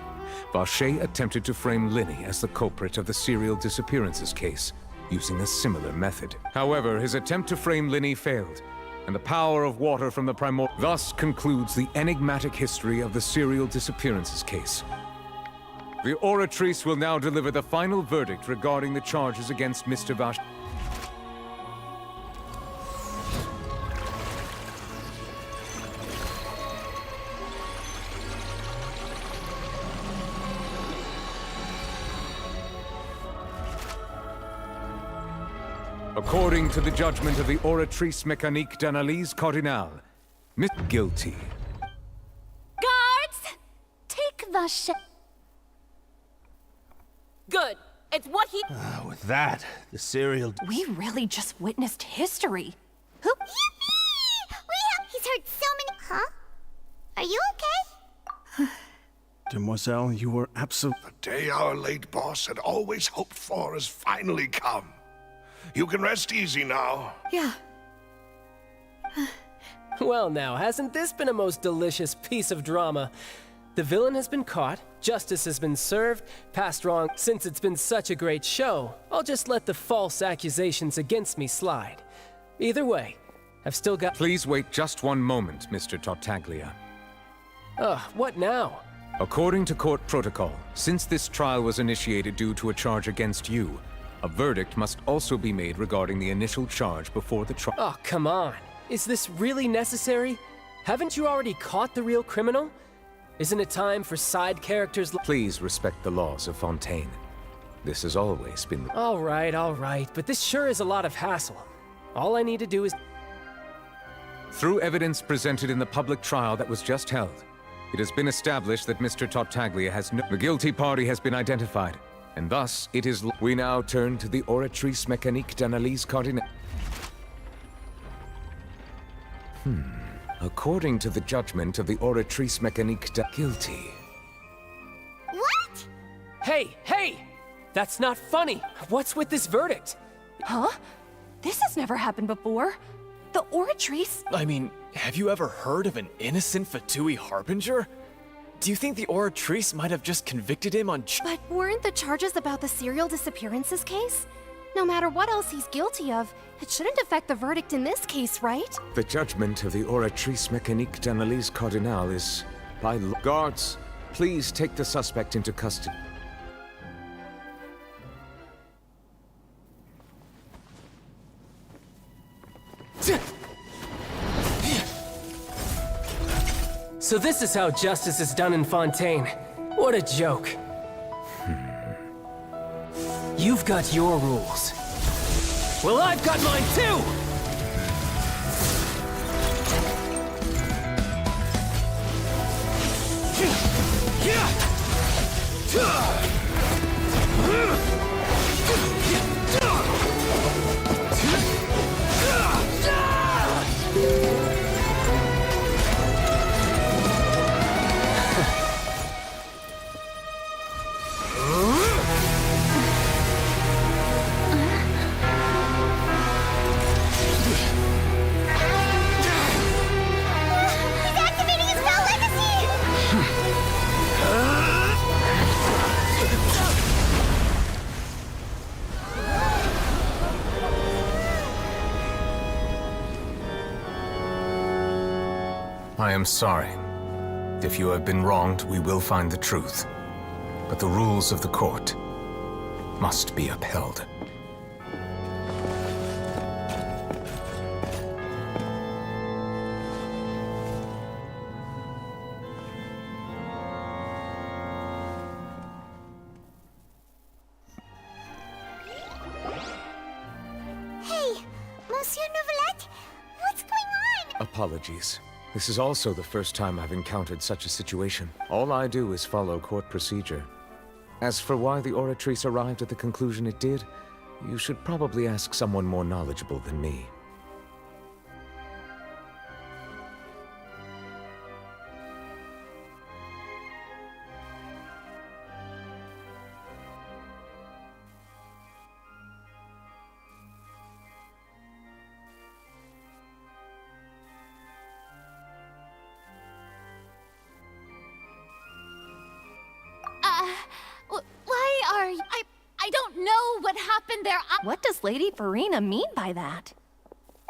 Vacher attempted to frame Linny as the culprit of the serial disappearances case, using a similar method. However, his attempt to frame Linny failed, and the power of water from the primordial... Thus concludes the enigmatic history of the serial disappearances case. The oratrice will now deliver the final verdict regarding the charges against Mr. Vacher. According to the judgment of the Oratrice Mécanique d'Analyse Cardinale, Miss guilty. Guards! Take the Good. It's what he. With that, the serial. We really just witnessed history. Who? Yippee! He's heard so many. Huh? Are you okay? Demoiselle, you were absolute. The day our late boss had always hoped for has finally come. You can rest easy now. Yeah. Well now, hasn't this been a most delicious piece of drama? The villain has been caught, justice has been served, passed wrong. Since it's been such a great show, I'll just let the false accusations against me slide. Either way, I've still got— Please wait just one moment, Mr. Tartaglia. What now? According to court protocol, since this trial was initiated due to a charge against you, a verdict must also be made regarding the initial charge before the trial. Oh, come on. Is this really necessary? Haven't you already caught the real criminal? Isn't it time for side characters? Please respect the laws of Fontaine. This has always been— All right, but this sure is a lot of hassle. All I need to do is— Through evidence presented in the public trial that was just held, it has been established that Mr. Tartaglia has no— The guilty party has been identified, and thus it is— We now turn to the Oratrice Mécanique d'Analyse Cardinale. According to the judgment of the Oratrice Mécanique guilty. What? Hey! That's not funny. What's with this verdict? Huh? This has never happened before. The Oratrice? I mean, have you ever heard of an innocent Fatui Harbinger? Do you think the Oratrice might have just convicted him on— But weren't the charges about the serial disappearances case? No matter what else he's guilty of, it shouldn't affect the verdict in this case, right? The judgment of the Oratrice Mécanique d'Analyse Cardinale is by law. Guards, please take the suspect into custody. So this is how justice is done in Fontaine. What a joke. You've got your rules. Well, I've got mine too! I am sorry. If you have been wronged, we will find the truth. But the rules of the court must be upheld. Hey, Monsieur Nouvelette, what's going on? Apologies. This is also the first time I've encountered such a situation. All I do is follow court procedure. As for why the Oratrice arrived at the conclusion it did, you should probably ask someone more knowledgeable than me. Why are you— I don't know what happened there. What does Lady Farina mean by that?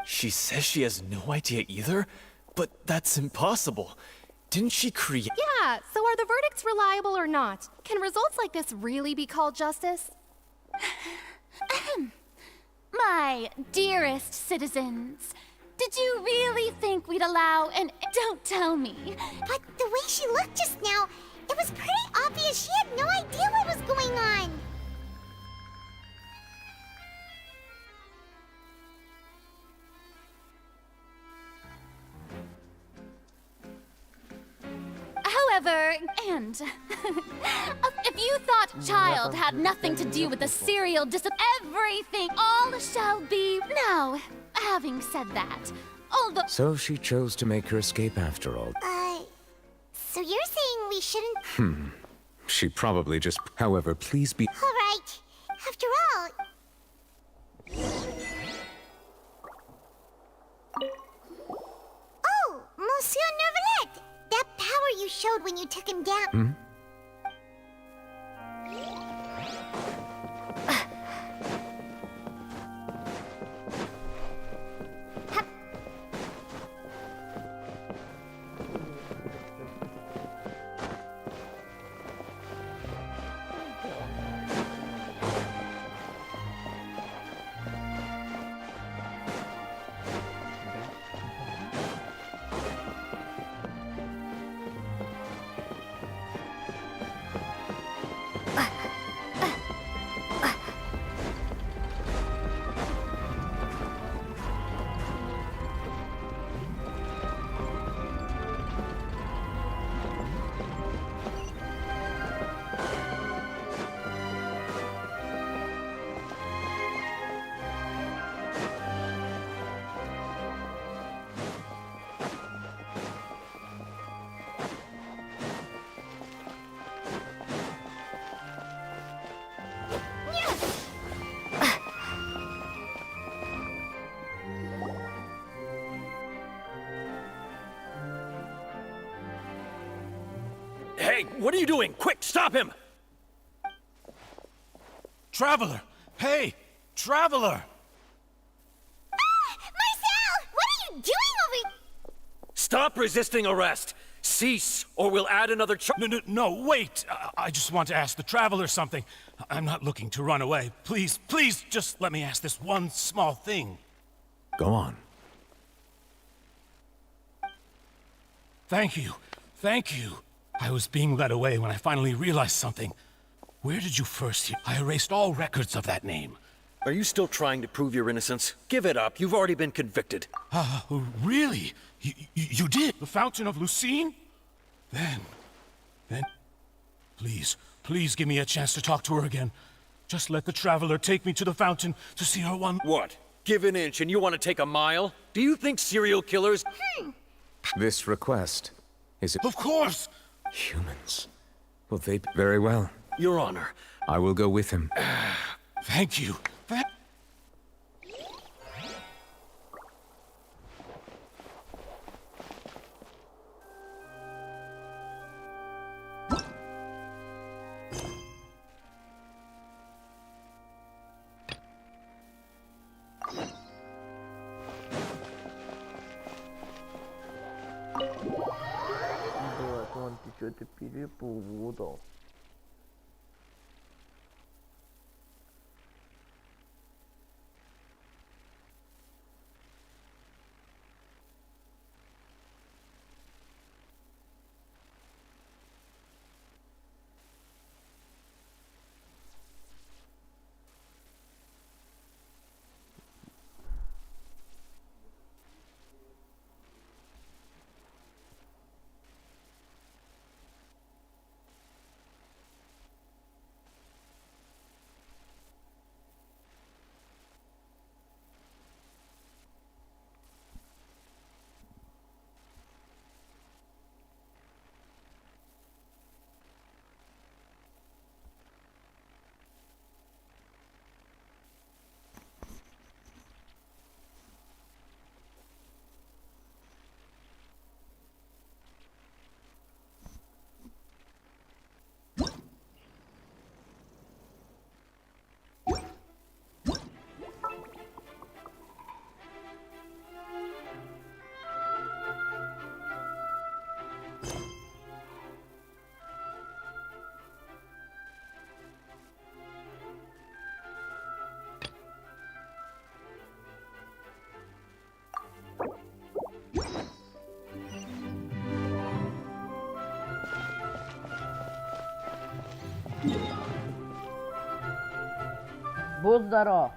She says she has no idea either, but that's impossible. Didn't she create— Yeah, so are the verdicts reliable or not? Can results like this really be called justice? My dearest citizens, did you really think we'd allow an— Don't tell me. But the way she looked just now, it was pretty obvious she had no idea what was going on. ever. And if you thought child had nothing to do with the serial everything all shall be. Now, having said that, although. So she chose to make her escape after all. So you're saying we shouldn't... She probably just. However, please be. All right. After all... Oh, Monsieur Nervalet! That power you showed when you took him down... Hey, what are you doing? Quick, stop him! Traveler! Hey! Traveler! Marcel! What are you doing over... Stop resisting arrest! Cease, or we'll add another charge. No, wait! I just want to ask the Traveler something. I'm not looking to run away. Please, please, just let me ask this one small thing. Go on. Thank you. Thank you. I was being led away when I finally realized something. Where did you first hear? I erased all records of that name. Are you still trying to prove your innocence? Give it up. You've already been convicted. Really? You did? The Fountain of Lucine? Then, please give me a chance to talk to her again. Just let the Traveler take me to the fountain to see her one... What? Give an inch and you want to take a mile? Do you think serial killers... This request, is it... Of course! Humans. Well, they... Very well. Your Honor. I will go with him. Thank you. Ты что-то перепутал. Будь здоров.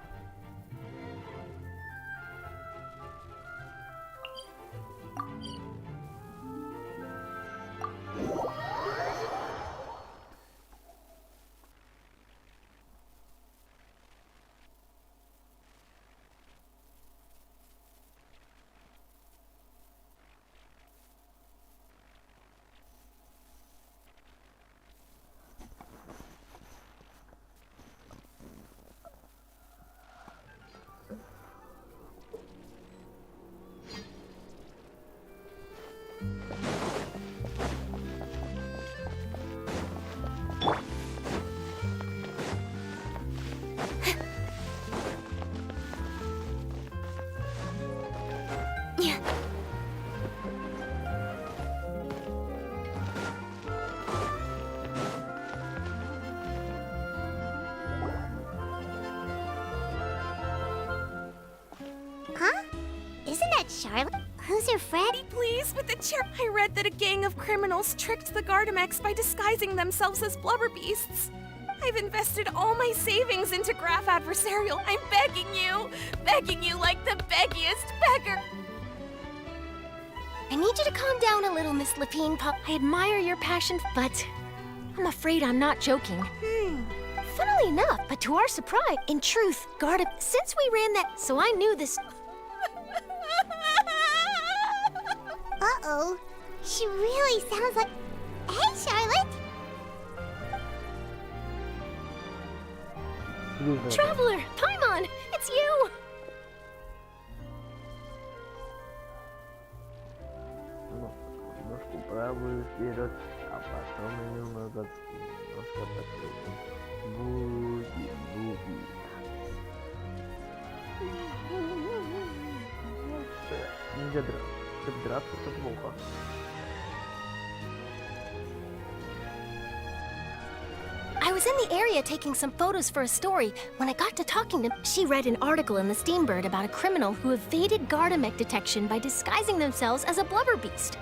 that, Charlotte? Who's your friend? Please, with the chair. I read that a gang of criminals tricked the Gardamex by disguising themselves as blubber beasts. I've invested all my savings into Graph Adversarial. I'm begging you like the beggiest beggar. I need you to calm down a little, Miss Lapine Pup. I admire your passion, but I'm afraid I'm not joking. Funnily enough, but to our surprise, in truth, since we ran that, so I knew this. Uh-oh. She really sounds like... Hey, Charlotte! Traveler, Paimon, it's you! Ножку правую вперед, а потом немного немножко подпрыгнем. Буги. Нельзя драться, это плохо. I was in the area taking some photos for a story when I got to talking to... She read an article in the Steambird about a criminal who evaded Gardamex detection by disguising themselves as a blubber beast.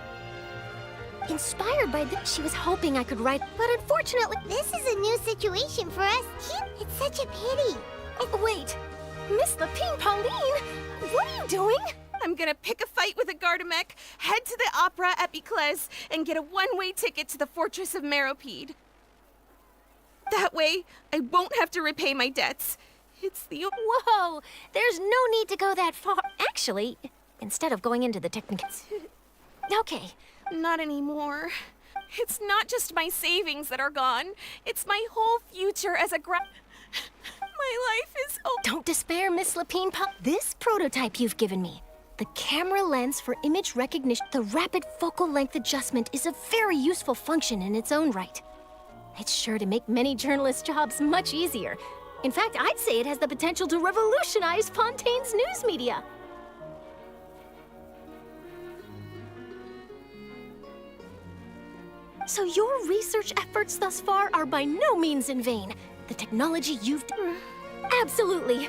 Inspired by this, she was hoping I could write, but unfortunately... This is a new situation for us. It's such a pity. Wait, Miss Lapine Pauline, what are you doing? I'm gonna pick a fight with a Gardamex, head to the opera at Biclez, and get a one-way ticket to the Fortress of Meropide. That way, I won't have to repay my debts. It's the... Whoa! There's no need to go that far. Actually, instead of going into the technicals... Okay, not anymore. It's not just my savings that are gone. It's my whole future as a My life is... Don't despair, Miss Lapine Pup. This prototype you've given me, the camera lens for image recognition, the rapid focal length adjustment is a very useful function in its own right. It's sure to make many journalists' jobs much easier. In fact, I'd say it has the potential to revolutionize Fontaine's news media. So your research efforts thus far are by no means in vain. The technology you've... Absolutely.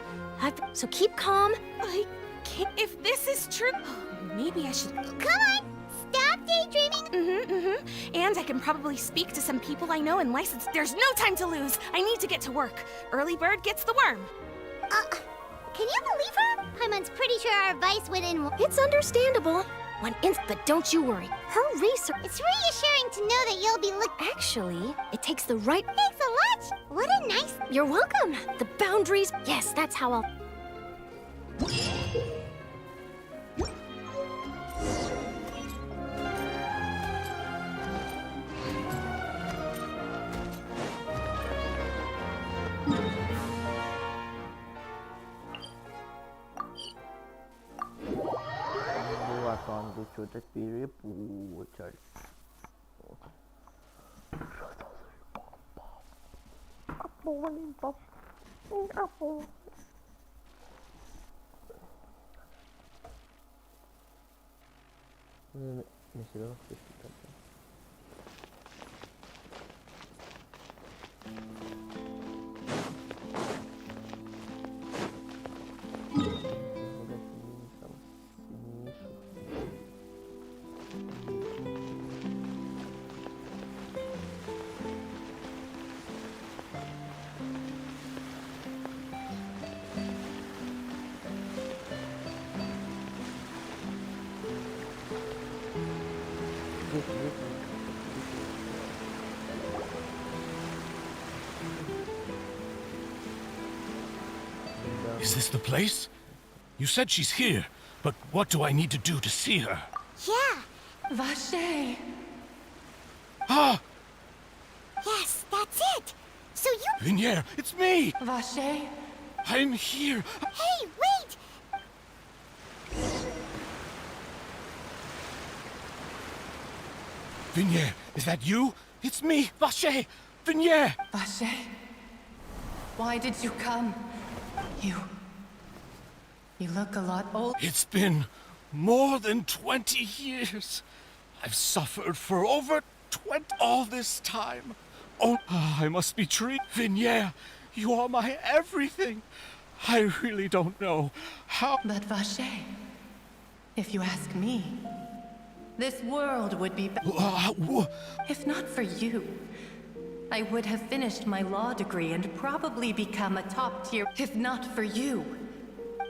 So keep calm. I can't... If this is true, maybe I should... Come on! Stop daydreaming! And I can probably speak to some people I know and license. There's no time to lose. I need to get to work. Early bird gets the worm. Can you believe her? Paimon's pretty sure our advice went in... It's understandable. But don't you worry. Her research... It's reassuring to know that you'll be Actually, it takes the right... Thanks a lot! What a nice... You're welcome. The boundaries... Yes, that's how I'll... Ты что-то перепутали. Не серьезно, Is this the place? You said she's here, but what do I need to do to see her? Yeah. Vache. Ah! Yes, that's it. So you... Vinier, it's me! Vache. I'm here. Hey, wait! Vinier, is that you? It's me, Vache! Vinier! Vache. Why did you come? You look a lot old. It's been more than 20 years. I've suffered for over 20 all this time. Oh, I must be treated. Vinier, you are my everything. I really don't know how... But Vache, If you ask me, this world would be better. If not for you, I would have finished my law degree and probably become a top tier. If not for you,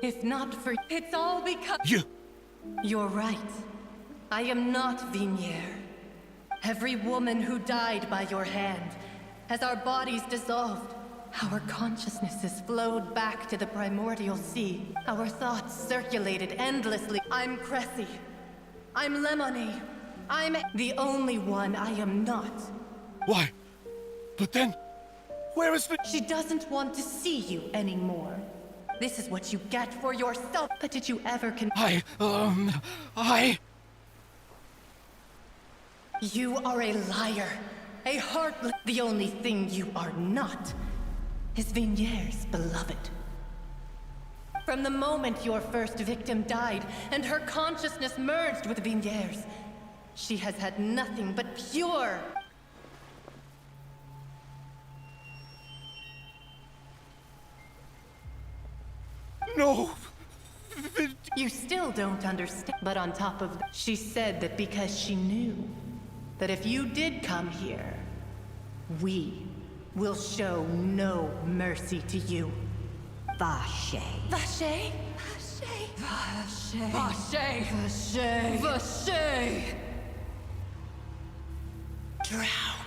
if not for... It's all because... You're right. I am not Vignier. Every woman who died by your hand, as our bodies dissolved, our consciousnesses flowed back to the primordial sea. Our thoughts circulated endlessly. I'm Cressy. I'm Lemony. I'm the only one I am not. Why? But then, where is the... She doesn't want to see you anymore. This is what you get for yourself. But did you ever You are a liar. A heartless... The only thing you are not is Vignier's beloved. From the moment your first victim died and her consciousness merged with Vignier's, she has had nothing but pure... No! You still don't understand. But on top of that, she said that because she knew that if you did come here, we will show no mercy to you. Vache. Vache? Vache. Vache. Vache. Vache. Vache. Drown.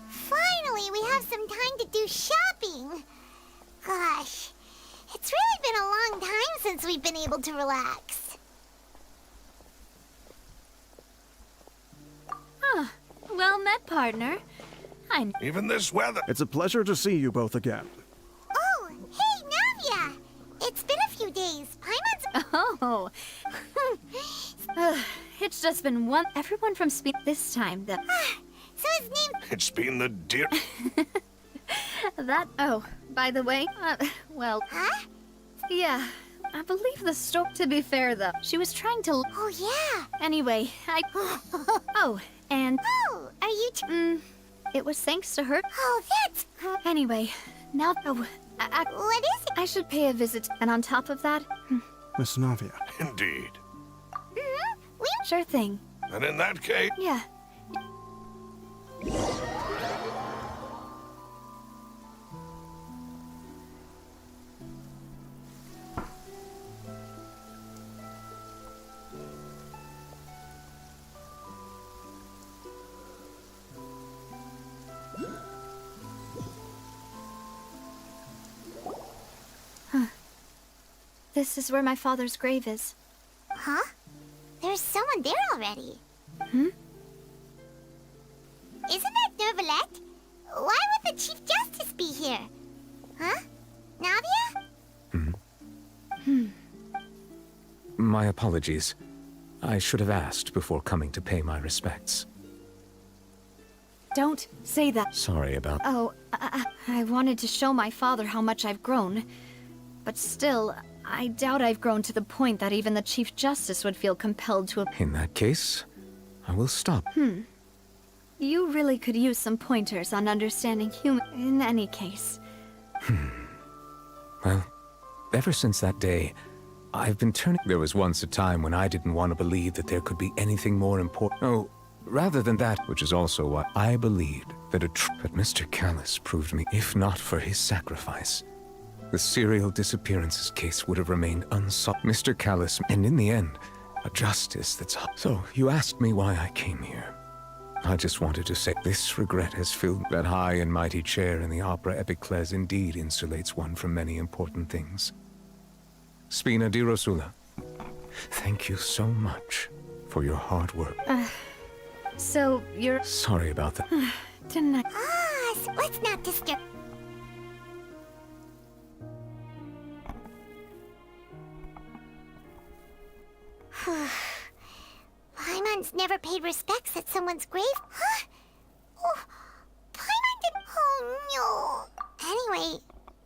Finally, we have some time to do shopping. Gosh, it's really been a long time since we've been able to relax. Ah, well met, partner. Even this weather. It's a pleasure to see you both again. Oh, hey, Navia! It's been a few days. Paimon's... Oh. It's just been one... Everyone from this time, the... So his name... It's been the dear... That... Oh, by the way, well... Huh? Yeah, I believe the story... To be fair, though, she was trying to... Oh, yeah. Anyway, Oh, and... Oh, are you... It was thanks to her... Oh, that's... Anyway, now... Oh, What is it? I should pay a visit, and on top of that... Miss Navia. Indeed. Sure thing. And in that case... Yeah. This is where my father's grave is. Huh? There's someone there already. Hmm? Isn't that Nervalette? Why would the Chief Justice be here? Huh? Navia? My apologies. I should have asked before coming to pay my respects. Don't say that. Sorry about... Oh, I wanted to show my father how much I've grown. But still, I doubt I've grown to the point that even the Chief Justice would feel compelled to... In that case, I will stop. You really could use some pointers on understanding human... In any case. Well, ever since that day, I've been turning... There was once a time when I didn't want to believe that there could be anything more important. Oh, rather than that, which is also why I believed that But Mr. Callus proved me, if not for his sacrifice, the serial disappearances case would have remained unsolved. Mr. Callus, and in the end, a justice that's... So, you asked me why I came here. I just wanted to say this regret has filled that high and mighty chair in the opera Epicles indeed insulates one from many important things. Spina di Rosula, thank you so much for your hard work. So you're... Sorry about that. Didn't I... So let's not disturb... Paimon's never paid respects at someone's grave. Huh? Oh, Paimon did... Oh, no. Anyway,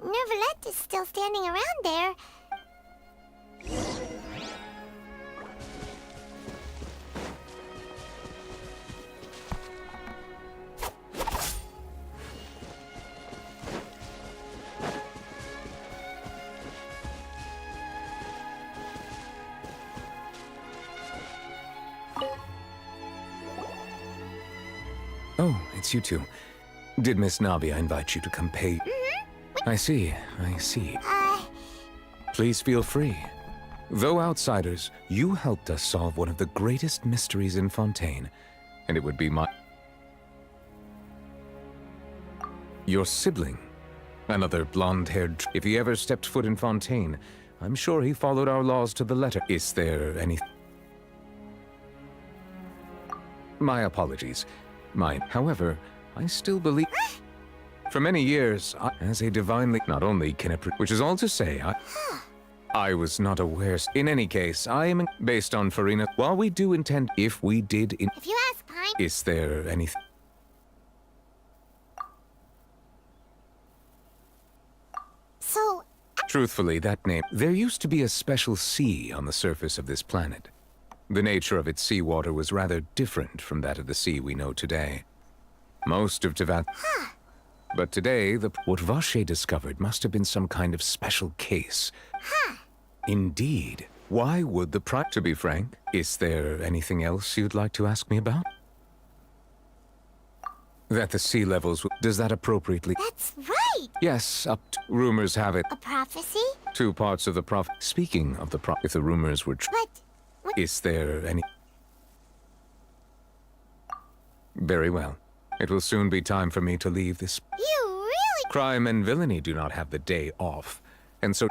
Nervalette is still standing around there. Oh, it's you two. Did Miss Navia invite you to come pay? I see, I see. Please feel free. Though outsiders, you helped us solve one of the greatest mysteries in Fontaine, and it would be my... Your sibling. Another blonde-haired... If he ever stepped foot in Fontaine, I'm sure he followed our laws to the letter. Is there any... My apologies. However, I still believe... For many years, as a divinely... Not only can it... Which is all to say, I was not aware... In any case, I am... Based on Farina... While we do intend... If we did... If you ask Paimon... Is there anything... So... Truthfully, that name... There used to be a special sea on the surface of this planet. The nature of its seawater was rather different from that of the sea we know today. Most of Tevat... But today, what Vache discovered must have been some kind of special case. Indeed. Why would the To be frank, is there anything else you'd like to ask me about? That the sea levels... Does that appropriately... That's right! Yes, rumors have it. A prophecy? 2 parts of the prophet... Speaking of the if the rumors were true... Is there any... Very well. It will soon be time for me to leave this... You really... Crime and villainy do not have the day off, and so...